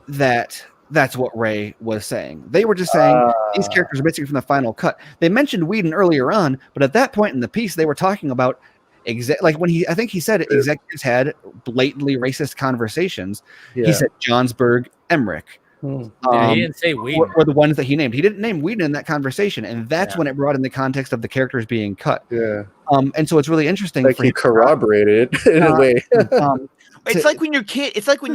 that that's what Ray was saying. They were just saying these characters are missing from the final cut. They mentioned Whedon earlier on, but at that point in the piece, they were talking about like when I think he said executives had blatantly racist conversations. He said Johnsburg, Emmerich. He didn't say Whedon. Were the ones that he named. He didn't name Whedon in that conversation, and that's when it brought in the context of the characters being cut. And so it's really interesting. Like he corroborated in a way. It's like when your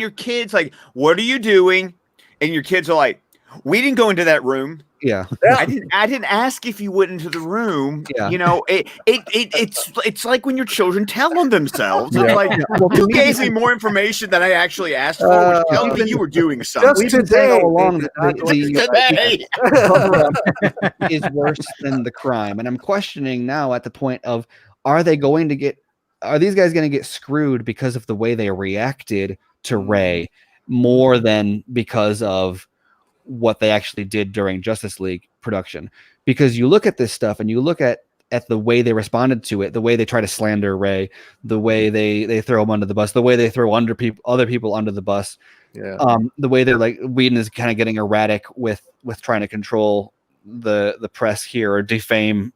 kids like, what are you doing? And your kids are like, we didn't go into that room. Yeah. I didn't ask if you went into the room. Yeah. It's like when your children tell on themselves. I'm like, you gave me more information than I actually asked for, which tells me you were doing something. Just today, all along, the is worse than the crime. And I'm questioning now at the point of, are these guys going to get screwed because of the way they reacted to Ray more than because of what they actually did during Justice League production? Because you look at this stuff and you look at the way they responded to it, the way they try to slander Ray, the way they throw him under the bus, the way they throw other people under the bus. The way they're like, Whedon is kind of getting erratic with trying to control the press here or defame.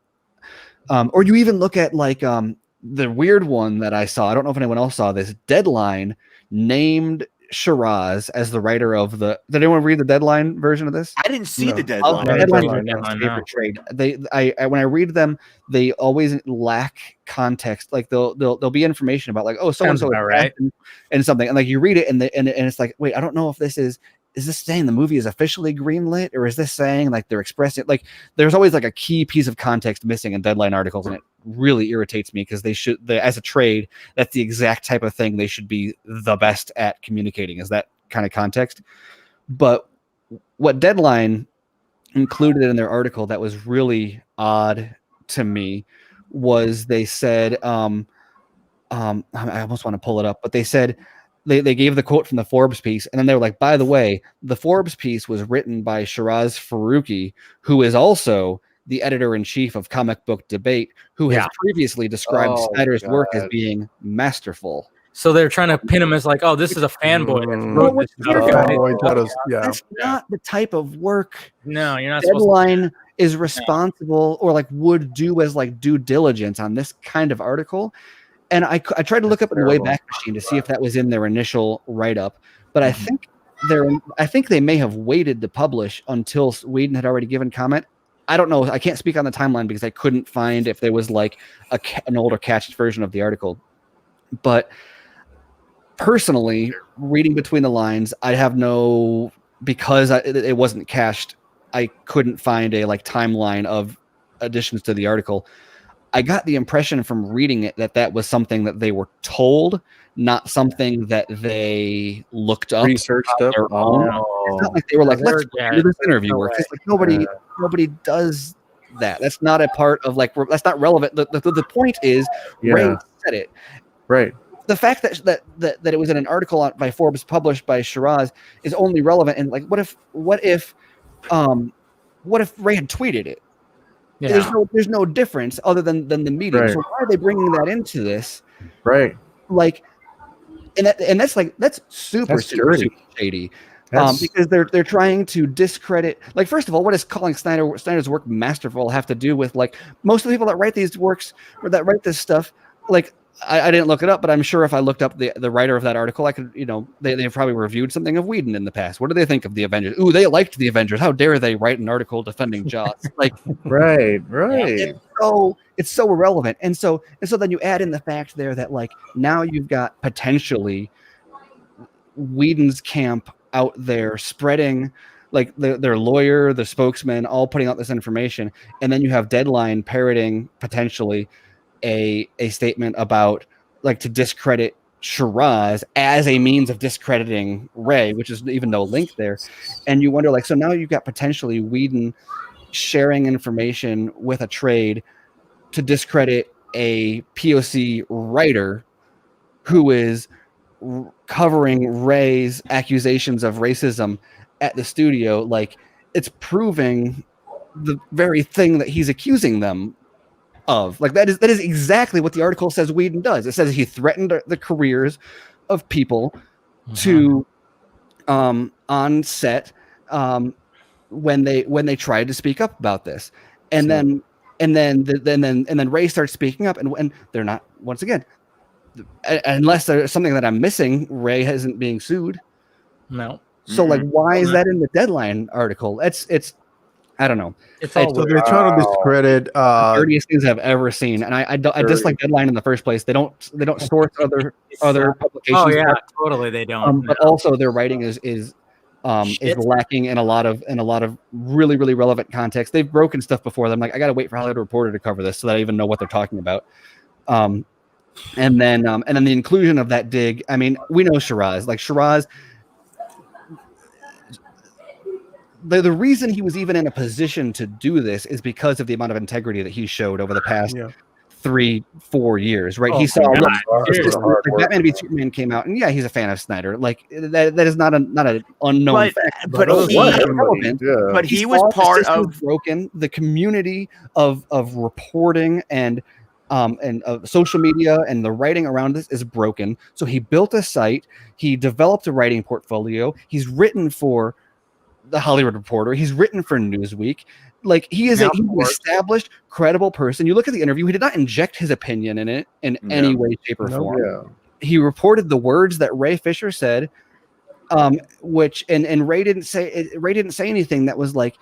Or you even look at like the weird one that I saw. I don't know if anyone else saw this. Deadline named Shiraz as the writer of the. Did anyone read the Deadline version of this? I didn't see the Deadline. Favorite trade. When I read them, they always lack context. Like they'll be information about like, oh, so and so and something, and like you read it and it's like, wait, I don't know if this is this saying the movie is officially greenlit, or is this saying like they're expressing like there's always like a key piece of context missing in Deadline articles, and it really irritates me because as a trade, that's the exact type of thing they should be the best at communicating, is that kind of context. But what Deadline included in their article that was really odd to me was they said, I almost want to pull it up, but they said they gave the quote from the Forbes piece, and then they were like, by the way, the Forbes piece was written by Shiraz Faruqi, who is also the editor-in-chief of Comic Book Debate, who has previously described Snyder's work as being masterful. So they're trying to pin him as like, oh, this is a fanboy. That's not the type of work. No, you're not. Deadline is responsible or like would do as like due diligence on this kind of article. And I tried to look up in the Wayback Machine to see if that was in their initial write-up, but I think they may have waited to publish until Whedon had already given comment. I don't know. I can't speak on the timeline because I couldn't find if there was like an older cached version of the article. But personally, reading between the lines, I have because it wasn't cached, I couldn't find a like timeline of additions to the article. I got the impression from reading it that was something that they were told, not something that they looked up, researched up. Their own. It's not like they were like, let's do this interview work. It's like nobody does that. That's not a part of like, that's not relevant. The point is, Ray said it. Right. The fact that it was in an article by Forbes published by Shiraz is only relevant. And like, what if Ray had tweeted it? Yeah. There's no difference other than the medium. Right. So why are they bringing that into this? Right. Like, that's super shady. Because they're trying to discredit. Like, first of all, what does calling Snyder's work masterful have to do with like most of the people that write these works or that write this stuff? Like, I didn't look it up, but I'm sure if I looked up the writer of that article, I could, they've probably reviewed something of Whedon in the past. What do they think of the Avengers? Ooh, they liked the Avengers. How dare they write an article defending Joss? Like, right. It's so irrelevant. And so then you add in the fact there that like now you've got potentially Whedon's camp out there spreading like their lawyer, the spokesman, all putting out this information, and then you have Deadline parroting potentially a statement about like to discredit Shiraz as a means of discrediting Ray, which is even no link there. And you wonder like, so now you've got potentially Whedon sharing information with a trade to discredit a POC writer who is covering Ray's accusations of racism at the studio. Like, it's proving the very thing that he's accusing them of. Like, that is exactly what the article says Whedon does. It says he threatened the careers of people to on set when they tried to speak up about this, and then Ray starts speaking up, and they're not, once again, unless there's something that I'm missing, Ray isn't being sued. No. So like, why is that in the Deadline article? It's I don't know. So they're trying to discredit the dirtiest things I've ever seen, and I dislike Deadline in the first place. They don't source other publications. Oh yeah, totally. They don't. But also their writing is lacking in a lot of really, really relevant context. They've broken stuff before. I'm like, I got to wait for Hollywood Reporter to cover this so that I even know what they're talking about. And then the inclusion of that dig. I mean, we know Shiraz. Like, Shiraz, the reason he was even in a position to do this is because of the amount of integrity that he showed over the past 3-4 years, right? He saw Batman v Superman came out, and he's a fan of Snyder. Like, that is not an unknown fact. But he was part of broken the community of reporting and social media, and the writing around this is broken. So he built a site. He developed a writing portfolio. He's written for the Hollywood Reporter. He's written for Newsweek. Like, he's an established, credible person. You look at the interview, he did not inject his opinion in it in any way, shape, or form. Yeah. He reported the words that Ray Fisher said, which Ray didn't say. Ray didn't say anything that was like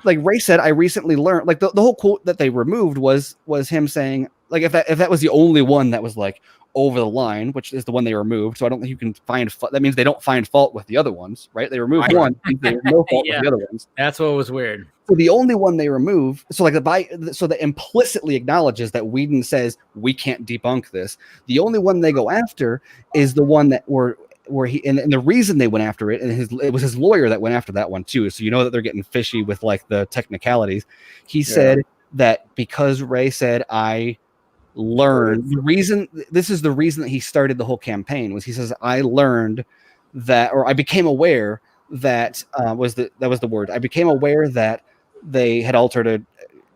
Ray said, I recently learned. Like, the whole quote that they removed was him saying, like, if that was the only one that was like over the line, which is the one they removed. So I don't think you can find that means they don't find fault with the other ones, right? They removed one, they have no fault with the other ones. That's what was weird. So the only one they remove, so that implicitly acknowledges that Whedon says we can't debunk this. The only one they go after is the one that where he, and the reason they went after it, and it was his lawyer that went after that one too. So you know that they're getting fishy with like the technicalities. He said that because Ray said I learned the reason. This is the reason that he started the whole campaign. Was he says I learned that, or I became aware that was the word. I became aware that they had altered an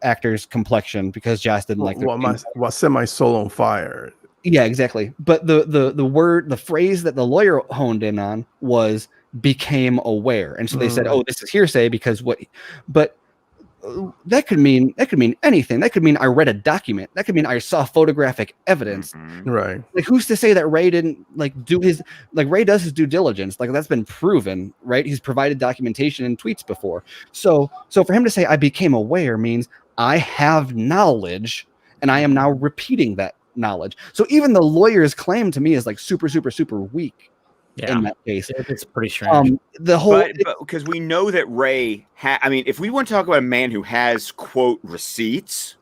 actor's complexion because Joss didn't like what set my soul on fire. Yeah, exactly. But the phrase that the lawyer honed in on was became aware, and so they said, "Oh, this is hearsay because what?" But that could mean anything. That could mean I read a document. That could mean I saw photographic evidence. Right. Like, who's to say that Ray didn't Ray does his due diligence? Like, that's been proven, right? He's provided documentation in tweets before. So for him to say I became aware means I have knowledge, and I am now repeating that knowledge. So even the lawyer's claim to me is like super, super, super weak. Yeah. In that case, it's pretty strange. The whole, but because we know that Ray, I mean, if we want to talk about a man who has quote receipts,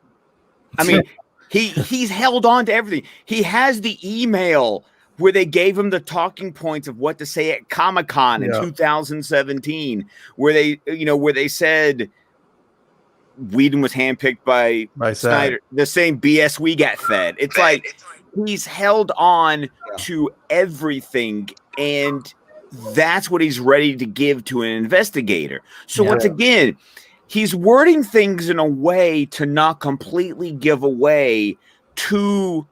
I mean, he's held on to everything. He has the email where they gave him the talking points of what to say at Comic-Con in 2017, where they said Whedon was handpicked by Snyder, the same BS we got fed. It's like he's held on to everything, and that's what he's ready to give to an investigator. So once again, he's wording things in a way to not completely give away to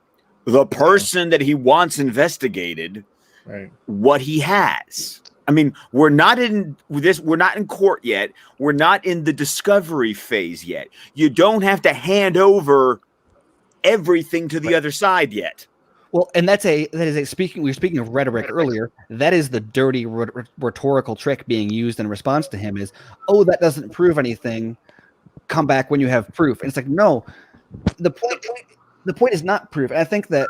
the person that he wants investigated what he has. I mean, we're not in court yet. We're not in the discovery phase yet. You don't have to hand over everything to the other side yet. Well, and we were speaking of rhetoric earlier. That is the dirty rhetorical trick being used in response to him is, oh, that doesn't prove anything. Come back when you have proof. And it's like, no, the point is not proof. And I think that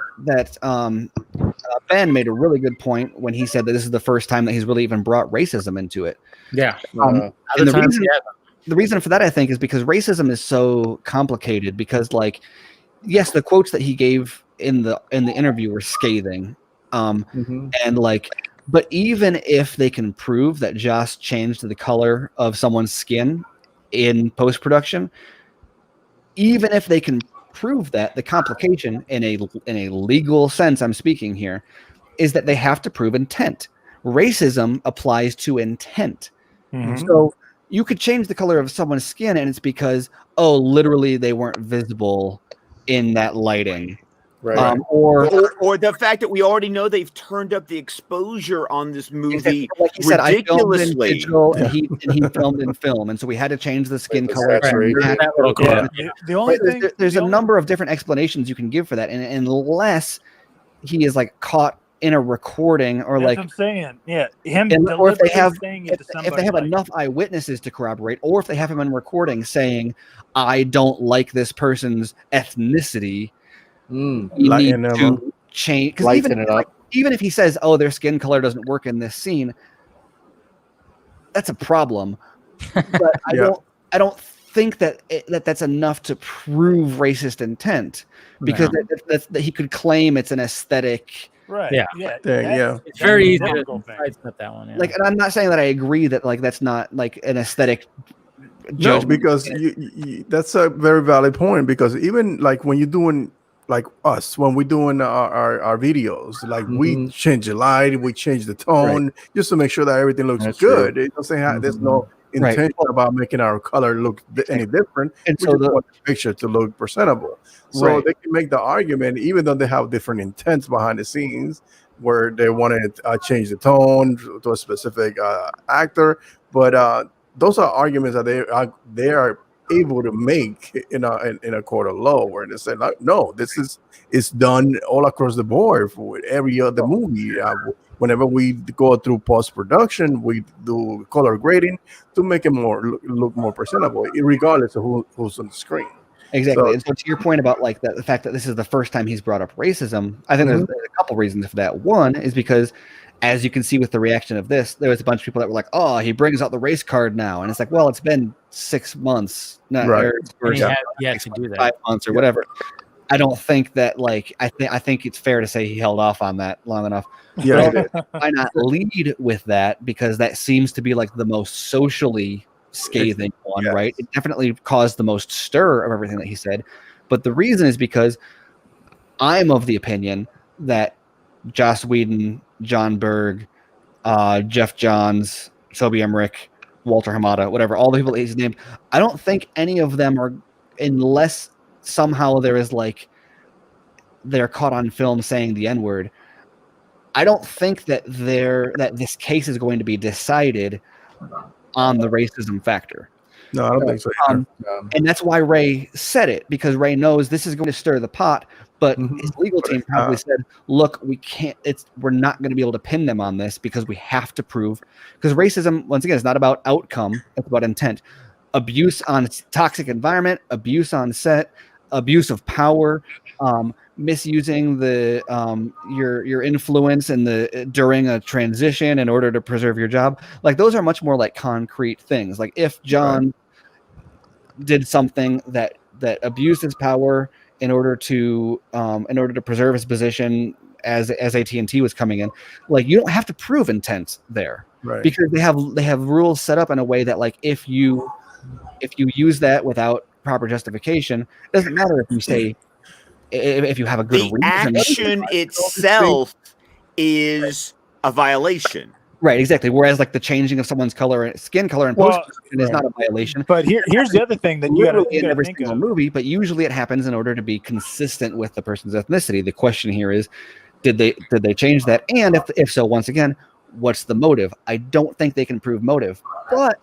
Ben made a really good point when he said that this is the first time that he's really even brought racism into it. Yeah. And the reason for that, I think, is because racism is so complicated because, like, yes, the quotes that he gave in the interview were scathing. And like, but even if they can prove that Joss changed the color of someone's skin in post-production, even if they can prove that, the complication in a legal sense, I'm speaking here, is that they have to prove intent. Racism applies to intent. So you could change the color of someone's skin and it's because, oh, literally they weren't visible in that lighting. Right. Or the fact that we already know they've turned up the exposure on this movie like he said, ridiculously. I filmed in digital and he filmed in film, and so we had to change the skin color. There's a number of different explanations you can give for that, and unless he is like caught in a recording or That's like what I'm saying, or if they have enough eyewitnesses to corroborate, or if they have him on recording saying, "I don't like this person's ethnicity." You need to change, because even if he says, "Oh, their skin color doesn't work in this scene," that's a problem. But I don't think that's enough to prove racist intent, because that he could claim it's an aesthetic. Right. It's very easy to sidestep that one. Like, and I'm not saying that I agree that like that's not like an aesthetic. No, because you, that's a very valid point. Because even like when you're doing like us, when we're doing our videos, like we change the light, we change the tone just to make sure that everything looks good. It doesn't have, there's no intention about making our color look any different. And we just want the picture to look presentable. So they can make the argument, even though they have different intents behind the scenes, where they want to change the tone to a specific actor. But those are arguments that they are able to make in a court of law, where they say, like, no, this is done all across the board for every other movie. Whenever we go through post-production, we do color grading to make it look more presentable, regardless of who's on the screen. Exactly. And so to your point about like the fact that this is the first time he's brought up racism, I think there's a couple reasons for that. One is because, as you can see with the reaction of this, there was a bunch of people that were like, "Oh, he brings out the race card now," and it's like, well, it's been 6 months, not to do that, 5 months or whatever. I don't think that like I think it's fair to say he held off on that long enough. Yeah. Why not lead with that? Because that seems to be like the most socially scathing one, right? It definitely caused the most stir of everything that he said. But the reason is because I'm of the opinion that Joss Whedon, John Berg, Jeff Johns, Toby Emmerich, Walter Hamada, whatever, all the people he's named, I don't think any of them are, unless somehow there is like they're caught on film saying the N-word. I don't think that this case is going to be decided on the racism factor. No, I don't think so. And that's why Ray said it, because Ray knows this is going to stir the pot. But his legal team probably said, "Look, we can't. We're not going to be able to pin them on this because we have to prove." Because racism, once again, is not about outcome; it's about intent. Abuse on toxic environment, abuse on set, abuse of power, misusing the your influence in during a transition in order to preserve your job. Like those are much more like concrete things. Like if John did something that abused his power in order to preserve his position as AT&T was coming in, like you don't have to prove intent there, right? Because they have rules set up in a way that like if you use that without proper justification, it doesn't matter if you say if you have a good reason. Action itself is a violation. Right, exactly. Whereas, like the changing of someone's skin color, and post-production is not a violation. But here's the other thing that you got to in every single movie. But usually, it happens in order to be consistent with the person's ethnicity. The question here is, did they change that? And if so, once again, what's the motive? I don't think they can prove motive, but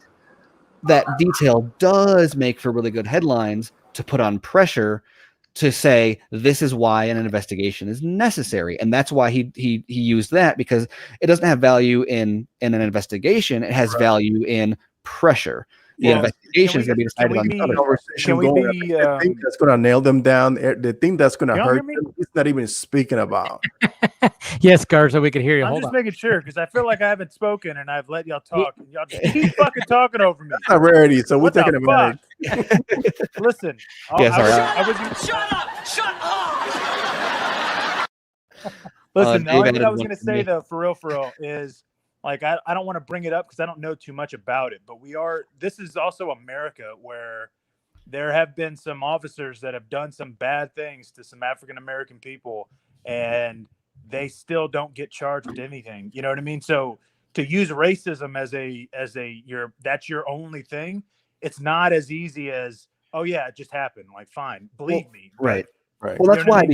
that detail does make for really good headlines to put on pressure to say this is why an investigation is necessary. And that's why he used that, because it doesn't have value in an investigation. It has value in pressure. The investigation is going to be decided on the I think that's going to nail them down. The thing that's going to hurt them, he's not even speaking about. Yes, Garza, we could hear you. I'm just making sure, because I feel like I haven't spoken and I've let y'all talk, and y'all just keep fucking talking over me. It's not rarity, so we're taking a minute. Listen, shut up! Shut up! Listen, the only thing I was going to say, though, for real, is like I don't want to bring it up because I don't know too much about it, but this is also America, where there have been some officers that have done some bad things to some African American people, and they still don't get charged with anything. You know what I mean? So to use racism as that's your only thing, it's not as easy as, oh yeah, it just happened. Like, fine, believe me. Right. Right. Well, that's why,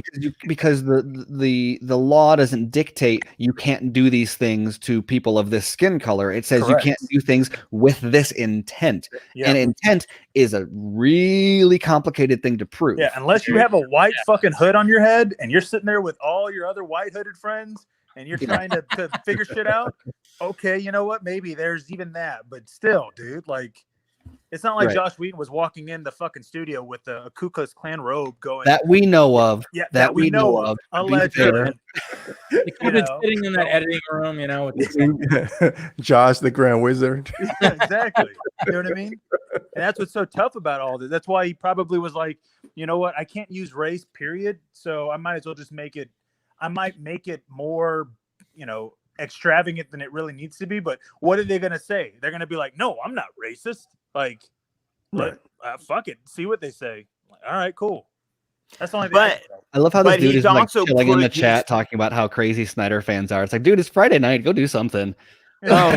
because the law doesn't dictate you can't do these things to people of this skin color. It says you can't do things with this intent, and intent is a really complicated thing to prove. Yeah, unless you have a white fucking hood on your head and you're sitting there with all your other white hooded friends and you're trying to figure shit out. Okay, you know what? Maybe there's even that, but still, dude, like. It's not like Joss Whedon was walking in the fucking studio with a Ku Klux Klan robe going. That we know of. Yeah, that we know of. Allegedly. He could have been sitting in that editing room, with Josh, the Grand Wizard. Yeah, exactly. You know what I mean? And that's what's so tough about all this. That's why he probably was like, you know what? I can't use race, period. So I might as well just make it. I might make it more, extravagant than it really needs to be. But what are they going to say? They're going to be like, no, I'm not racist. Like, fuck it. See what they say. Like, all right, cool. That's the only thing. But I love how this dude is like chilling in the chat talking about how crazy Snyder fans are. It's like, dude, it's Friday night. Go do something. Oh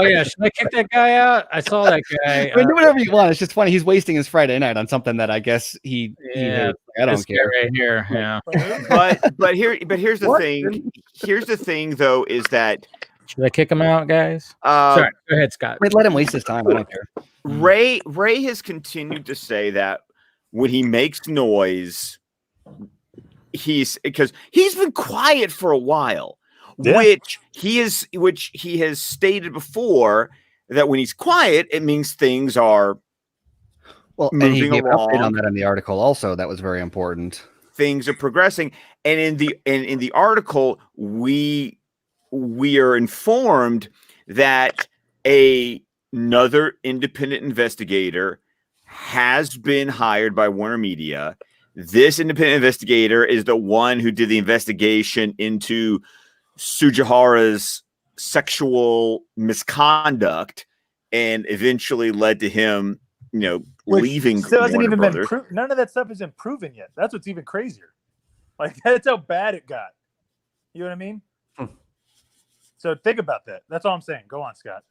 yeah, should I kick that guy out? I saw that guy. I mean, do whatever you want. It's just funny. He's wasting his Friday night on something that I guess he hates. I don't care. Right here, yeah. but here's the thing. Here's the thing, though, is that should I kick him out, guys? Sorry, go ahead, Scott. Wait, let him waste his time. I don't care. Ray has continued to say that when he makes noise, because he's been quiet for a while. Yeah. Which he has stated before that when he's quiet, it means things are moving and he gave along. An update on that in the article. Also, that was very important. Things are progressing, and in the article, we are informed that another independent investigator has been hired by Warner Media. This independent investigator is the one who did the investigation into Sujihara's sexual misconduct and eventually led to him, leaving. Still hasn't even been none of that stuff isn't proven yet. That's what's even crazier. Like that's how bad it got. You know what I mean? So think about that. That's all I'm saying. Go on, Scott.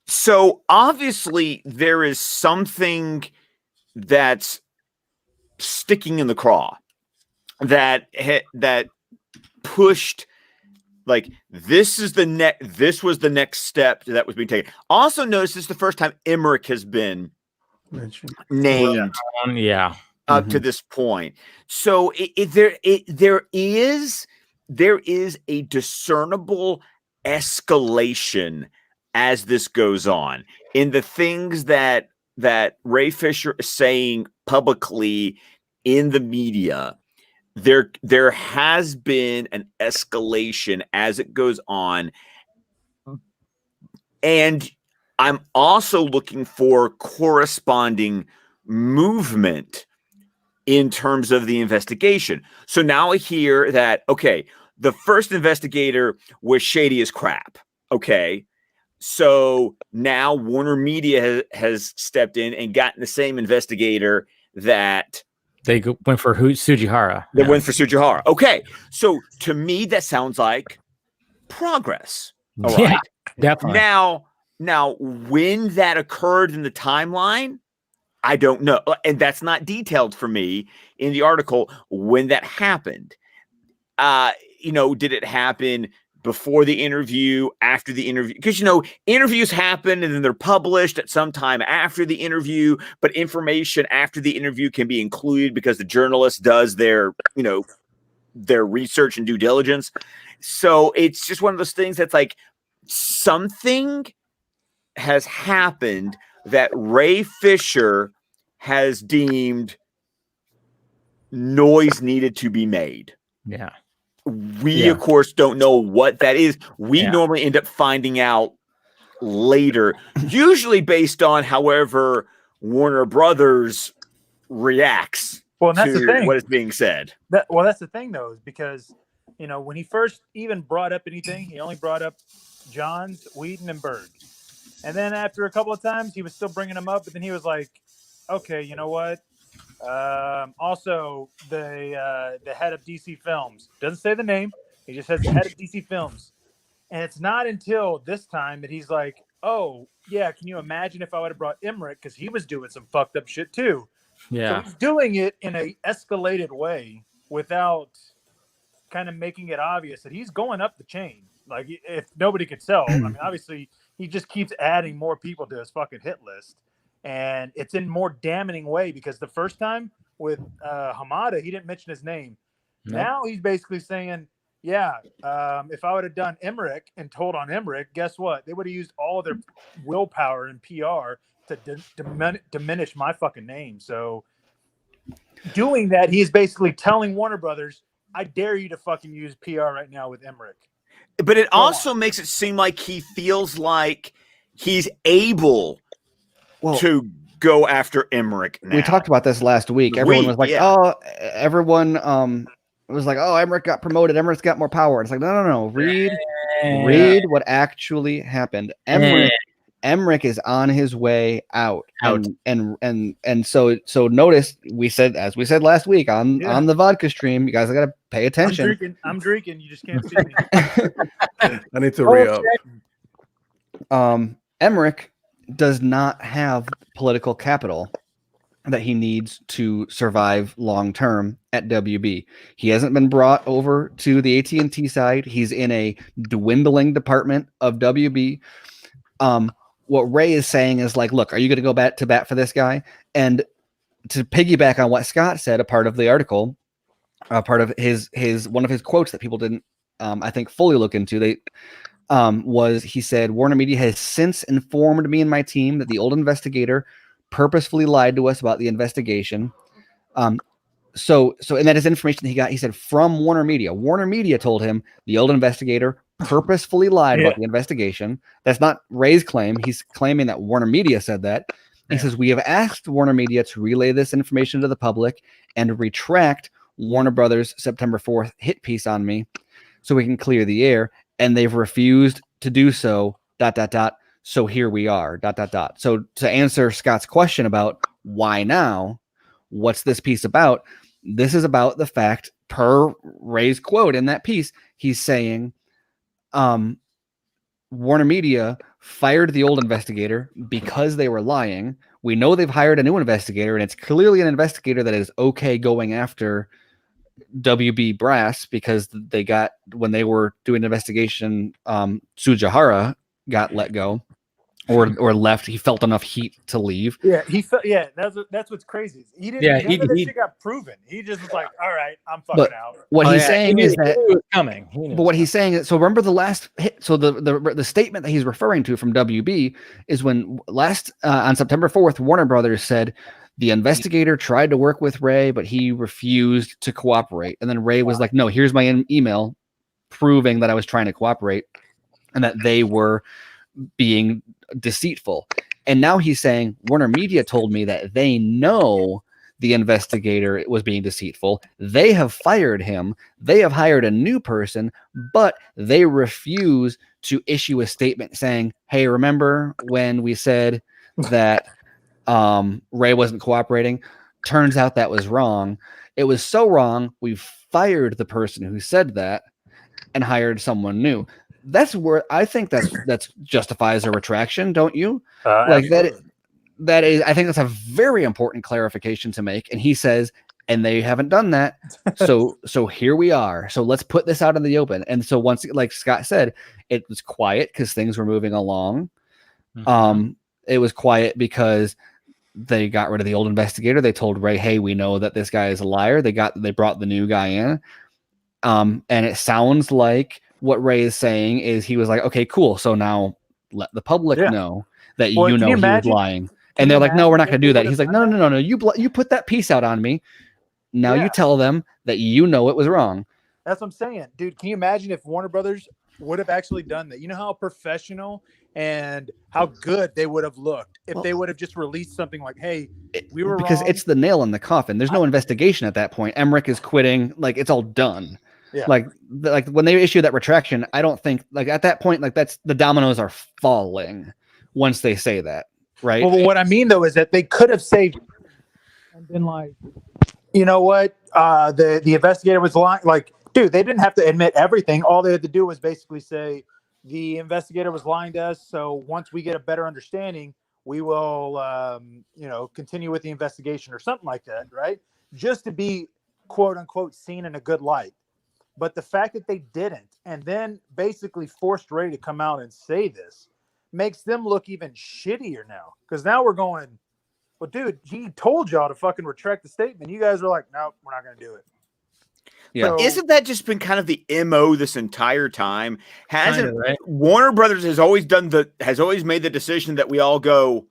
So obviously there is something that's sticking in the craw that pushed, like, this was the next step that was being taken. Also notice this is the first time Emmerich has been named up to this point. So there is a discernible escalation as this goes on in the things that Ray Fisher is saying publicly in the media. There has been an escalation as it goes on, and I'm also looking for corresponding movement in terms of the investigation. So now I hear that, okay, the first investigator was shady as crap. Okay. So now Warner Media has stepped in and gotten the same investigator that they went for Sujihara. They went for Sujihara. Okay. So to me, that sounds like progress. All right. Definitely. Now, when that occurred in the timeline, I don't know. And that's not detailed for me in the article when that happened. Did it happen before the interview, after the interview? Because, interviews happen and then they're published at some time after the interview, but information after the interview can be included because the journalist does their research and due diligence. So it's just one of those things that's like something has happened that Ray Fisher has deemed noise needed to be made. Yeah. We, of course, don't know what that is. We normally end up finding out later, usually based on however Warner Brothers reacts Well, and that's to the thing. what is being said. That's the thing, though, is because, when he first even brought up anything, he only brought up Johns, Whedon, and Berg. And then after a couple of times, he was still bringing them up, but then he was like, okay, you know what? Also, the head of DC Films doesn't say the name. He just says the head of DC Films. And it's not until this time that he's like, oh, yeah, can you imagine if I would have brought Emmerich? Because he was doing some fucked up shit too. Yeah. So he's doing it in a escalated way without kind of making it obvious that he's going up the chain. Like, if nobody could tell, I mean, obviously, he just keeps adding more people to his fucking hit list. And it's in more damning way because the first time with Hamada, he didn't mention his name. No. Now he's basically saying, if I would have done Emmerich and told on Emmerich, guess what? They would have used all of their willpower and PR to diminish my fucking name. So doing that, he's basically telling Warner Brothers, I dare you to fucking use PR right now with Emmerich. But it also makes it seem like he feels like he's able to go after Emmerich now. We talked about this last week. Everyone was like, Emmerich got promoted. Emmerich's got more power. It's like, no. Read what actually happened. Emmerich is on his way out. And so notice as we said last week on the vodka stream, you guys got to pay attention. I'm drinking. You just can't see me. I need to re-up. Emmerich does not have political capital that he needs to survive long term at WB. He hasn't been brought over to the AT&T side. He's in a dwindling department of WB. What Ray is saying is like, look, are you going to go to bat for this guy? And to piggyback on what Scott said, a part of the article, part of his one of his quotes that people didn't, I think, fully look into, was he said, Warner Media has since informed me and my team that the old investigator purposefully lied to us about the investigation. So and that is information he got, he said, from Warner Media. Warner Media told him the old investigator purposefully lied about the investigation. That's not Ray's claim. He's claiming that Warner Media said that. He says, we have asked Warner Media to relay this information to the public and retract Warner Brothers September 4th hit piece on me so we can clear the air. And they've refused to do so, ... So here we are, ... So to answer Scott's question about why now, what's this piece about? This is about the fact, per Ray's quote in that piece, he's saying, Warner Media fired the old investigator because they were lying. We know they've hired a new investigator, and it's clearly an investigator that is okay going after WB Brass because they got, when they were doing an investigation, Tsujihara got let go or left. He felt enough heat to leave. Yeah, he felt. Yeah, that's what's crazy. He didn't. Yeah, None of that shit got proven. He just was like, "All right, I'm fucking out." What he's saying is that it was coming. But what he's saying is, so remember the last hit. So the statement that he's referring to from WB is when last on September 4th, Warner Brothers said the investigator tried to work with Ray, but he refused to cooperate. And then Ray was like, "No, here's my email proving that I was trying to cooperate and that they were being deceitful." And now he's saying Warner Media told me that they know the investigator was being deceitful. They have fired him. They have hired a new person, but they refuse to issue a statement saying, "Hey, remember when we said that Ray wasn't cooperating? Turns out that was wrong. It was so wrong, we fired the person who said that and hired someone new." That's where I think that's justifies a retraction, don't you? Like that is, I think that's a very important clarification to make. And he says, and they haven't done that. So here we are. So let's put this out in the open. And so once, like Scott said, it was quiet because things were moving along. It was quiet because they got rid of the old investigator. They told Ray, "Hey, we know that this guy is a liar." They brought the new guy in. And it sounds like what Ray is saying is he was like, "Okay, cool. So now let the public know that he was lying." And they're like, "No, we're not going to do that." He's like, "No. You put that piece out on me. Now you tell them that you know it was wrong." That's what I'm saying, dude. Can you imagine if Warner Brothers would have actually done that? You know how professional and how good they would have looked if they would have just released something like, "Hey, we were because wrong." It's the nail in the coffin. There's no investigation at that point. Emmerich is quitting. Like, it's all done. Yeah. Like when they issue that retraction, I don't think, like, at that point, like, that's the dominoes are falling once they say that, right? Well, what I mean though is that they could have saved and been like, "You know what? The investigator was lying." Like, dude, they didn't have to admit everything. All they had to do was basically say the investigator was lying to us. So once we get a better understanding, we will, continue with the investigation or something like that, right? Just to be quote unquote seen in a good light. But the fact that they didn't, and then basically forced Ray to come out and say this, makes them look even shittier now. Because now we're going, "Well, dude, he told y'all to fucking retract the statement. You guys are like, no, we're not going to do it." Yeah. But isn't that just been kind of the MO this entire time? Hasn't right? Warner Brothers has always made the decision that we all go,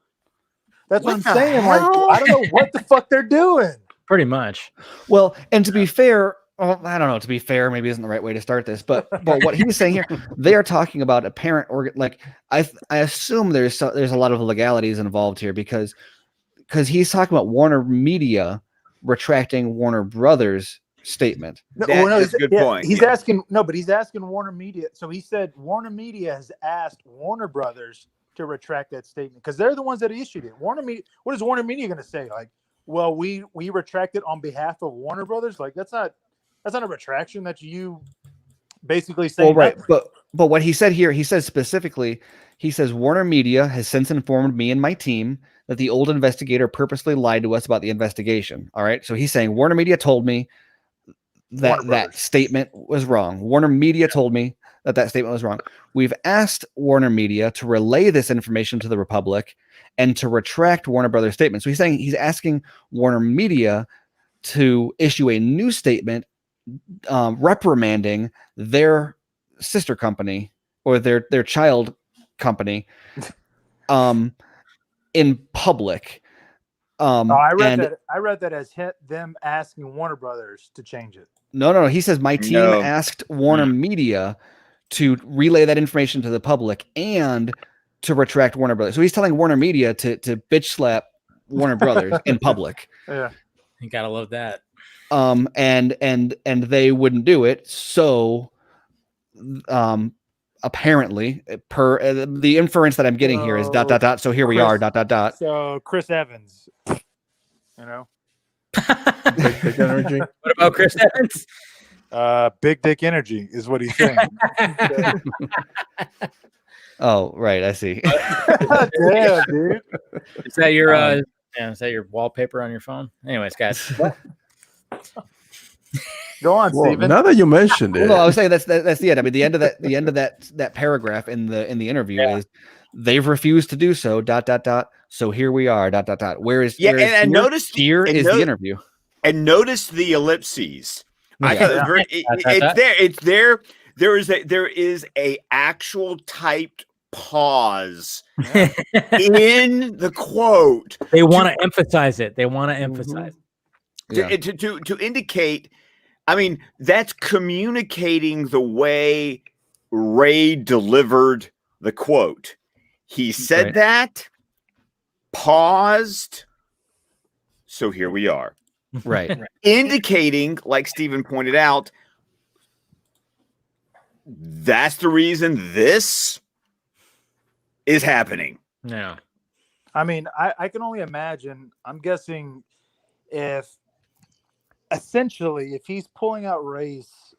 "That's what I'm saying. Like, I don't know what the fuck they're doing." Pretty much. Well, and to be fair, I don't know. To be fair, maybe isn't the right way to start this, but what he's saying here, they are talking about a parent organ. Like, I assume there's a lot of legalities involved here because he's talking about Warner Media retracting Warner Brothers' statement. That's a good point. He's asking Warner Media. So he said Warner Media has asked Warner Brothers to retract that statement because they're the ones that issued it. Warner Media. What is Warner Media going to say? Like, "Well, we retract it on behalf of Warner Brothers." Like, that's not a retraction that you basically say. Well, right. But what he said here, he says specifically, he says Warner Media has since informed me and my team that the old investigator purposely lied to us about the investigation. All right. So he's saying Warner Media told me that statement was wrong. Warner Media told me that statement was wrong. We've asked Warner Media to relay this information to the Republic and to retract Warner Brothers' statement. So he's asking Warner Media to issue a new statement reprimanding their sister company or their child company in public. I read that as them asking Warner Brothers to change it. No. He says my team asked Warner Media to relay that information to the public and to retract Warner Brothers. So he's telling Warner Media to bitch slap Warner Brothers in public. Yeah, you gotta love that. And they wouldn't do it. So, apparently, per the inference that I'm getting here is ... So here we are ... So Chris Evans, Big dick energy. What about Chris Evans? Big dick energy is what he's saying. Oh, right. I see. Damn, dude. Is that your is that your wallpaper on your phone? Anyways, guys. Go on, Well, Steven. now that you mentioned it, Well, no, I was saying that's the end. I mean, the end of that paragraph in the interview is they've refused to do so. ... So here we are. ... Where is and notice here is the interview. And notice the ellipses. I thought it was very, it's there. There is a actual typed pause in the quote. They want to emphasize it. They want to emphasize to indicate. I mean, that's communicating the way Ray delivered the quote. He said that, paused. So here we are. Right. Indicating, like Stephen pointed out, that's the reason this is happening. Yeah. I mean, I can only imagine. I'm guessing if he's pulling out race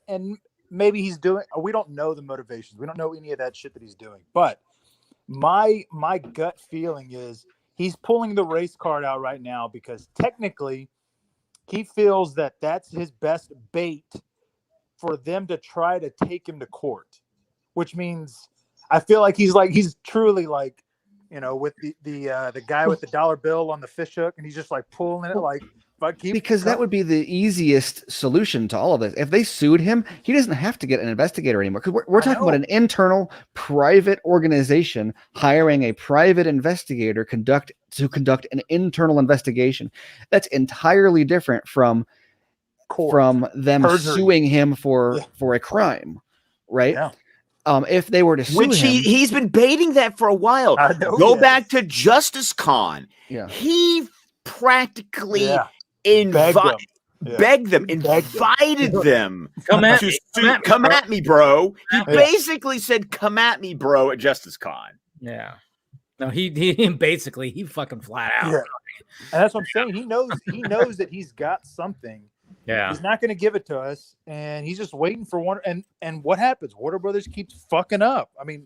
and maybe he's doing, we don't know the motivations. We don't know any of that shit that he's doing. But my gut feeling is he's pulling the race card out right now because technically he feels that that's his best bait for them to try to take him to court, which means I feel like he's truly like, with the guy with the dollar bill on the fish hook, and he's just like pulling it like. Because that would be the easiest solution to all of this. If they sued him, he doesn't have to get an investigator anymore. Because we're talking about an internal private organization hiring a private investigator to conduct an internal investigation. That's entirely different from them suing him for a crime, right? Yeah. If they were to sue Which him, he's been baiting that for a while. Go back to Justice Con. Yeah. He practically begged them, invited them. Come at me, bro. He basically said, "Come at me, bro," at Justice Con. Yeah. No, he basically fucking flat out. Yeah. And that's what I'm saying. He knows that he's got something. Yeah. He's not going to give it to us, and he's just waiting for one. And what happens? Warner Brothers keeps fucking up. I mean,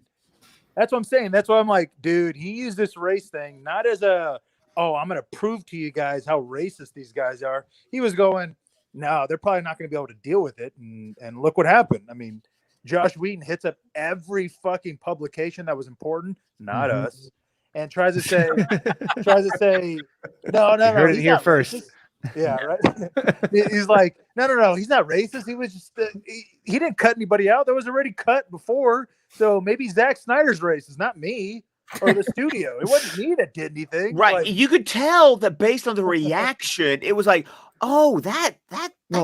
that's what I'm saying. That's why I'm like, dude, he used this race thing not as I'm going to prove to you guys how racist these guys are. He was going, no, they're probably not going to be able to deal with it. And look what happened. I mean, Josh Whedon hits up every fucking publication that was important, not us, and tries to say, no, you heard it here first. Racist. Yeah, right. He's like, no, he's not racist. He was just he didn't cut anybody out. There was already cut before, so maybe Zack Snyder's racist, not me or the studio. It wasn't me that did anything. Right. Like, you could tell that based on the reaction, it was like, oh, that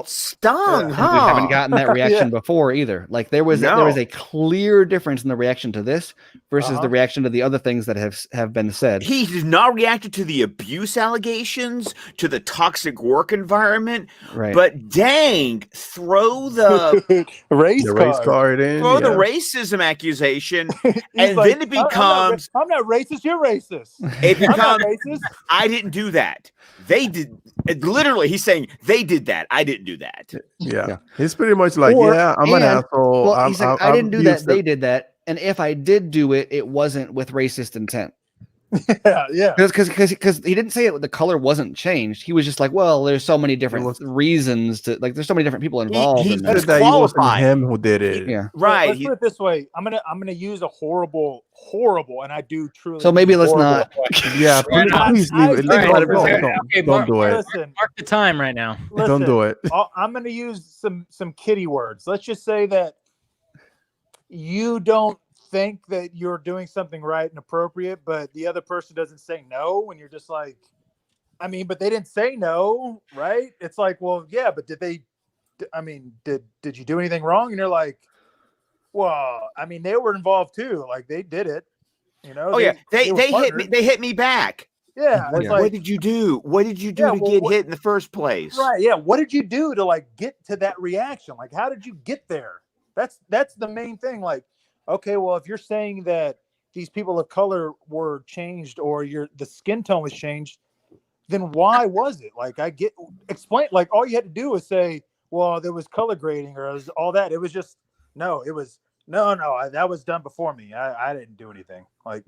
stung, huh? We haven't gotten that reaction before either. Like there was a clear difference in the reaction to this versus the reaction to the other things that have been said. He did not react to the abuse allegations, to the toxic work environment. Right. But dang, throw the race card in. Throw the racism accusation, and like, then it becomes I'm not racist, you're racist. It becomes I didn't do that. They did. Literally, he's saying they did that. I didn't do that. Yeah. He's pretty much like, I'm an asshole. Well, he's like, I didn't do that. They did that. And if I did do it, it wasn't with racist intent. Yeah. Because he didn't say it. The color wasn't changed. He was just like, well, there's so many different reasons to like. There's so many different people involved. He said that it wasn't him who did it. Yeah. Right. Let's put it this way. I'm gonna use a horrible, and I do truly. So maybe let's not. Yeah. Please leave it. Don't do it. Listen, mark the time right now. Don't do it. I'm gonna use some kiddie words. Let's just say that you don't think that you're doing something right and appropriate, but the other person doesn't say no, and you're just like, I mean, but they didn't say no, right? It's like, well, yeah, but did you do anything wrong? And you're like, well, I mean, they were involved too. Like they did it, you know? They hit me. They hit me back. Yeah. It's like, what did you do? What did you do to get hit in the first place? Right. Yeah. What did you do to like get to that reaction? Like, how did you get there? That's the main thing. Like, okay, well, if you're saying that these people of color were changed or the skin tone was changed, then why was it? Like, explain, like, all you had to do was say, well, there was color grading or it was all that. It was just, no, that was done before me. I didn't do anything. Like,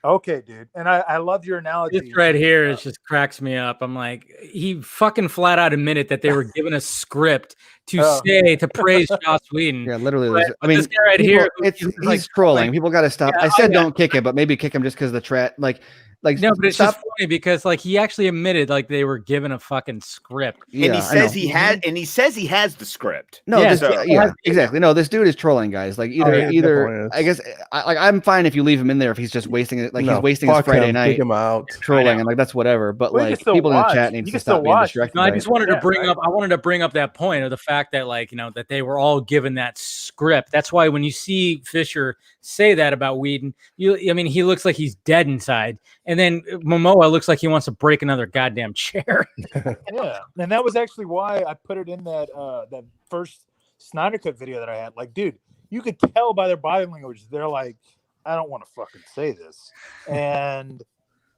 okay, dude. And I love your analogy. This right here is just cracks me up. I'm like, he fucking flat out admitted that they were given a script to praise Joss Whedon. Yeah, literally. I mean, this guy right here, he's trolling. People got to stop. I said don't kick him, but maybe kick him just because the no, but it's just funny because like he actually admitted like they were given a fucking script. Yeah, and he says he has the script. No, exactly. No, this dude is trolling, guys. Like either I guess I'm fine if you leave him in there if he's just wasting it. Like he's wasting his Friday night. Kick him out. Trolling and like that's whatever. But like people in the chat need to stop being distracted. No, I just wanted to bring up. I wanted to bring up that point of the fact that like that they were all given that script. That's why when you see Fisher say that about Whedon, I mean he looks like he's dead inside. And then Momoa looks like he wants to break another goddamn chair. Yeah, and that was actually why I put it in that that first Snyder Cut video that I had. Like, dude, you could tell by their body language. They're like, I don't want to fucking say this. And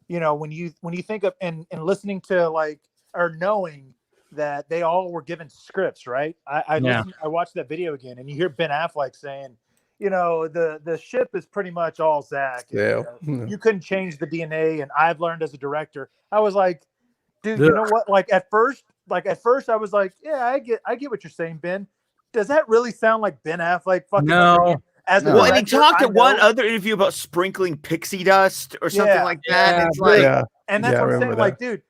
when you think of and listening to like or knowing that they all were given scripts, right? I watched that video again, and you hear Ben Affleck saying, the ship is pretty much all Zach. And, you couldn't change the DNA. And I've learned as a director, I was like, dude, you know what? Like at first I was like, yeah, I get what you're saying, Ben. Does that really sound like Ben Affleck? Fucking no. Well, and he talked at one other interview about sprinkling pixie dust or something like that. Yeah, it's like, and that's what I'm saying. Like, dude,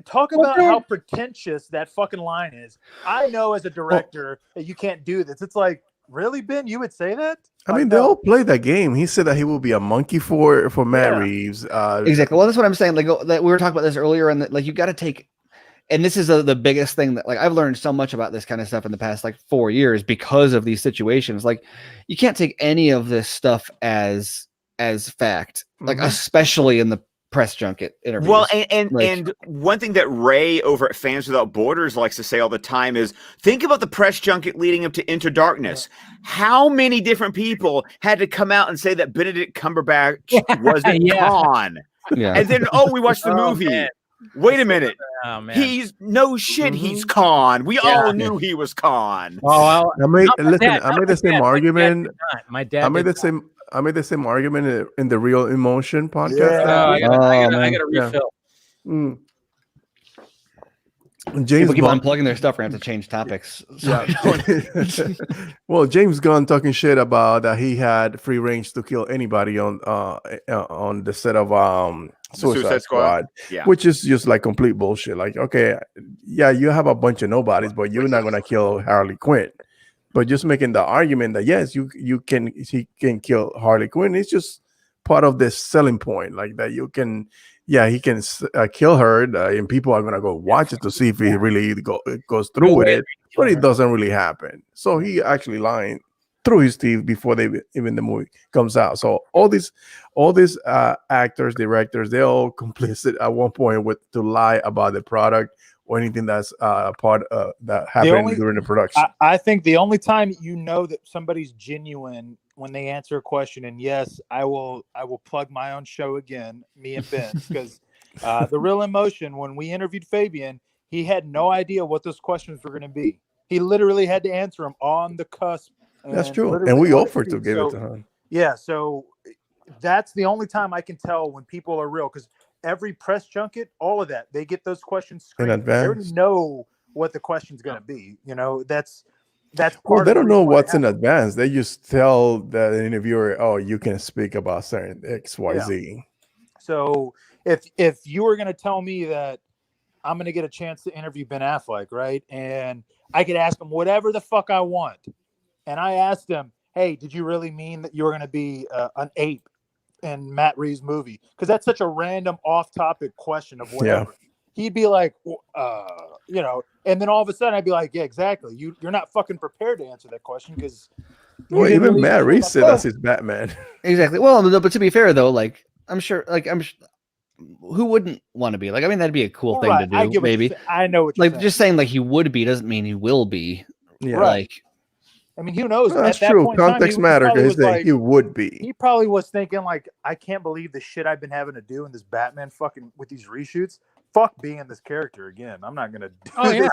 talk about how pretentious that fucking line is. I know as a director that you can't do this. It's like, really, Ben? You would say that? I mean, they all play that game. He said that he will be a monkey for Matt Reeves. Exactly. Well, that's what I'm saying. Like we were talking about this earlier, and like you got to take. And this is the biggest thing that like I've learned so much about this kind of stuff in the past like 4 years because of these situations. Like you can't take any of this stuff as fact, like especially in the press junket interviews. Well, and one thing that Ray over at Fans Without Borders likes to say all the time is think about the press junket leading up to Into Darkness. How many different people had to come out and say that Benedict Cumberbatch wasn't Khan? Yeah. And then we watched the movie. Man. Wait a minute. Oh, man. He's he's Khan. We all knew he was Khan. Oh, I made the same argument. My dad I made the same argument in the Real Emotion podcast. Yeah. I gotta refill. Yeah. James People keep unplugging their stuff. We're gonna have to change topics. Well, James Gunn talking shit about that he had free range to kill anybody on the set of Suicide Squad, which is just like complete bullshit. Like, okay, you have a bunch of nobodies, but you're not gonna kill Harley Quinn. But just making the argument that yes, he can kill Harley Quinn. It's just part of this selling point, like that you can. Yeah, he can kill her, and people are gonna go watch it to see if he really goes through with it. But it doesn't really happen. So he actually lying through his teeth before even the movie comes out. So all these actors, directors, they're all complicit at one point to lie about the product or anything that's part that happened during the production. I think the only time you know that somebody's genuine when they answer a question, and yes, I will plug my own show again, me and Ben, because the Real Emotion, when we interviewed Fabian, he had no idea what those questions were going to be. He literally had to answer them on the cusp. That's true, and we offered to give it to him. Yeah, so that's the only time I can tell when people are real, because every press junket, all of that, they get those questions screened. In advance. They already know what the question's going to be. That's part well, they don't know what's in advance. They just tell the interviewer, "Oh, you can speak about certain XYZ." Yeah. So if you were going to tell me that I'm going to get a chance to interview Ben Affleck, right, and I could ask him whatever the fuck I want, and I asked him, "Hey, did you really mean that you were going to be an ape in Matt Reeves' movie?" Because that's such a random, off-topic question of whatever. Yeah. He'd be like, and then all of a sudden I'd be like, yeah, exactly. You're not fucking prepared to answer that question because. Well, even Matt Reeves said that's his Batman. Exactly. Well, but to be fair though, like I'm sure, who wouldn't want to be like? I mean, that'd be a cool thing to do. Maybe I know what you're saying. Just saying like he would be doesn't mean he will be. Yeah. Like. I mean, who knows? That's true. Context matters. He would be. He probably was thinking like, I can't believe the shit I've been having to do in this Batman fucking with these reshoots. fuck being this character again. I'm not gonna do Oh yeah,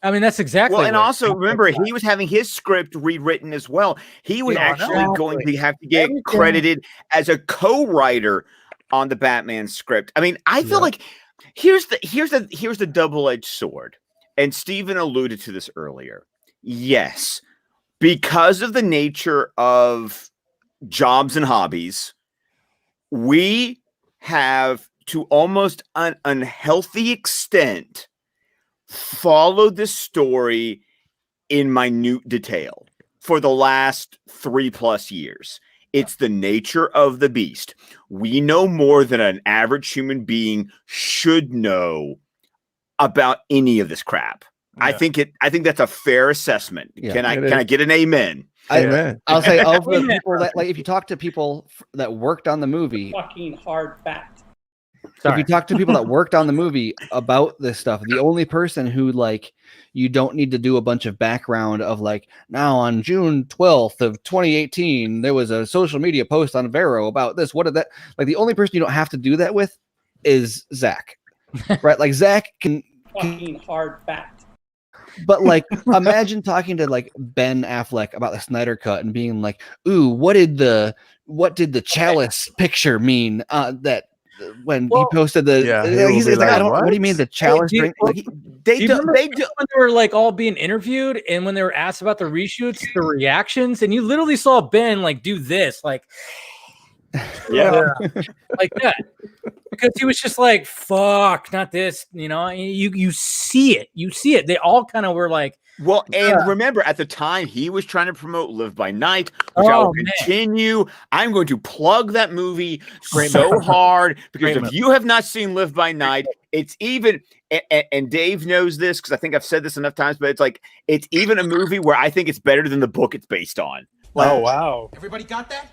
I mean that's exactly. Well, and also remember, he was having his script rewritten as well. He was actually going to have to get credited as a co-writer on the Batman script. I mean, I feel like here's the double-edged sword. And Steven alluded to this earlier. Yes, because of the nature of jobs and hobbies, we have to almost an unhealthy extent followed this story in minute detail for the last 3+ years. It's the nature of the beast. We know more than an average human being should know about any of this crap. Yeah. I think that's a fair assessment. Yeah, can I get an amen? Amen. I'll say of the people that, like, if you talk to people that worked on the movie, fucking hard fact. If you talk to people that worked on the movie about this stuff, the only person who, like, you don't need to do a bunch of background of, like, now on June 12th of 2018, there was a social media post on Vero about this. What did that, like, the only person you don't have to do that with is Zach, right? Like, Zach can fucking hard fact. But, like, imagine talking to, like, Ben Affleck about the Snyder Cut and being like, ooh, what did the chalice picture mean that when he posted the he's like, I don't, what do you mean the challenge drink? Like, they do when they were like all being interviewed and when they were asked about the reshoots, the reactions, and you literally saw Ben like do this, like like that, because he was just like, fuck, not this, you know. You see it. They all kind of were like, well, and remember at the time he was trying to promote Live by Night, which I will continue. I'm going to plug that movie hard because if you have not seen Live by Night, it's even, and Dave knows this because I think I've said this enough times, but it's like, it's even a movie where I think it's better than the book it's based on. Like, oh, wow. Everybody got that?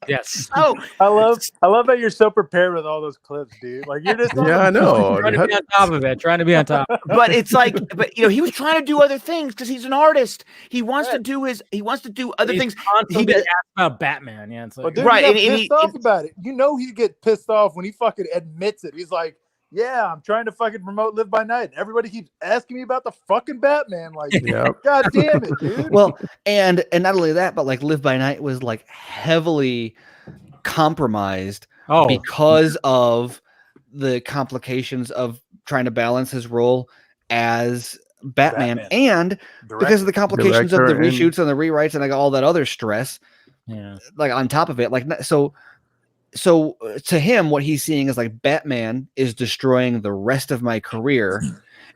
Yes. Oh, I love that you're so prepared with all those clips, dude. Like, you're just I know. Trying to be on top of it. Trying to be on top. But it's like, but you know, he was trying to do other things because he's an artist. He wants to do other things. He did ask about Batman. Yeah, it's like, dude, right. And pissed off about it. You know, he get pissed off when he fucking admits it. He's like, yeah, I'm trying to fucking promote Live by Night. Everybody keeps asking me about the fucking Batman. Like, God damn it, dude. Well, and not only that, but like Live by Night was like heavily compromised because of the complications of trying to balance his role as Batman. And because of the complications of the reshoots and the rewrites and like all that other stress. Yeah. Like on top of it, like so to him, what he's seeing is like Batman is destroying the rest of my career.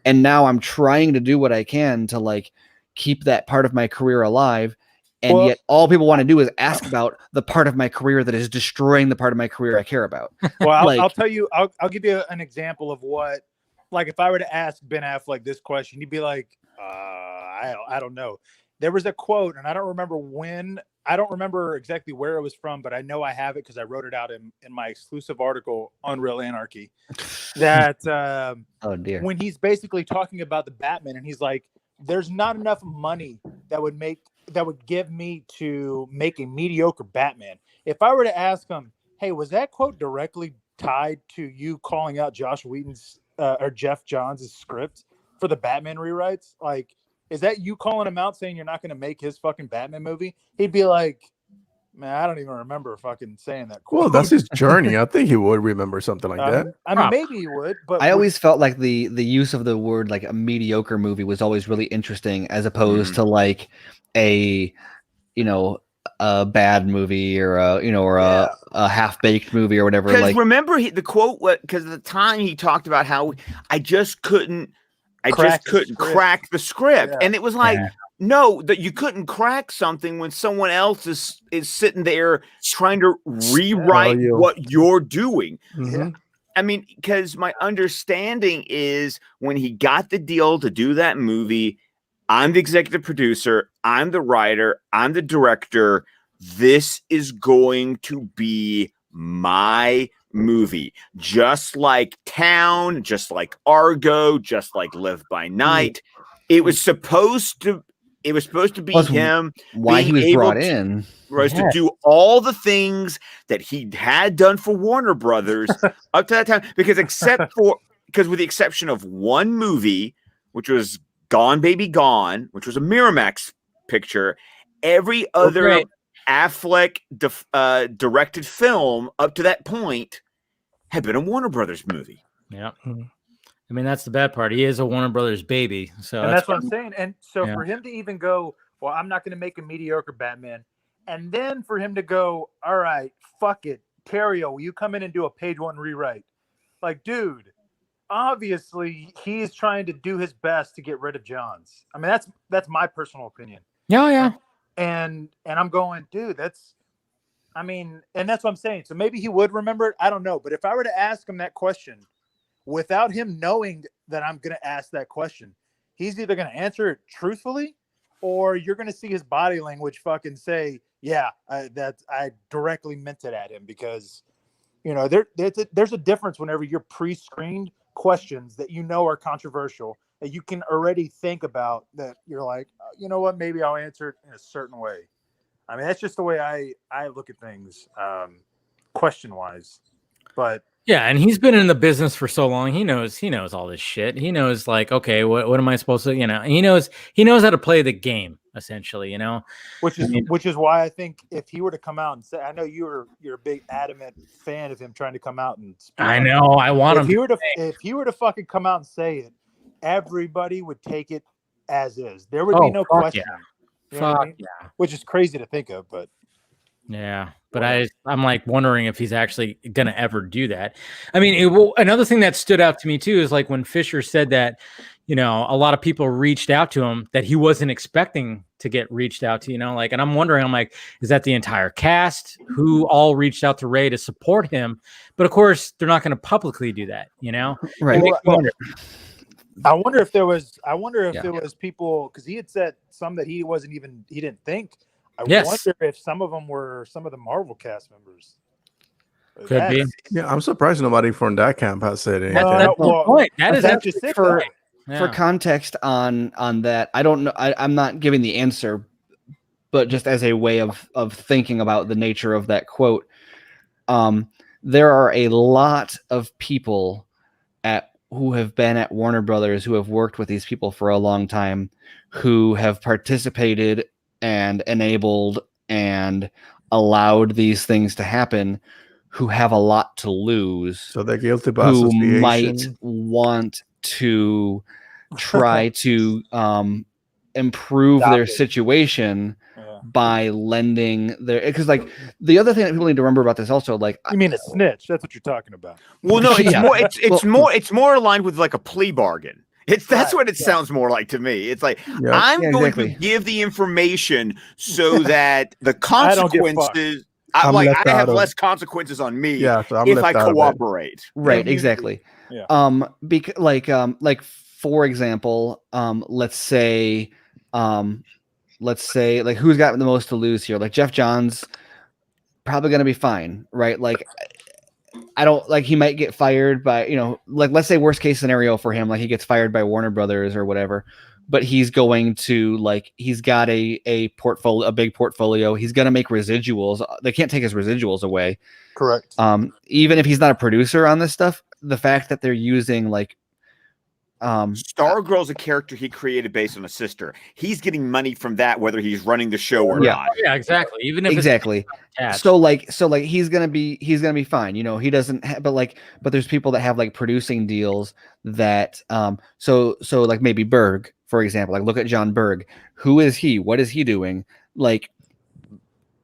And now I'm trying to do what I can to like keep that part of my career alive. And yet all people want to do is ask about the part of my career that is destroying the part of my career I care about. Well, I'll tell you, I'll give you an example of what, like, if I were to ask Ben Affleck this question, he'd be like, I don't know. There was a quote, and I don't remember when. I don't remember exactly where it was from, but I know I have it because I wrote it out in my exclusive article, Unreal Anarchy, that when he's basically talking about the Batman, and he's like, there's not enough money that would give me to make a mediocre Batman. If I were to ask him, hey, was that quote directly tied to you calling out Josh Whedon's or Jeff Johns' script for the Batman rewrites? Like, is that you calling him out saying you're not going to make his fucking Batman movie? He'd be like, man, I don't even remember fucking saying that quote. Well, that's his journey. I think he would remember something like that. I mean, maybe he would, but I always felt like the use of the word like a mediocre movie was always really interesting as opposed to like a, you know, a bad movie or a half-baked movie or whatever. Because like, remember the quote, because at the time he talked about how I just couldn't crack the script. And it was like, no, that you couldn't crack something when someone else is sitting there trying to rewrite what you're doing. Mm-hmm. I mean, because my understanding is when he got the deal to do that movie, I'm the executive producer, I'm the writer, I'm the director. This is going to be my movie, just like Town, just like Argo, just like Live by Night. It was supposed to It was supposed to be Plus, him. why he was able brought to- in. was to do all the things that he had done for Warner Brothers up to that time. Because with the exception of one movie, which was Gone Baby Gone, which was a Miramax picture, every other Affleck directed film up to that point had been a Warner Brothers movie. Yeah. I mean, that's the bad part. He is a Warner Brothers baby. So and that's what I'm saying. And so for him to even go, well, I'm not going to make a mediocre Batman. And then for him to go, all right, fuck it. Terrio, will you come in and do a page one rewrite? Like, dude, obviously he's trying to do his best to get rid of Johns. I mean, that's my personal opinion. Yeah. And I'm going, dude, and that's what I'm saying. So maybe he would remember it. I don't know. But if I were to ask him that question without him knowing that I'm going to ask that question, he's either going to answer it truthfully or you're going to see his body language fucking say, yeah, I directly meant it at him, because, there's a difference whenever you're pre-screened questions that are controversial, that you can already think about, that you're like, you know what, maybe I'll answer it in a certain way. I mean, that's just the way I look at things, question-wise. But yeah, and he's been in the business for so long. He knows all this shit. He knows, like, okay, what am I supposed to, he knows how to play the game, essentially, which is why I think if he were to come out and say, I know you're a big adamant fan of him trying to come out and speak. I know, I want him if he were to fucking come out and say it, everybody would take it as is. There would be no question. Which is crazy to think of, but yeah. But I'm like wondering if he's actually going to ever do that. I mean, another thing that stood out to me too is like when Fisher said that, a lot of people reached out to him that he wasn't expecting to get reached out to, and I'm wondering, I'm like, is that the entire cast who all reached out to Ray to support him? But of course, they're not going to publicly do that, Right. I wonder if there was people, because he had said some that he didn't think. I wonder if some of them were some of the Marvel cast members. Could be. Yeah, I'm surprised nobody from that camp has said anything. That's the point. That is just it. For context on that, I don't know. I'm not giving the answer, but just as a way of thinking about the nature of that quote, there are a lot of people who have been at Warner Brothers, who have worked with these people for a long time, who have participated and enabled and allowed these things to happen, who have a lot to lose. So they're guilty by who association. might want to try to improve their situation by lending their, because like the other thing that people need to remember about this also, like, you mean a snitch? That's what you're talking about. Well, no, it's more aligned with like a plea bargain. That's what it sounds more like to me. It's like, I'm going to give the information so that the consequences, I have less consequences on me if I cooperate. Right, exactly. Yeah. Because like for example, let's say like who's got the most to lose here? Like Jeff Johns probably going to be fine, right? Like I don't like, he might get fired by, like let's say worst case scenario for him, like he gets fired by Warner Brothers or whatever, but he's going to, like, he's got a portfolio, a big portfolio. He's going to make residuals. They can't take his residuals away. Correct. Even if he's not a producer on this stuff, the fact that they're using like Stargirl's a character he created based on a sister. He's getting money from that, whether he's running the show or not. Yeah, exactly. Even if so like he's gonna be fine. He doesn't but there's people that have like producing deals that so like maybe Berg, for example. Like look at John Berg. Who is he? What is he doing? Like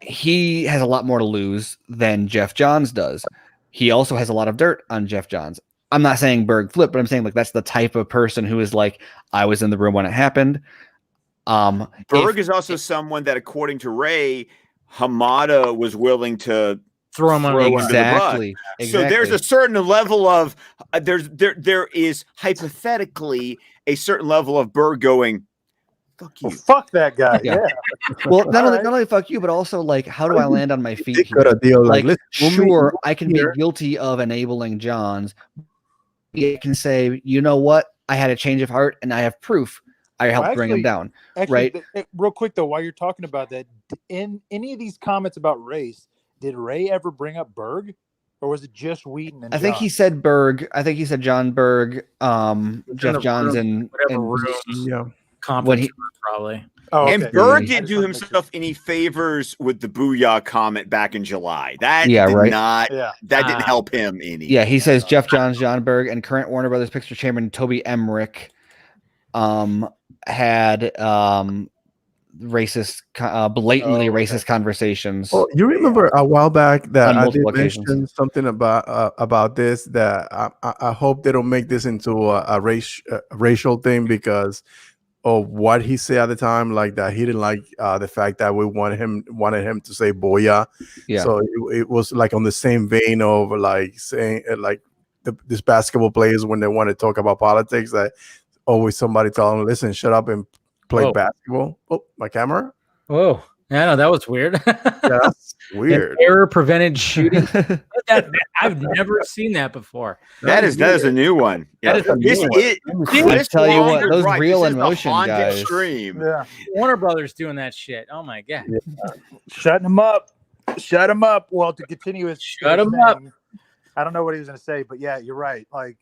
he has a lot more to lose than Jeff Johns does. He also has a lot of dirt on Jeff Johns. I'm not saying Berg flipped, but I'm saying like that's the type of person who is like, I was in the room when it happened. Berg is also someone that, according to Ray, Hamada was willing to throw him under the bus. Exactly. So there's a certain level of there is hypothetically a certain level of Berg going, fuck you. Well, fuck that guy. Yeah. Well, not only fuck you, but also like, how do I land on my feet here? Got a deal Like, sure, I can be here. guilty of enabling Johns. I can say, you know what? I had a change of heart and I have proof. I helped bring him down. Right. Real quick though, while you're talking about that, in any of these comments about race, did Ray ever bring up Berg, or was it just Whedon and I think he said Berg. I think he said John Berg, Jeff Johns, and conference room, probably. Oh, okay. And Berg didn't do himself any favors with the Booyah comment back in July. That didn't help him any. Yeah, he says Jeff Johns, John Berg, and current Warner Brothers Picture Chairman Toby Emmerich had racist, blatantly racist conversations. Oh, you remember a while back that I did mention something about this, that I hope they don't make this into a racial thing because of what he said at the time, like that he didn't like the fact that we wanted him to say "boya." Yeah. So it was like on the same vein of like saying like these basketball players when they want to talk about politics, that always somebody tell them, "Listen, shut up and play basketball." Oh, my camera. Whoa. Yeah, no, that was weird. That's weird. Error prevented shooting. I've never seen that before. That is a new one. Yeah. I tell you what, those Real in Motion guys. Yeah. Warner Brothers doing that shit. Oh my god. Yeah. Shutting him up. Shut him up. Well, to continue with shut him up. I don't know what he was going to say, but yeah, you're right. Like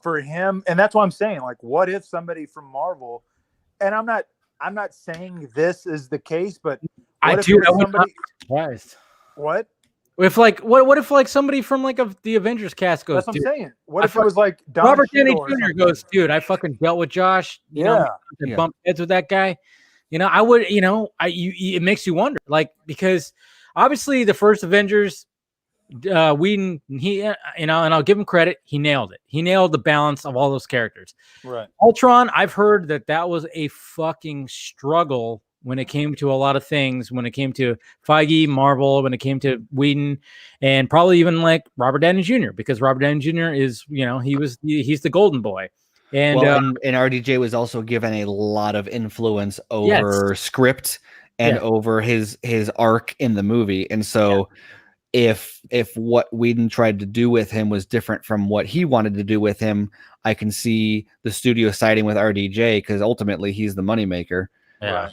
for him, and that's what I'm saying. Like, what if somebody from Marvel, and I'm not saying this is the case, but I would not be surprised. What? If like what if like somebody from like the Avengers cast goes? That's what I'm saying. What if it was like Robert Downey Jr. goes, dude, I fucking dealt with Josh. You know, bump heads with that guy. You know, I would. You know, it makes you wonder, like, because obviously the first Avengers, Whedon, he, you know, and I'll give him credit, he nailed it. He nailed the balance of all those characters. Right. Ultron, I've heard that was a fucking struggle when it came to a lot of things, when it came to Feige, Marvel, when it came to Whedon, and probably even like Robert Downey Jr., because Robert Downey Jr. is, you know, he's the golden boy. And, and RDJ was also given a lot of influence over script and over his arc in the movie. And so if what Whedon tried to do with him was different from what he wanted to do with him, I can see the studio siding with RDJ because ultimately he's the moneymaker. Yeah.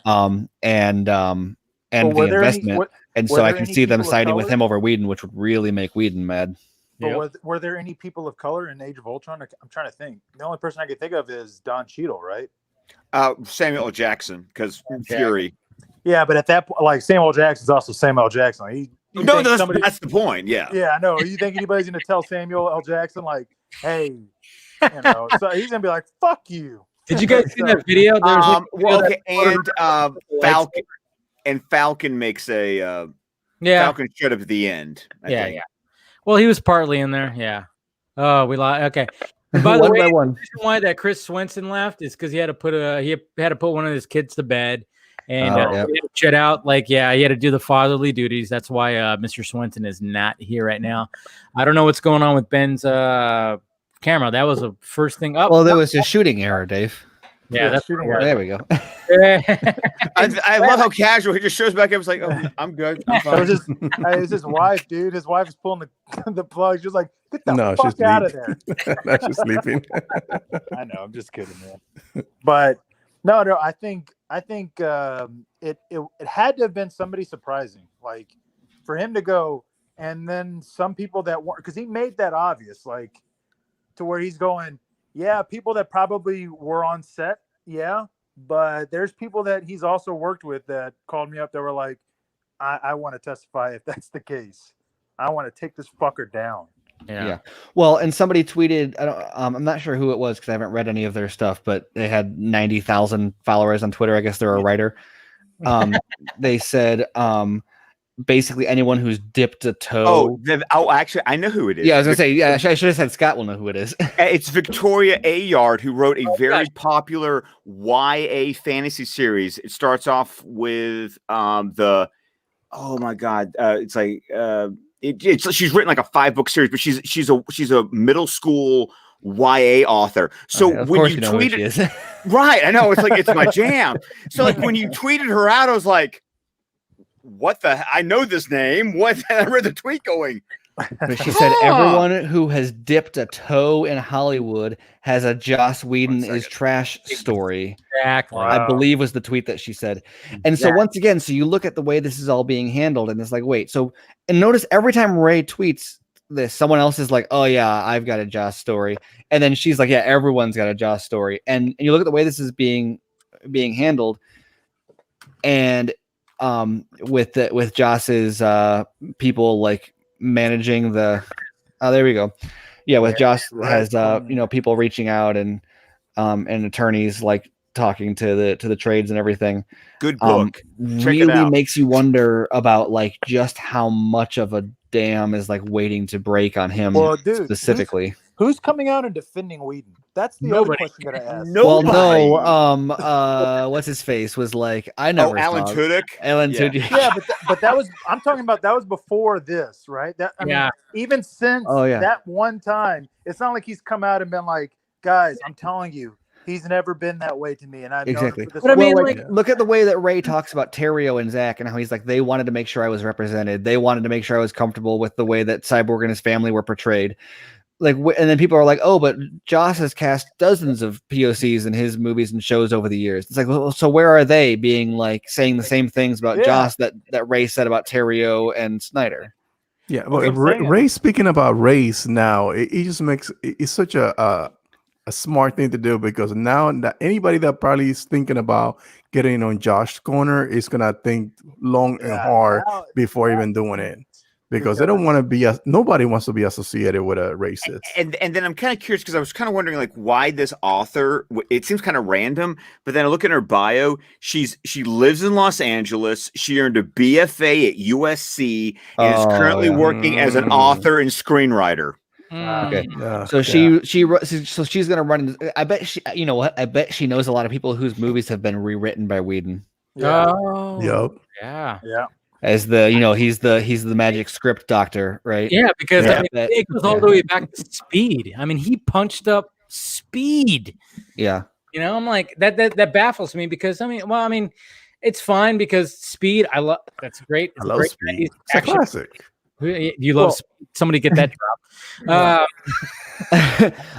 And the investment. And so I can see them siding with him over Whedon, which would really make Whedon mad. But were there any people of color in Age of Ultron? I'm trying to think. The only person I could think of is Don Cheadle, right? Samuel L. Jackson, because Fury. Yeah, but at that point, like Samuel L. Jackson's also Samuel L. Jackson. That's the point. Yeah. Yeah, I know. You think anybody's going to tell Samuel L. Jackson like, "Hey," you know? So he's going to be like, "Fuck you." Did you guys see that video? Falcon makes a Falcon showed up at the end. I think. Well, he was partly in there. Yeah. Oh, we lied. Okay. And by the way, the reason why that Chris Swenson left is because he had to put one of his kids to bed, and he had to shut out. Like, he had to do the fatherly duties. That's why Mr. Swenson is not here right now. I don't know what's going on with Ben's camera. That was the first thing up. Well, there was a shooting error, Dave. Yeah, that's shooting error. There we go. I love how casual he just shows back. I was like, "Oh, I'm good." I'm fine. It was his wife, dude. His wife is pulling the plug. She was like, "Get the fuck out of there!" No, she's sleeping. I know. I'm just kidding, man. But no. I think it had to have been somebody surprising, like for him to go, and then some people that weren't, because he made that obvious, like to where he's going. Yeah, people that probably were on set. Yeah. But there's people that he's also worked with that called me up that were like, I want to testify if that's the case. I want to take this fucker down. Yeah. Well, and somebody tweeted, I'm not sure who it was because I haven't read any of their stuff, but they had 90,000 followers on Twitter. I guess they're a writer. They said, basically anyone who's dipped a toe. Actually, I know who it is. Yeah, I was gonna say. Yeah, I should have said Scott will know who it is. It's Victoria Ayard, who wrote a very popular YA fantasy series. It starts off with she's written like a 5-book series, but she's a middle school YA author. So when you tweeted, right? I know it's my jam. So like when you tweeted her out, I was like, what the? I know this name. What? I read the tweet going, But she said everyone who has dipped a toe in Hollywood has a Joss Whedon is trash story. Exactly. I believe was the tweet that she said. And so once again, so you look at the way this is all being handled, and it's like, wait, so and notice every time Ray tweets this, someone else is like, oh yeah, I've got a Joss story. And then she's like, yeah, everyone's got a Joss story. And you look at the way this is being handled, and with Joss's people like managing the there we go. Yeah, with Joss has people reaching out and attorneys like talking to the trades and everything. Good book. Really makes you wonder about like just how much of a dam is like waiting to break on him specifically. Who's coming out and defending Whedon? That's the other question that I asked. Well, no. What's his face was like, I never. Alan Tudyk. Alan Tudyk. Yeah, but that was. I'm talking about that was before this, right? I mean, even since that one time, it's not like he's come out and been like, guys, I'm telling you, he's never been that way to me, and I've known him for this. But I mean, look at the way that Ray talks about Terrio and Zach, and how he's like, they wanted to make sure I was represented. They wanted to make sure I was comfortable with the way that Cyborg and his family were portrayed. Like, and then people are like, oh, but Joss has cast dozens of POCs in his movies and shows over the years. It's like, well, so where are they being like saying the same things about Joss that Ray said about Terrio and Snyder? Yeah, well, Ray speaking about race now, it just makes it's such a smart thing to do, because now that anybody that probably is thinking about getting on Josh's corner is gonna think long and hard before even doing it. Because they don't want to be nobody wants to be associated with a racist. And then I'm kind of curious, because I was kind of wondering like why this author, it seems kind of random, but then I look at her bio, she lives in Los Angeles, she earned a BFA at USC, and is currently working as an author and screenwriter. Okay, so she's gonna run. I bet she, you know what? I bet she knows a lot of people whose movies have been rewritten by Whedon. Yep. Yeah. As the, he's the magic script doctor, right? Yeah, because I mean, it goes all the way back to Speed. I mean, he punched up Speed. Yeah. I'm like that baffles me, because I mean, it's fine because Speed. I love. That's great. I love Speed. It's a classic. You love Speed. Somebody get that drop.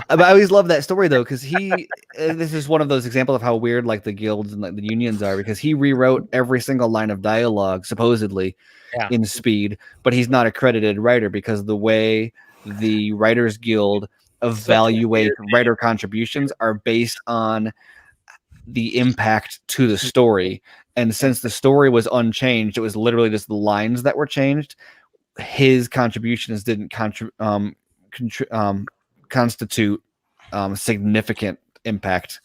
But I always love that story though, because this is one of those examples of how weird like the guilds and like the unions are, because he rewrote every single line of dialogue supposedly in Speed, but he's not a credited writer, because the way the Writers Guild evaluate writer contributions are based on the impact to the story, and since the story was unchanged, it was literally just the lines that were changed. His contributions didn't constitute significant impact.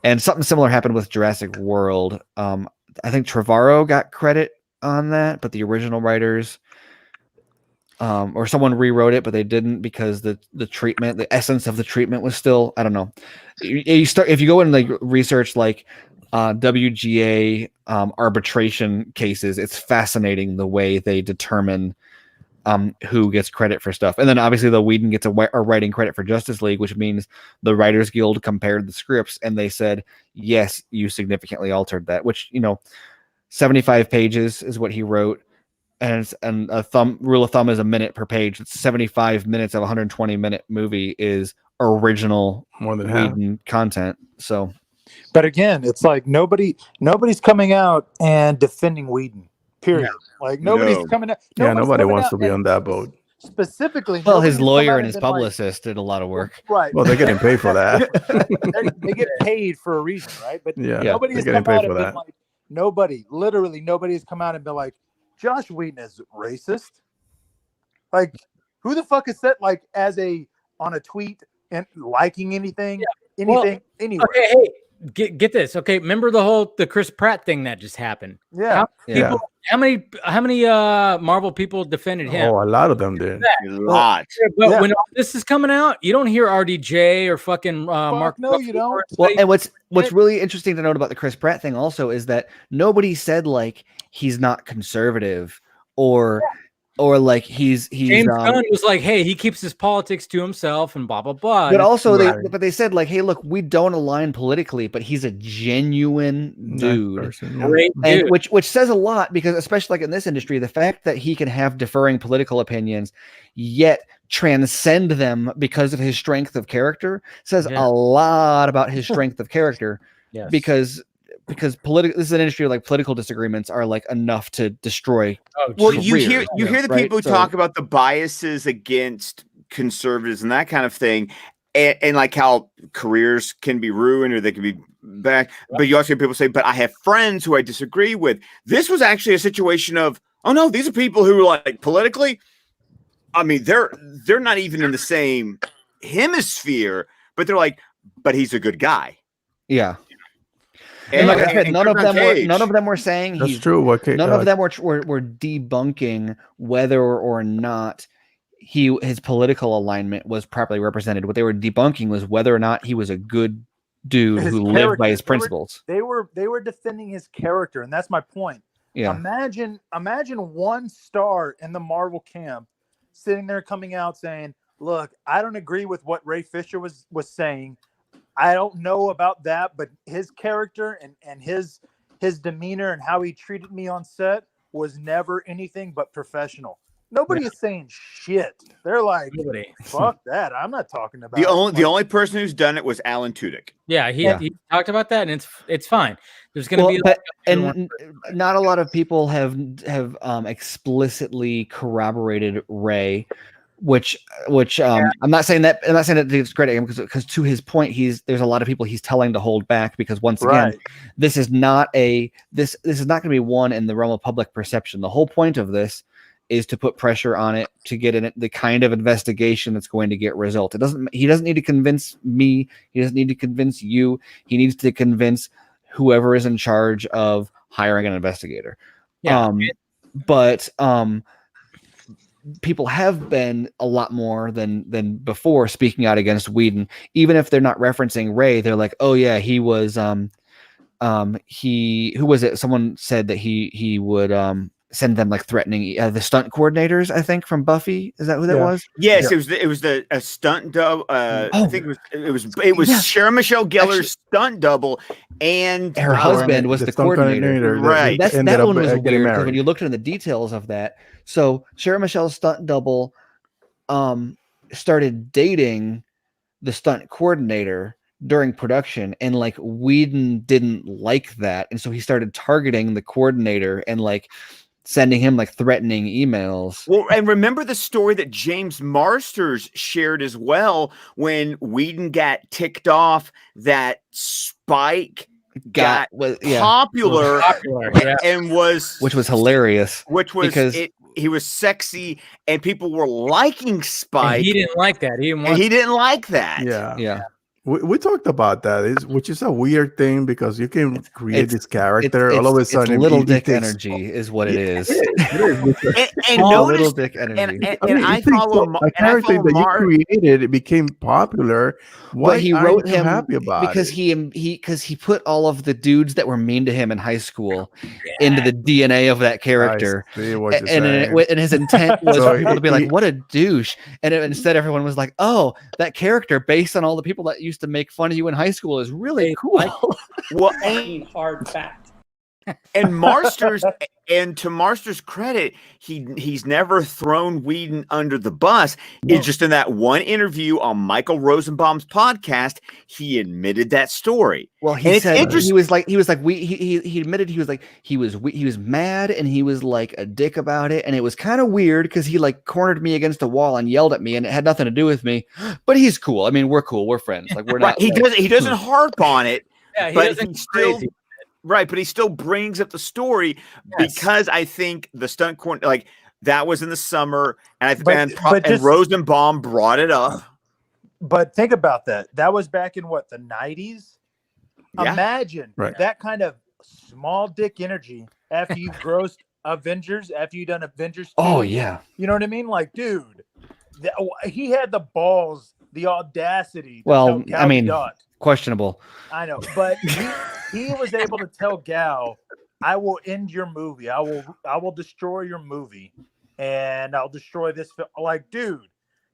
And something similar happened with Jurassic World. I think Trevorrow got credit on that, but the original writers or someone rewrote it, but they didn't, because the treatment, the essence of the treatment was still, I don't know. If you go and like research like WGA arbitration cases, it's fascinating the way they determine who gets credit for stuff. And then obviously the Whedon gets a writing credit for Justice League, which means the Writers Guild compared the scripts and they said, yes, you significantly altered that, which 75 pages is what he wrote, and rule of thumb is a minute per page. It's 75 minutes of a 120-minute movie is original more than Whedon content. So, but again, it's like nobody's coming out and defending Whedon. Period. Yeah. Like nobody's coming out. Nobody wants to be on that boat. Specifically, well, his lawyer and his publicist did a lot of work. Right. Well, they're getting paid for that. they get paid for a reason, right? But nobody's come out and been like, literally nobody's come out and been like, Josh Whedon is racist. Like, who the fuck is that? Like, on a tweet and liking anything, anyway. Okay, hey, get this. Okay, remember the Chris Pratt thing that just happened? Yeah. How many Marvel people defended him? Oh, a lot of them did. A lot. But when all this is coming out, you don't hear RDJ or fucking Mark. No, you don't. Well, and what's really interesting to note about the Chris Pratt thing also is that nobody said like he's not conservative or or like he's James Gunn was like, hey, he keeps his politics to himself and blah blah blah. But also they said like, hey, look, we don't align politically, but he's a genuine dude. Nice person, yeah. Great And dude. which says a lot, because especially like in this industry, the fact that he can have differing political opinions yet transcend them because of his strength of character says a lot about his strength of character. Yes. Because this is an industry where like political disagreements are like enough to destroy. Well, you hear the right? people who talk about the biases against conservatives and that kind of thing, and like how careers can be ruined or they can be bad. But you also hear people say, "But I have friends who I disagree with." This was actually a situation of, oh no, these are people who like politically. I mean, they're not even in the same hemisphere, but they're like, but he's a good guy. Yeah. And like I said, none of them were saying that's true. None of them were debunking whether or not his political alignment was properly represented. What they were debunking was whether or not he was a good dude who lived by his principles. They were defending his character, and that's my point. Yeah. Imagine one star in the Marvel camp sitting there coming out saying, "Look, I don't agree with what Ray Fisher was saying. I don't know about that, but his character and his demeanor and how he treated me on set was never anything but professional." Nobody is saying shit. They're like, fuck that. I'm not talking about the only person who's done it was Alan Tudyk. Yeah, he talked about that, and it's fine. There's going to be and not a lot of people have explicitly corroborated Ray. Which I'm not saying that to discredit him, because to his point, there's a lot of people he's telling to hold back, because once again, this is not going to be one in the realm of public perception. The whole point of this is to put pressure on it to get in the kind of investigation that's going to get result. He doesn't need to convince me. He doesn't need to convince you. He needs to convince whoever is in charge of hiring an investigator. Yeah. People have been a lot more than before speaking out against Whedon, even if they're not referencing Ray. They're like, oh yeah, he was who was it? Someone said that he would send them like threatening the stunt coordinators, I think, from Buffy. Is that who that was? Yes, it was a stunt double. I think it was Sarah Michelle Gellar's stunt double, and her husband was the coordinator. Right. That one was weird, because when you looked into the details of that, so Sarah Michelle's stunt double started dating the stunt coordinator during production, and like Whedon didn't like that, and so he started targeting the coordinator and like sending him like threatening emails. Well, and remember the story that James Marsters shared as well, when Whedon got ticked off that Spike got popular and which was hilarious, because he was sexy and people were liking Spike. And he didn't like that. He didn't like that. Yeah. We talked about that, which is a weird thing, because you can create this character all of a sudden. Little dick energy is what it is. And little dick energy. And I follow a character that you created. It became popular. Why he wrote him happy about because he put all of the dudes that were mean to him in high school into the DNA of that character, and his intent was for people to be like, "What a douche!" And instead, everyone was like, "Oh, that character, based on all the people that used to make fun of you in high school, is really cool." Well, hard fact. And Marsters, and to Marsters' credit, he's never thrown Whedon under the bus. No. It's just in that one interview on Michael Rosenbaum's podcast, he admitted that story. Well, he said he admitted he was mad, and he was like a dick about it, and it was kind of weird because he like cornered me against a wall and yelled at me, and it had nothing to do with me. But he's cool. I mean, we're cool. We're friends. Like we're not. He doesn't harp on it. Yeah, but he still. Right, but he still brings up the story because I think the stunt coordinator, like that was in the summer, and Rosenbaum brought it up. But think about that. That was back in what, the 90s? Yeah. Imagine that kind of small dick energy after you've grossed Avengers, after you've done Avengers 2. Oh yeah, you know what I mean? Like, dude, he had the balls, the audacity. Well, I mean, questionable. I know, but he was able to tell Gal, "I will end your movie. I will destroy your movie." and I'll destroy this. Like, dude,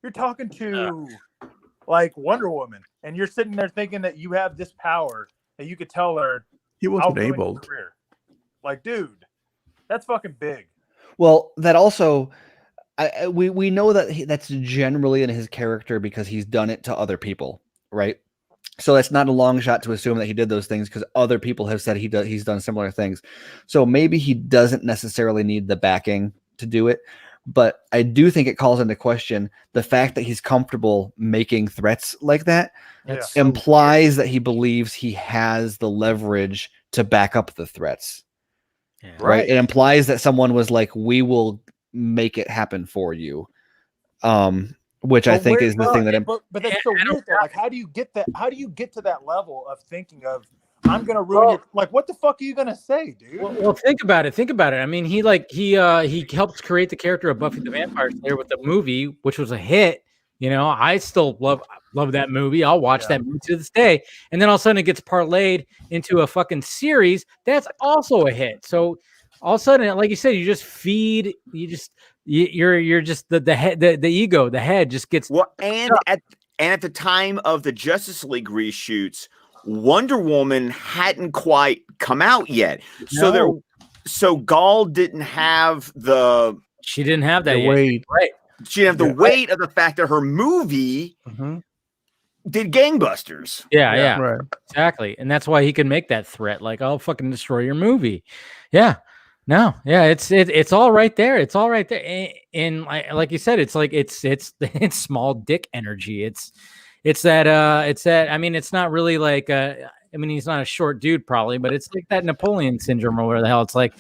you're talking to like Wonder Woman, and you're sitting there thinking that you have this power that you could tell her. He wasn't able. Like, dude, that's fucking big. Well, that also, we know that that's generally in his character because he's done it to other people, right? So that's not a long shot to assume that he did those things because other people have said he's done similar things. So maybe he doesn't necessarily need the backing to do it. But I do think it calls into question the fact that he's comfortable making threats like that implies that he believes he has the leverage to back up the threats. Yeah. Right. It implies that someone was like, we will make it happen for you. Which I think is the thing that. But that's so weird. Though. Like, how do you get that? How do you get to that level of thinking of, I'm gonna ruin your, like, what the fuck are you gonna say, dude? Well, think about it. I mean, he helped create the character of Buffy the Vampire Slayer with the movie, which was a hit. You know, I still love that movie. I'll watch that movie to this day. And then all of a sudden it gets parlayed into a fucking series that's also a hit. So all of a sudden, like you said, you're just the head, the ego, the head just gets at the time of the Justice League reshoots, Wonder Woman hadn't quite come out yet. No. So Gal didn't have she didn't have that weight. Right. She didn't have the weight of the fact that her movie did gangbusters. Yeah. Right. Exactly. And that's why he can make that threat. Like, I'll fucking destroy your movie. Yeah. No. Yeah. It's all right there. It's all right there. And like you said, it's like, it's small dick energy. It's that, I mean, it's not really like, I mean, he's not a short dude probably, but it's like that Napoleon syndrome or whatever the hell. It's like,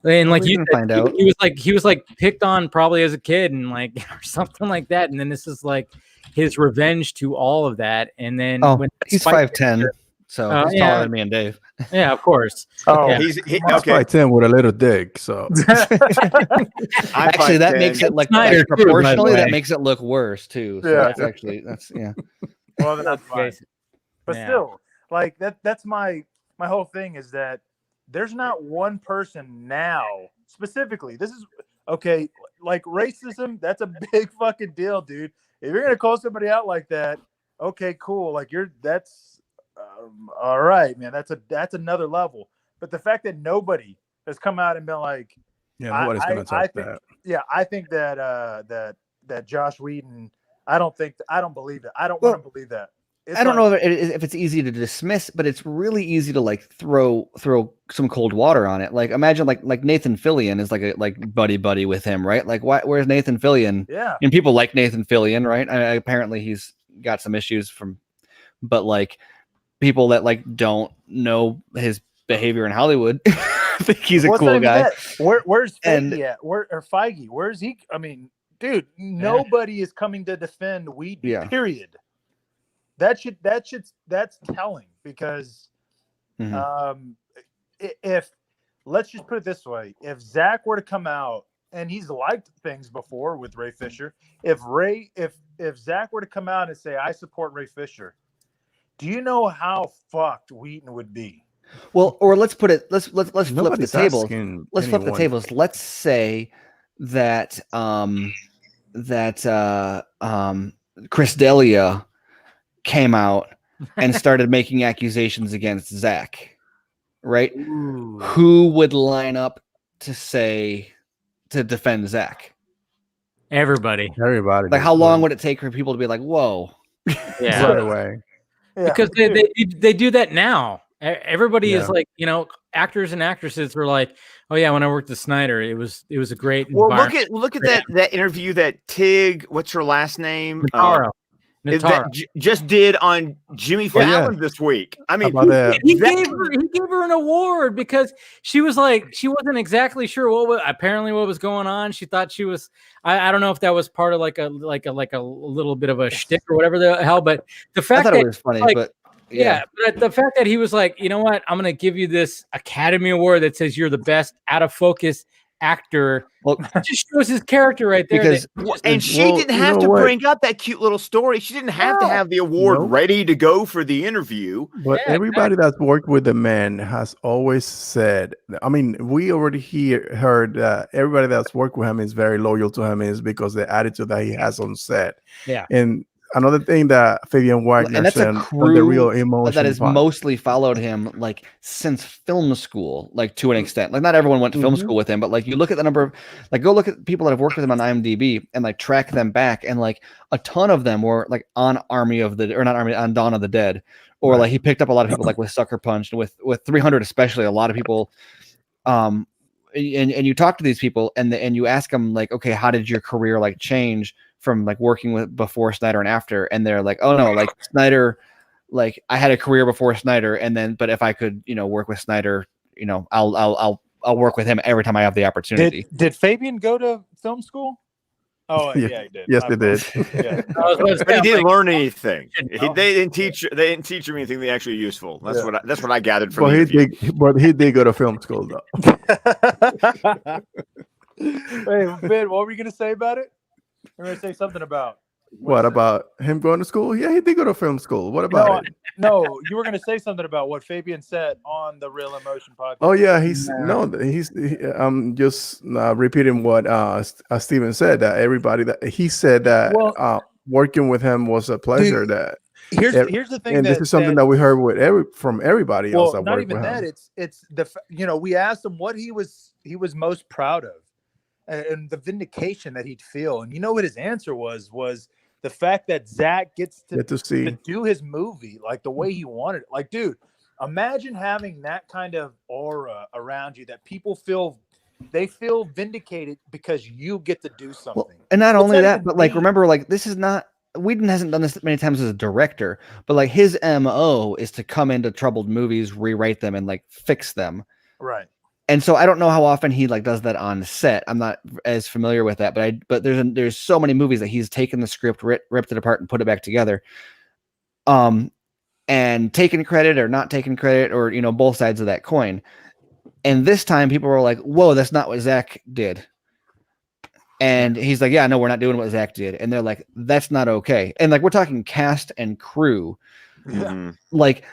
and like you find out, he was like picked on probably as a kid and like or something like that. And then this is like his revenge to all of that. And then when he's 5'10", so he's taller than me and Dave. Yeah, of course. Oh, yeah. he's okay. 5'10" with a little dick. So actually, that makes it like proportionally. That makes it look worse too. So that's Well, that's fine. But still, like that's my whole thing is that there's not one person now specifically. This is okay. Like racism, that's a big fucking deal, dude. If you're gonna call somebody out like that, okay, cool. Like that's all right, man. That's another level. But the fact that nobody has come out and been like, nobody's gonna touch that. Yeah, I think that Josh Whedon. I don't believe it. I don't want to believe that. I don't know if it's easy to dismiss, but it's really easy to like throw some cold water on it. Like imagine like Nathan Fillion is like buddy with him, right? Like where's Nathan Fillion? Yeah. And people like Nathan Fillion, right? Apparently he's got some issues but like people that like don't know his behavior in Hollywood think he's a cool guy. Where's Feige at? Or Feige? Where's he? I mean, dude, nobody is coming to defend Whedon. Yeah. Period. That's telling because if let's just put it this way, if Zach were to come out and he's liked things before with Ray Fisher, if Zach were to come out and say I support Ray Fisher, do you know how fucked Whedon would be? Well, or let's flip the tables. Let's flip the tables. Let's say that Chris D'Elia came out and started making accusations against Zach, right? Ooh. Who would line up to defend Zach? Everybody. Like, how long would it take for people to be like, whoa? Yeah. Right away. Because they do that now. Everybody is like, actors and actresses were like, oh yeah, when I worked with Snyder, it was a great. Well, look at that interview that Tig, what's her last name? Natara. Just did on Jimmy Fallon this week. I mean, he gave her an award because she was like, she wasn't exactly sure what was going on. She thought she was. I don't know if that was part of like a little bit of a shtick or whatever the hell. But the fact that it was funny, but the fact that he was like, you know what, I'm gonna give you this Academy Award that says you're the best out of focus actor. Well, It just shows his character right there. because and she didn't have to bring up that cute little story. She didn't have to have the award ready to go for the interview. But everybody that's worked with the man has always said, I mean, we already heard that everybody that's worked with him is very loyal to him is because the attitude that he has on set. Yeah. And another thing that Fabian Wagner and that's said, a crew the real emotion that has mostly followed him like since film school, like to an extent. Like not everyone went to film school with him, but like you look at the number of like go look at people that have worked with him on IMDb and like track them back, and like a ton of them were like on on Dawn of the Dead, or like he picked up a lot of people like with Sucker Punch and with 300 especially. A lot of people, and you talk to these people and you ask them like, okay, how did your career like change from like working with before Snyder and after? And they're like, oh no, like Snyder, like I had a career before Snyder, and then but if I could, work with Snyder, I'll work with him every time I have the opportunity. Did Fabian go to film school? Oh yeah, he did. Yes, they did. Yeah. But he didn't learn anything. They didn't teach him anything that actually useful. That's what I gathered from. But he did go to film school though. Hey, Ben, what were you gonna say about it? You're gonna say something about what about him going to school? Yeah, he did go to film school. What about it? No, you were gonna say something about what Fabian said on the Real Emotion podcast. Oh yeah, he's just repeating what Steven said, that everybody that he said that working with him was a pleasure. Dude, here's the thing, and this is something that we heard from everybody else. That not even that. It's the we asked him what he was most proud of, and the vindication that he'd feel. And you know what his answer was the fact that Zach gets to do his movie like the way he wanted it. Like, dude, imagine having that kind of aura around you that people feel vindicated because you get to do something. Well, and not only that, but like, remember, like, this is not, Whedon hasn't done this many times as a director, but like his MO is to come into troubled movies, rewrite them, and like fix them. Right. And so I don't know how often he like does that on set. I'm not as familiar with that, but there's so many movies that he's taken the script, ripped it apart, and put it back together, and taken credit or not taken credit, or both sides of that coin. And this time, people were like, "Whoa, that's not what Zach did." And he's like, "Yeah, no, we're not doing what Zach did." And they're like, "That's not okay." And like we're talking cast and crew, like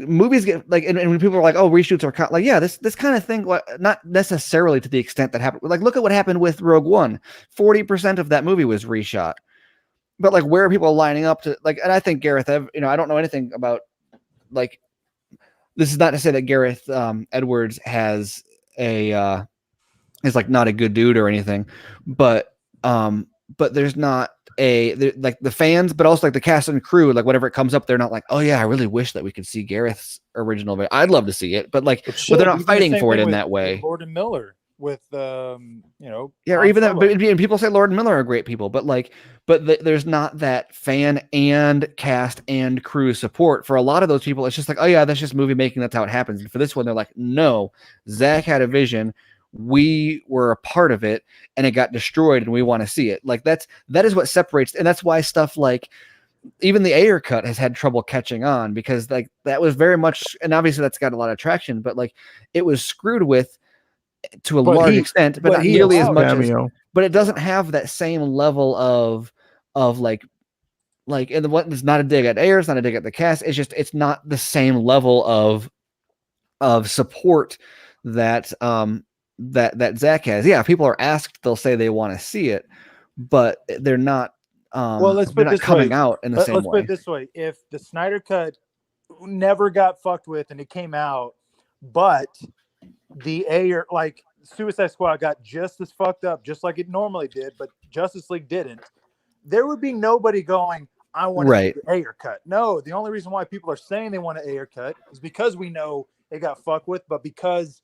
movies get like, and when people are like, "Oh, reshoots are like," yeah, this kind of thing, not necessarily to the extent that happened. Like, look at what happened with Rogue One. 40% of that movie was reshot. But like, where are people lining up to like? And I think Gareth, I don't know anything about like. This is not to say that Gareth Edwards is like not a good dude or anything, but there's not like the fans, but also like the cast and crew, like whatever it comes up, they're not like, oh yeah, I really wish that we could see Gareth's original. I'd love to see it, but like, but they're not fighting for it in that way. Lord and Miller with or even that, and people say Lord and Miller are great people, but like, there's not that fan and cast and crew support for a lot of those people. It's just like, oh yeah, that's just movie making. That's how it happens. And for this one, they're like, no, Zach had a vision. We were a part of it, and it got destroyed, and we want to see it. Like that is what separates, and that's why stuff like even the Ayer cut has had trouble catching on, because like that was very much, and obviously that's got a lot of traction, but like it was screwed with to a large extent, but not nearly as much but it doesn't have that same level of like, and it's not a dig at Ayer, it's not a dig at the cast. It's just, it's not the same level of support that that Zach has. Yeah, if people are asked, they'll say they want to see it, but they're not. Let's put this coming out in the same way. Let's put it this way: if the Snyder Cut never got fucked with and it came out, but the Ayer, like Suicide Squad, got just as fucked up, just like it normally did, but Justice League didn't, there would be nobody going, I want to see the Ayer cut. No, the only reason why people are saying they want an Ayer cut is because we know it got fucked with, but because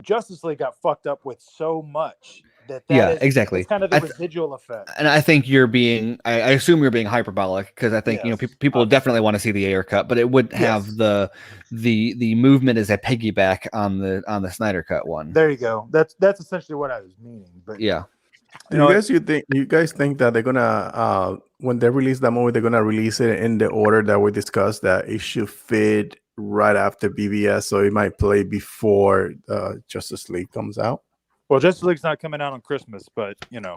Justice League got fucked up with so much that exactly. It's kind of the residual effect. And I think I assume you're being hyperbolic, because I think people definitely want to see the Ayer cut, but it would have the movement as a piggyback on the Snyder Cut one. There you go. That's essentially what I was meaning. But yeah. You guys think that they're gonna when they release that movie, they're gonna release it in the order that we discussed, that it should fit right after BVS, so it might play before Justice League comes out? Well, Justice League's not coming out on Christmas, but you know.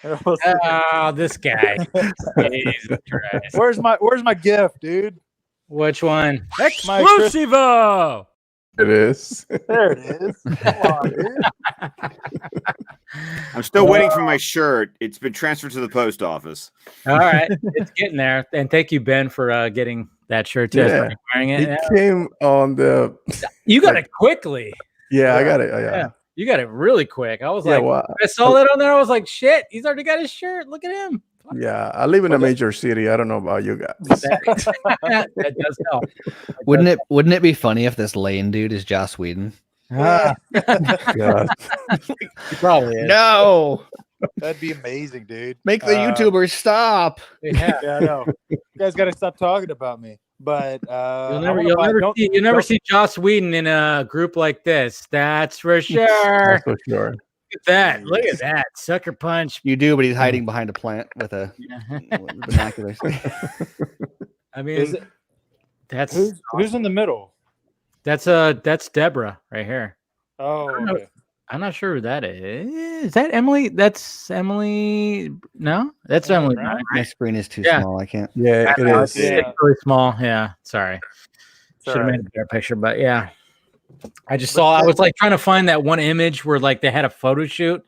Oh, this guy. Jesus Christ. Where's my gift, dude? Which one? My Exclusivo. It is. There it is. Come on, dude. I'm still waiting for my shirt. It's been transferred to the post office. All right, it's getting there. And thank you, Ben, for getting that shirt too. Yeah. Wearing it. He came on the. You got it quickly. Yeah, I got it. Yeah. You got it really quick. I was Yeah, like, well, I saw that on there. I was like, shit, he's already got his shirt. Look at him. Yeah, I live in a major city. I don't know about you guys. That does help. Wouldn't it be funny if this Lane dude is Joss Whedon? God. He probably is. No, That'd be amazing, dude. make the YouTubers stop. Yeah. Yeah, I know. You guys got to stop talking about me. But you'll never see Joss Whedon in a group like this. That's for sure. That's for sure. Look at that. Look at that. Sucker punch. You do, but he's hiding behind a plant with a binoculars. I mean, that's who's in the middle. That's Deborah right here. Oh, okay. I'm not sure who that is. Is that Emily? That's Emily. No, that's Emily. Brown? My screen is too small. I can't. Yeah, it is. It's really small. Yeah, sorry. Should have Sorry. made a better picture, but yeah. I just saw. I was like trying to find that one image where like they had a photo shoot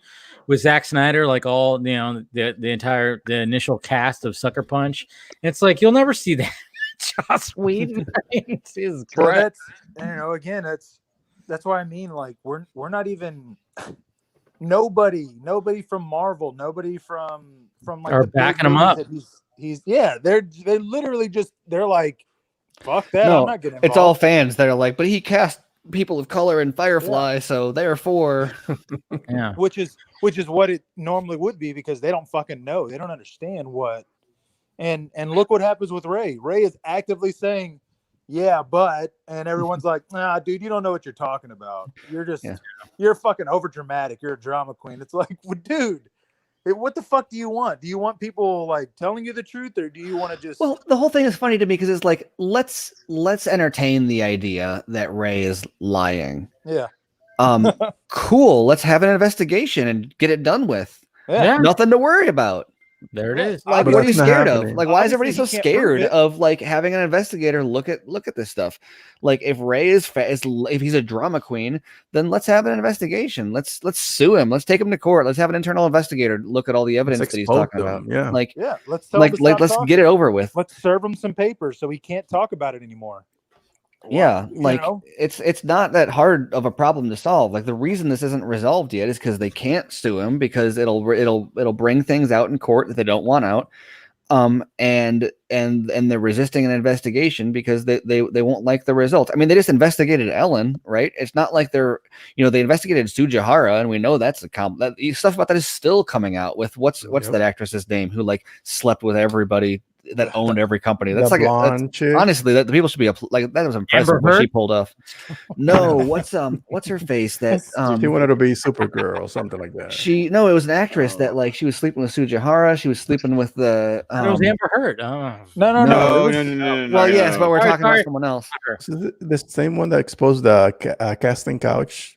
with Zack Snyder, like all the initial cast of Sucker Punch. And it's like you'll never see that. Joss Whedon. Jesus Well, Christ. again, that's why I mean, like, we're not even nobody from Marvel, nobody from like Are the big backing him movies up. that he's they literally just they're like, fuck that, No, I'm not getting it's all involved. fans that are like, but he cast people of color in Firefly, so therefore, Yeah. which is what it normally would be, because they don't fucking know, they don't understand what. And look what happens with Ray. Ray is actively saying, yeah, but, and everyone's like, nah, dude, you don't know what you're talking about. You're just, you're fucking over dramatic. You're a drama queen. It's like, well, dude, what the fuck do you want? Do you want people like telling you the truth, or do you want to just? well, the whole thing is funny to me because it's like, let's entertain the idea that Ray is lying. Yeah. Cool. Let's have an investigation and get it done with. Yeah. Nothing to worry about. There it is. Like, But what are you that's not scared happening. of? Like, why is everybody so Obviously, he can't prove scared it. of like having an investigator look at this stuff? Like, if Ray is if he's a drama queen, then let's have an investigation. Let's sue him. Let's take him to court. Let's have an internal investigator look at all the evidence that he's expose talking them, about. yeah. Like, Yeah. Let's tell him to stop let's talking. get it over with. Let's serve him some papers so he can't talk about it anymore. Yeah, You like know? it's not that hard of a problem to solve. Like, the reason this isn't resolved yet is because they can't sue him because it'll bring things out in court that they don't want out. And they're resisting an investigation because they won't like the results. I mean, they just investigated Ellen, right? It's not like they investigated Sujihara, and we know that's that stuff about that is still coming out with what's that actress's name who like slept with everybody that owned every company. That's The like blonde chick. honestly, that the people should be like, that was impressive Amber what she Heard? pulled off. No, what's her face that She wanted to be Supergirl or something like that. it was an actress that like she was sleeping with Sujihara, she was sleeping with the It was Amber Heard. Oh. No. No. well, yes, but we're Sorry, talking sorry. about someone else. This is the same one that exposed the casting couch.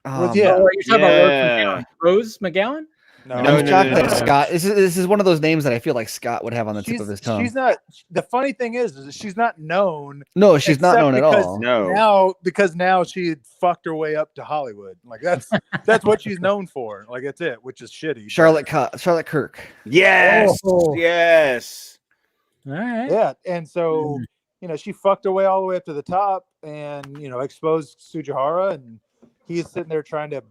Yeah. Oh, are you talking Yeah. about Rose McGowan? No. I'm shocked that Scott. This is one of those names that I feel like Scott would have on the tip of his tongue. She's not. The funny thing is she's not known. No, she's not except known at because all. No. Now she had fucked her way up to Hollywood. Like that's what she's known for. Like that's it, which is shitty. Charlotte Kirk. Yes. Oh. Yes. All right. Yeah, and so she fucked her way all the way up to the top, and exposed Sujihara, and he's sitting there trying to.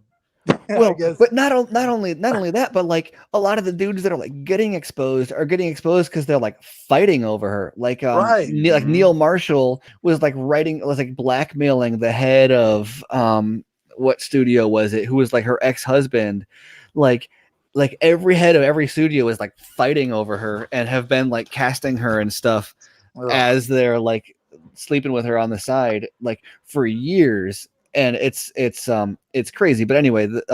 Well, I guess. but not only that, but like a lot of the dudes that are like getting exposed are getting exposed because they're like fighting over her. Like Right. Neil Marshall was like blackmailing the head of what studio was it? Who was like her ex-husband. Like every head of every studio is like fighting over her and have been like casting her and stuff as they're like sleeping with her on the side like for years. And it's crazy, but anyway, but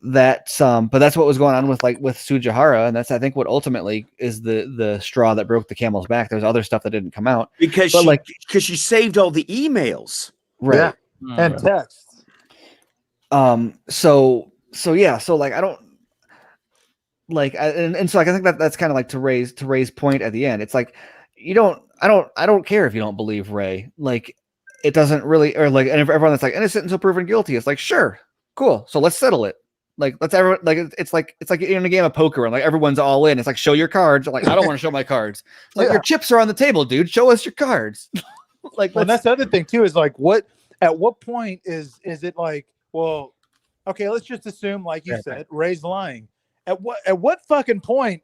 that's what was going on with Sujihara, and that's I think what ultimately is the straw that broke the camel's back. There's other stuff that didn't come out Because she saved all the emails. right? Yeah. And texts. So yeah, so like I don't like and so like I think that's kind of like to Ray's point at the end. It's like I don't care if you don't believe Ray. Like it doesn't really, or like, and everyone that's like innocent until proven guilty, it's like, sure, cool, so let's settle it. Like let's everyone, like it's like in a game of poker and like everyone's all in. It's like, show your cards. Like I don't want to show my cards. It's like your chips are on the table, dude. Show us your cards. Like, well, that's the other thing too, is like at what point is it like, well, okay, let's just assume, like you said, Ray's lying. At what fucking point,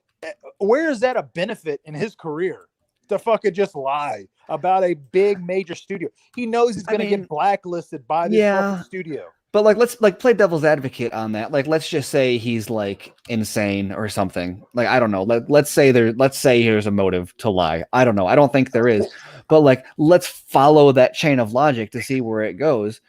where is that a benefit in his career to fucking just lie about a big major studio? He knows he's gonna get blacklisted by this fucking studio. But like, let's like play devil's advocate on that. Like, let's just say he's like insane or something. Like, I don't know. Let's say there's a motive to lie. I don't know. I don't think there is. But like, let's follow that chain of logic to see where it goes.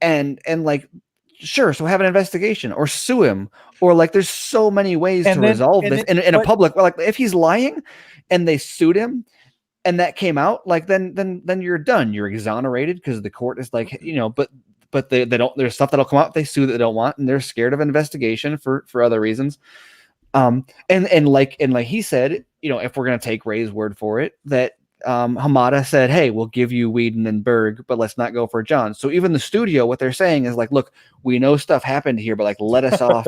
And like, sure. So have an investigation or sue him, or like, there's so many ways to resolve this in a public. Like, if he's lying and they sued him, and that came out, like, then you're done. You're exonerated because the court is like, but they don't, there's stuff that'll come out if they sue that they don't want, and they're scared of investigation for other reasons. And like he said, if we're going to take Ray's word for it, that Hamada said, hey, we'll give you Whedon and Berg, but let's not go for John. So even the studio, what they're saying is like, look, we know stuff happened here, but like, let us off.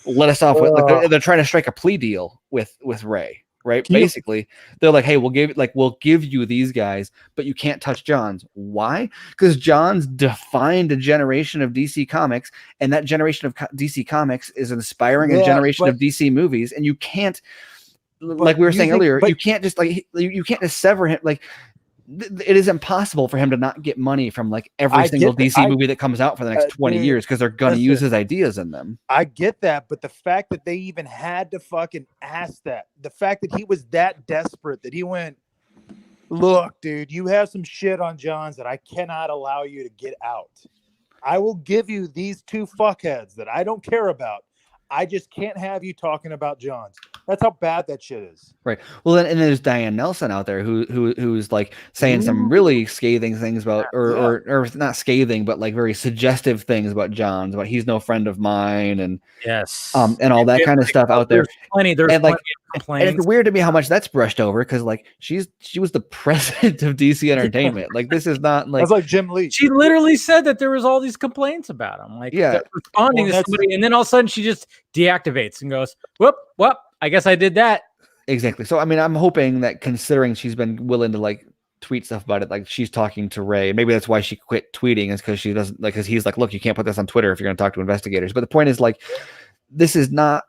With, like, they're trying to strike a plea deal with Ray. Right. Basically, they're like, hey, we'll give you these guys, but you can't touch John's. Why? Because John's defined a generation of DC Comics, and that generation of DC Comics is inspiring a generation of DC movies. And you can't, like we were saying earlier, you can't just sever him. Like, it is impossible for him to not get money from like every single DC movie that comes out for the next 20 years, because they're going to use his ideas in them. I get that, but the fact that they even had to fucking ask that, the fact that he was that desperate that he went, look, dude, you have some shit on John's that I cannot allow you to get out. I will give you these two fuckheads that I don't care about. I just can't have you talking about John's. That's how bad that shit is. Right. Well, and there's Diane Nelson out there who's like saying some really scathing things about, or not scathing, but like very suggestive things about John's, about he's no friend of mine, and and all that kind of stuff out there. There's plenty of complaints. And it's weird to me how much that's brushed over, because like she was the president of DC Entertainment. Like, this is not like, that's like Jim Lee. She literally said that there was all these complaints about him. Like, responding to somebody, and then all of a sudden she just deactivates and goes, whoop. I guess I did that. Exactly. So, I mean, I'm hoping that, considering she's been willing to like tweet stuff about it, like she's talking to Ray. Maybe that's why she quit tweeting, is because she doesn't like, because he's like, look, you can't put this on Twitter if you're going to talk to investigators. But the point is, like, this is not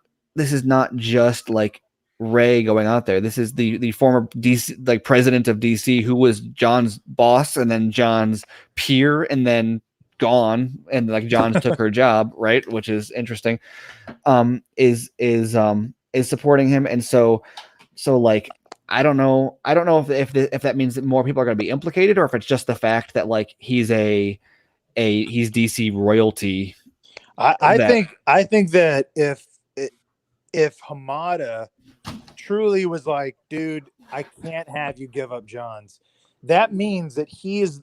just like Ray going out there. This is the former DC, like, president of DC, who was John's boss and then John's peer and then gone, and like John's took her job, right? Which is interesting. Is supporting him, and so like, I don't know if that means that more people are going to be implicated, or if it's just the fact that like he's DC royalty. I think that if Hamada truly was like, dude, I can't have you give up John's, that means that he's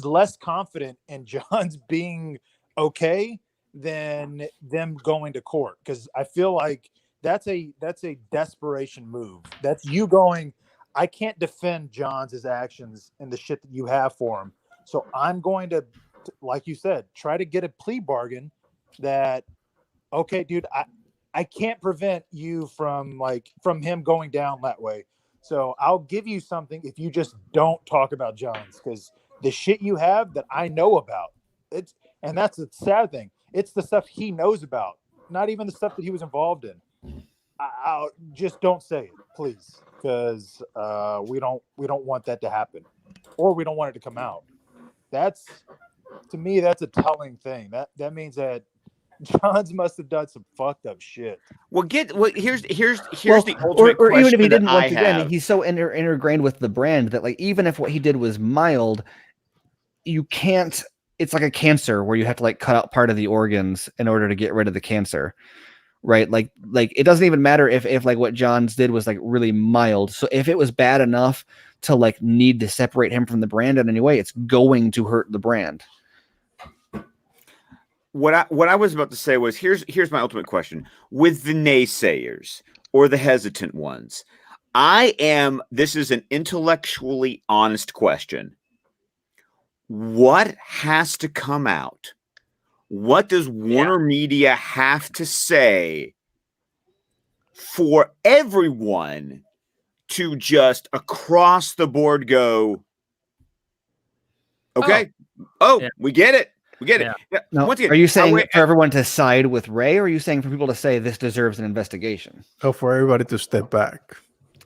less confident in John's being okay than them going to court, because I feel like that's a desperation move. That's you going, I can't defend John's actions and the shit that you have for him, so I'm going to, like you said, try to get a plea bargain that, okay, dude, I can't prevent you from him going down that way, so I'll give you something if you just don't talk about John's, because the shit you have that I know about, and that's the sad thing, it's the stuff he knows about, not even the stuff that he was involved in. I'll just don't say it, please, because we don't want that to happen, or we don't want it to come out. That's, to me, that's a telling thing. That means that John's must have done some fucked up shit. Well, here's the ultimate or question even if he didn't. Once again, he's so ingrained with the brand that, like, even if what he did was mild, you can't. It's like a cancer where you have to like cut out part of the organs in order to get rid of the cancer. Right. Like it doesn't even matter if like what John's did was like really mild. So if it was bad enough to like need to separate him from the brand in any way, it's going to hurt the brand. what I was about to say was here's my ultimate question. With the naysayers or the hesitant ones, this is an intellectually honest question. What has to come out? What does Warner Media have to say for everyone to just across the board go, okay, we get it. We get it. Yeah. No, once again, are you saying for everyone to side with Ray, or are you saying for people to say this deserves an investigation? Oh, for everybody to step back.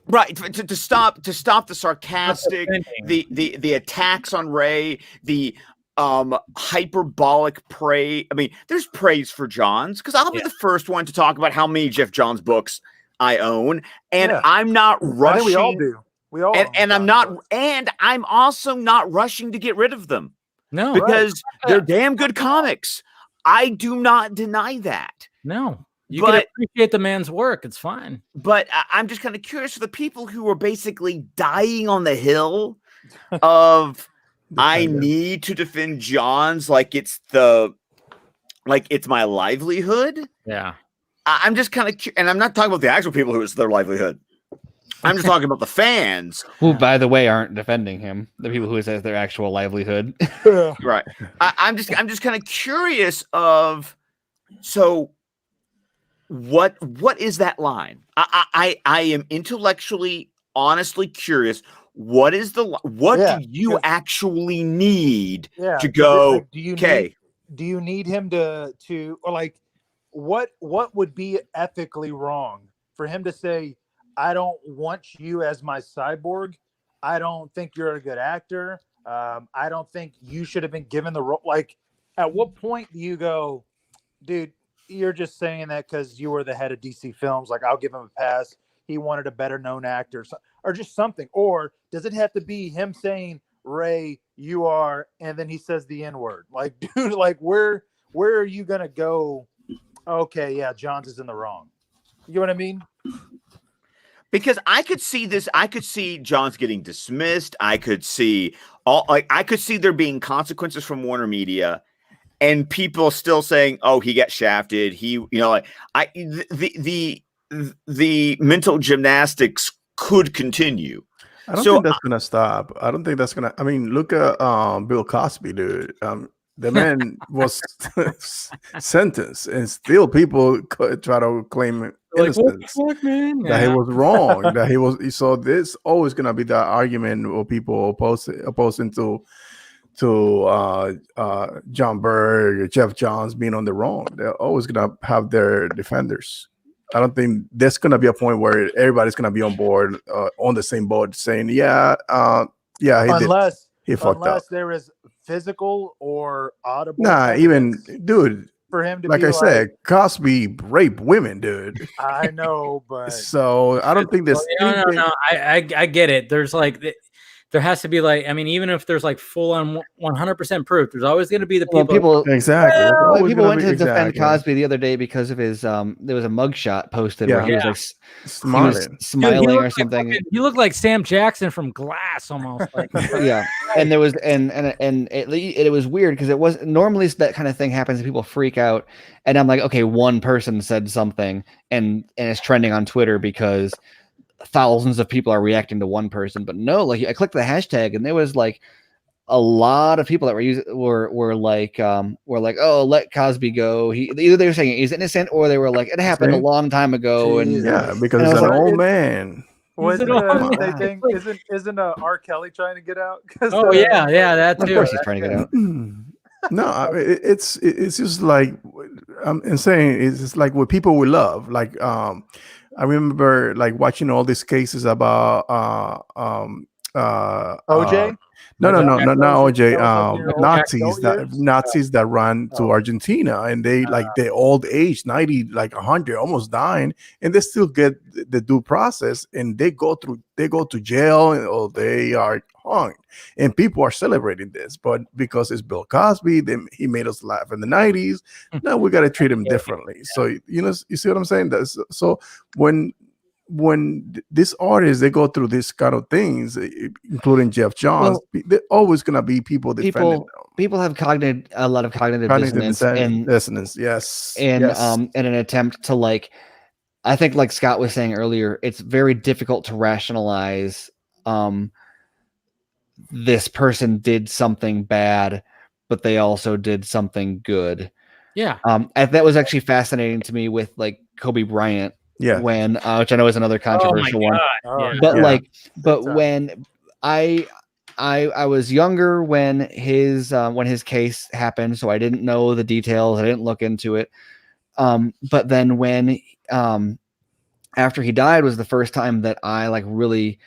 Right, to stop the sarcastic, the attacks on Ray, the hyperbolic praise. I mean, there's praise for Johns, because I'll be the first one to talk about how many Jeff Johns books I own, and I'm not rushing. I think we all do. We all and I'm not, and I'm also not rushing to get rid of them. No, because they're damn good comics. I do not deny that. No, you can appreciate the man's work. It's fine. But I'm just kind of curious for the people who are basically dying on the hill of I need to defend Johns like it's my livelihood. Yeah. I'm just kind of, and I'm not talking about the actual people who it's their livelihood. I'm just talking about the fans who, by the way, aren't defending him. The people who it says their actual livelihood. Right. I'm just kind of curious of, so what is that line? I am intellectually, honestly curious. What is do you actually need to go? Do you need him to or like what would be ethically wrong for him to say, I don't want you as my cyborg. I don't think you're a good actor. I don't think you should have been given the role. Like, at what point do you go, dude, you're just saying that because you were the head of DC Films. Like, I'll give him a pass. He wanted a better known actor or just something. Or does it have to be him saying, Ray, you are, and then he says the N word? Like, dude, like where are you going to go? Okay, yeah, Johns is in the wrong. You know what I mean? Because I could see this, I could see Johns getting dismissed. I could see there being consequences from Warner Media, and people still saying, "Oh, he got shafted." The mental gymnastics could continue. I don't think that's gonna stop. I don't think that's gonna. I mean, look at Bill Cosby, dude. The man was sentenced, and still people try to claim innocence. Like, man? That he was wrong. That he was. So there's always gonna be that argument of people opposing to John Berg or Jeff Johns being on the wrong. They're always gonna have their defenders. I don't think there's gonna be a point where everybody's gonna be on board, on the same boat, saying, he fucked up. Unless there is physical or audible. Nah, even dude. For him to like be I said, Cosby raped women, dude. I know, but so I don't think there's no. I get it. There's like there has to be like, I mean, even if there's like full on 100% proof, there's always going to be the people. Exactly. People went to defend Cosby the other day because of his there was a mugshot posted where he was like smiling or something. He looked like Sam Jackson from Glass almost. Like. Yeah, and there was and it was weird because it was normally that kind of thing happens and people freak out, and I'm like, okay, one person said something and it's trending on Twitter because thousands of people are reacting to one person. But no, like I clicked the hashtag and there was like a lot of people that were like, oh, let Cosby go. Either they were saying he's innocent or they were like, it happened a long time ago. And because he's an old man. Isn't R. Kelly trying to get out? That too. Of course he's trying to get out. No, it's just like I'm saying. It's like what people we love. Like I remember like watching all these cases about OJ. Not OJ. Nazis that ran to Argentina, and they like they old age, 90, like 100, almost dying, and they still get the due process, and they go to jail, or they are hung, and people are celebrating this. But because it's Bill Cosby, then he made us laugh in the 90s. Now we got to treat him differently. So you see what I'm saying? So when these artists they go through this kind of things, including Jeff Johns, they're always gonna be people defending them. people have a lot of cognitive dissonance, yes, in in an attempt to like, I think like Scott was saying earlier, it's very difficult to rationalize this person did something bad, but they also did something good. Yeah. And that was actually fascinating to me with like Kobe Bryant. Yeah. When which I know is another controversial one. Yeah. But like, but when I was younger when his case happened, so I didn't know the details. I didn't look into it. But then when after he died was the first time that I like really,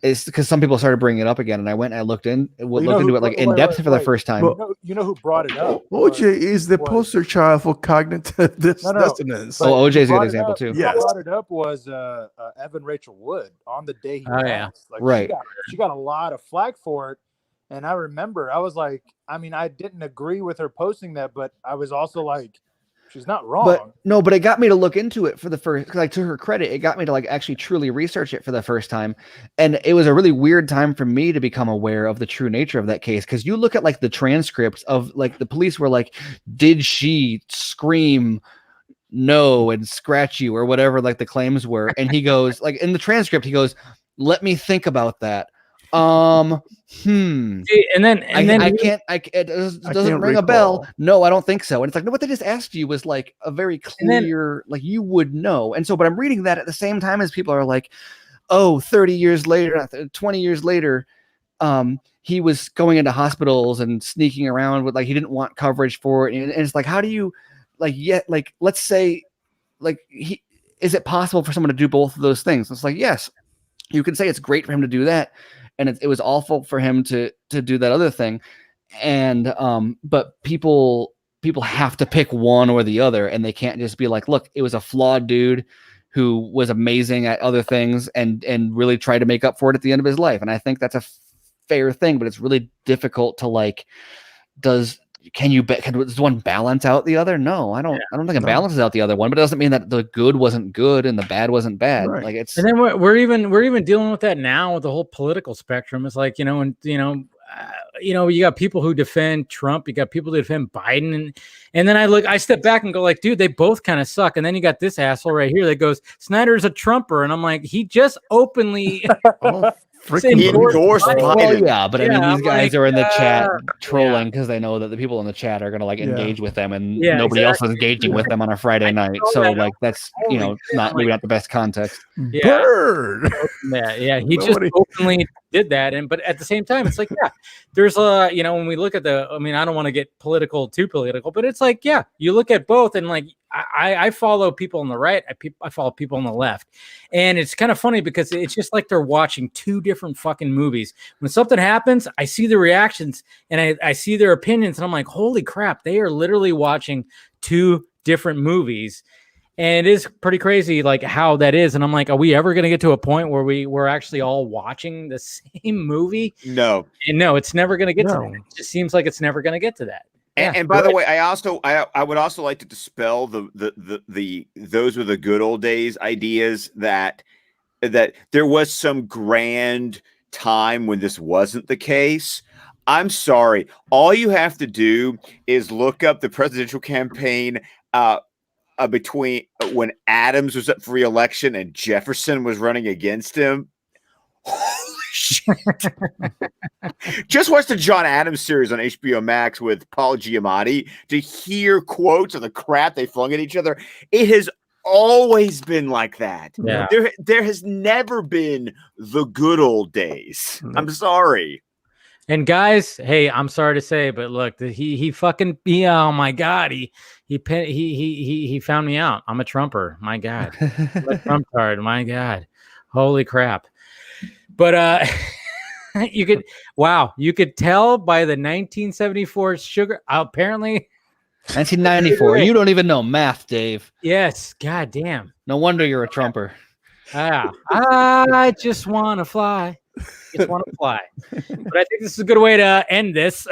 it's because some people started bringing it up again, and I went and I looked into it like in depth for the first time. You know who brought it up? OJ is the poster child for cognitive dissonance. OJ is a good example too. Yes. Who brought it up was Evan Rachel Wood on the day he passed. Like, right. She got a lot of flack for it. And I remember I was like, I mean, I didn't agree with her posting that, but I was also like, she's not wrong. But it got me to look into it for the first, like, to her credit, it got me to like actually truly research it for the first time. And it was a really weird time for me to become aware of the true nature of that case. Cause you look at like the transcripts of like the police were like, did she scream no and scratch you or whatever, like the claims were. And he goes like in the transcript, he goes, let me think about that. And then it doesn't ring a bell. No, I don't think so. And it's like, no, what they just asked you was like a very clear, like you would know. And so, but I'm reading that at the same time as people are like, oh, 30 years later, 20 years later, he was going into hospitals and sneaking around with like, he didn't want coverage for it. And it's like, how do you let's say is it possible for someone to do both of those things? It's like, yes, you can say it's great for him to do that. And it was awful for him to do that other thing. And but people have to pick one or the other, and they can't just be like, look, it was a flawed dude who was amazing at other things and really tried to make up for it at the end of his life. And I think that's a fair thing, but it's really difficult to like, does one balance out the other? No, I don't think it balances out the other one, but it doesn't mean that the good wasn't good and the bad wasn't bad. Right. Like it's, and then we're even dealing with that now with the whole political spectrum. It's like, you got people who defend Trump, you got people who defend Biden, and then I step back and go like, dude, they both kind of suck. And then you got this asshole right here that goes, Snyder's a Trumper, and I'm like, he just openly endorsed Biden. Well, yeah, but I mean, these guys are in the chat trolling because they know that the people in the chat are going to like engage with them, and nobody else is engaging with them on a Friday night. So like that's not maybe not the best context. Bird. He just openly did that, but at the same time, it's like there's when we look at I don't want to get too political, but it's like you look at both, and like I follow people on the right, I follow people on the left, and it's kind of funny because it's just like they're watching two different fucking movies. When something happens, I see the reactions and I see their opinions, and I'm like, holy crap, they are literally watching two different movies. And it is pretty crazy, like how that is. And I'm like, are we ever going to get to a point where we're actually all watching the same movie? No. And no, it's never going to get to that. It just seems like it's never going to get to that. And by the way, I would also like to dispel the those were the good old days ideas that there was some grand time when this wasn't the case. I'm sorry. All you have to do is look up the presidential campaign between when Adams was up for re-election and Jefferson was running against him. Holy shit. Just watch the John Adams series on HBO Max with Paul Giamatti to hear quotes of the crap they flung at each other. It has always been like that. Yeah. There has never been the good old days. I'm sorry. And guys, hey, I'm sorry to say, but look, he oh my God, he found me out. I'm a Trumper. My God. I'm a Trump card. My God. Holy crap. But you could tell by the 1974 sugar. Apparently 1994. You don't even know math, Dave. Yes. God damn. No wonder you're a Trumper. I just want to fly. But I think this is a good way to end this.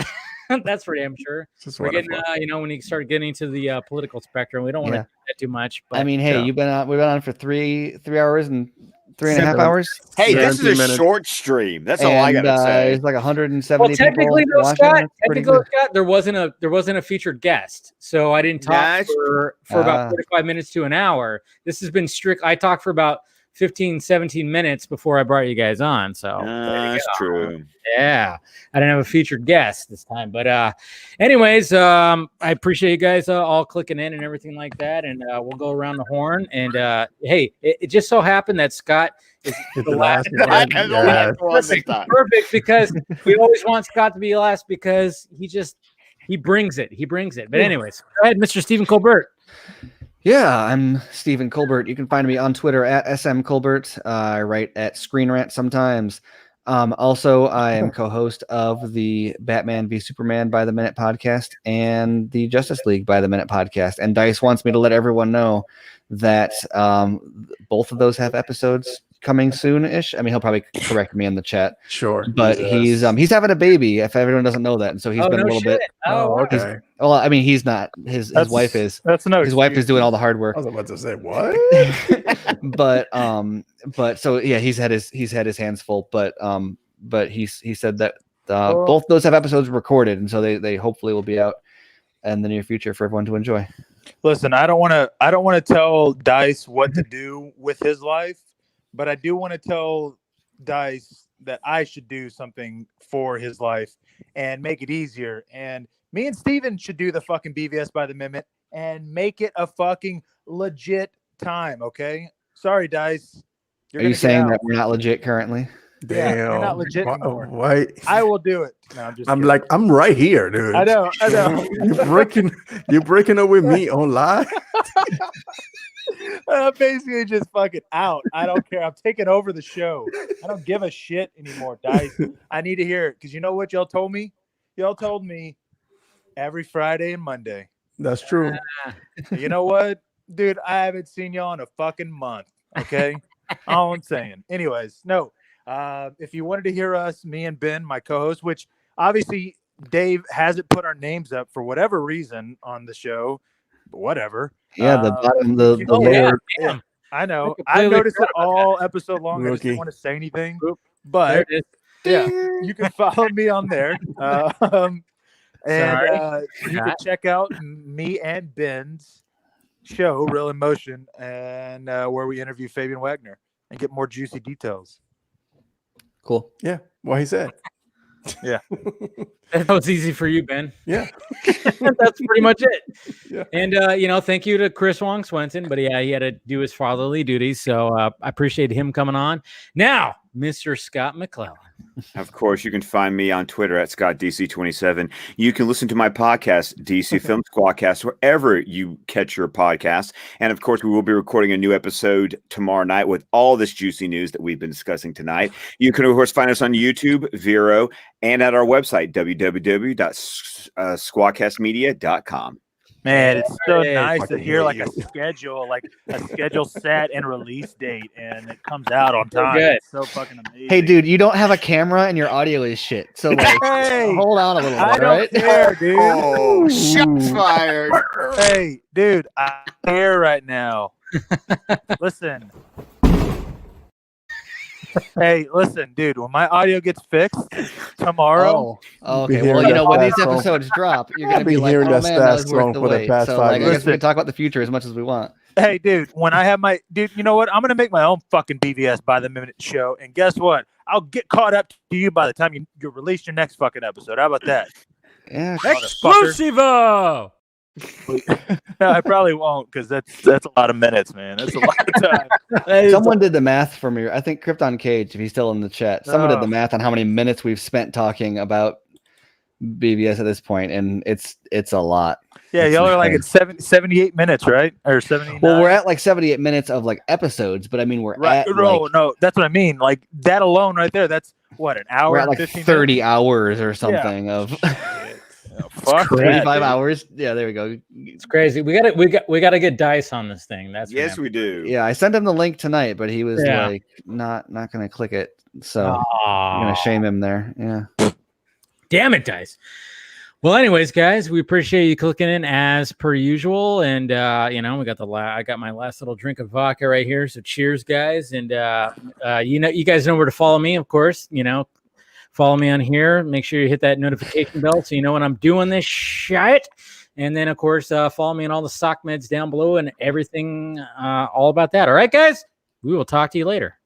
That's for damn sure. We're getting, when you start getting into the political spectrum, we don't want to do that too much. But, I mean, hey, we've been on for three hours and 3.5 hours. Hey, this is a 17 minutes. short stream. That's all I gotta say. It's like 170 Well, technically, people though, watching. Scott, That's pretty good. there wasn't a featured guest, so I didn't talk That's- for about 45 minutes to an hour. This has been strict. I talked for about 15, 17 minutes before I brought you guys on. So That's true. yeah, I didn't have a featured guest this time, but anyways, I appreciate you guys all clicking in and everything like that, and we'll go around the horn. And hey, it just so happened that Scott is the last. Perfect, because we always want Scott to be last because he brings it. But anyways, go ahead, Mr. Stephen Colbert. Yeah, I'm Stephen Colbert. You can find me on Twitter at smcolbert. I write at Screen Rant sometimes. Also, I am co-host of the Batman v Superman by the Minute podcast and the Justice League by the Minute podcast. And Dice wants me to let everyone know that both of those have episodes coming soon-ish. I mean, he'll probably correct me in the chat. Sure. But he's having a baby, if everyone doesn't know that. And so he's been a little bit. Okay. Well, I mean, he's not. His wife is. That's no. His wife is doing all the hard work. I was about to say what? but so yeah, he's had his hands full. But he said that both those have episodes recorded, and so they hopefully will be out in the near future for everyone to enjoy. Listen, I don't want to tell Dice what to do with his life, but I do want to tell Dice that I should do something for his life and make it easier. And me and Steven should do the fucking BVS by the Minute and make it a fucking legit time, okay? Sorry, Dice. Are you saying that we're not legit currently? Damn. Yeah, we're not legit anymore. Why? I will do it. No, I'm kidding. Like, I'm right here, dude. I know. You're breaking up with me on live. I'm basically just fucking out. I don't care. I'm taking over the show. I don't give a shit anymore, Dice. I need to hear it because you know what y'all told me? Y'all told me every Friday and Monday. That's true. You know what, dude? I haven't seen y'all in a fucking month. Okay, all I'm saying. Anyways, no. If you wanted to hear us, me and Ben, my co-host, which obviously Dave hasn't put our names up for whatever reason on the show, but whatever. Yeah, the bottom, the layer. Yeah, I know. I noticed it all episode long. I just didn't want to say anything, but yeah, you can follow me on there. And you can check out me and Ben's show, Real in Motion, and where we interview Fabian Wagner and get more juicy details. Cool. Yeah. What he said. Yeah. That was easy for you, Ben. Yeah. That's pretty much it. Yeah. And, thank you to Chris Wong Swenson, but yeah, he had to do his fatherly duties. So I appreciate him coming on. Now, Mr. Scott McClellan. Of course, you can find me on Twitter at ScottDC27. You can listen to my podcast, DC Film Squadcast, wherever you catch your podcasts. And of course, we will be recording a new episode tomorrow night with all this juicy news that we've been discussing tonight. You can, of course, find us on YouTube, Vero, and at our website, www.squadcastmedia.com. Man, it's so nice to hear like a schedule set and release date, and it comes out on time. It's so fucking amazing. Hey, dude, you don't have a camera and your audio is shit. So like, hold on a little bit, I don't care, dude. Oh, shots fired. Hey, dude, I'm here right now. Listen. Hey, listen, dude. When my audio gets fixed tomorrow, okay. Well, when these episodes drop, you're gonna be like, "Oh man, that was worth the wait." So, I guess we can talk about the future as much as we want. Hey, dude. When I have my you know what? I'm gonna make my own fucking BVS by the Minute show, and guess what? I'll get caught up to you by the time you release your next fucking episode. How about that? Yeah, Exclusivo. No, I probably won't because that's a lot of minutes, man. That's a lot of time. Someone did the math for me. I think Krypton Cage, if he's still in the chat, someone did the math on how many minutes we've spent talking about BVS at this point, and it's a lot. Yeah, y'all are like at 78 minutes, right? Or 79? Well, we're at like 78 minutes of like episodes, but I mean we're at no, that's what I mean. Like that alone right there, that's what, an hour? We're at like 30 minutes? Hours or something of. Fuck 35 hours. Yeah, there we go. It's crazy. We gotta get Dice on this thing. Yes, we do. Yeah, I sent him the link tonight, but he was like not gonna click it. So I'm gonna shame him there. Yeah. Damn it, Dice. Well, anyways, guys, we appreciate you clicking in as per usual, and we got I got my last little drink of vodka right here. So cheers, guys, and you guys know where to follow me, of course. Follow me on here. Make sure you hit that notification bell so you know when I'm doing this shit. And then, of course, follow me on all the sock meds down below and everything all about that. All right, guys, we will talk to you later.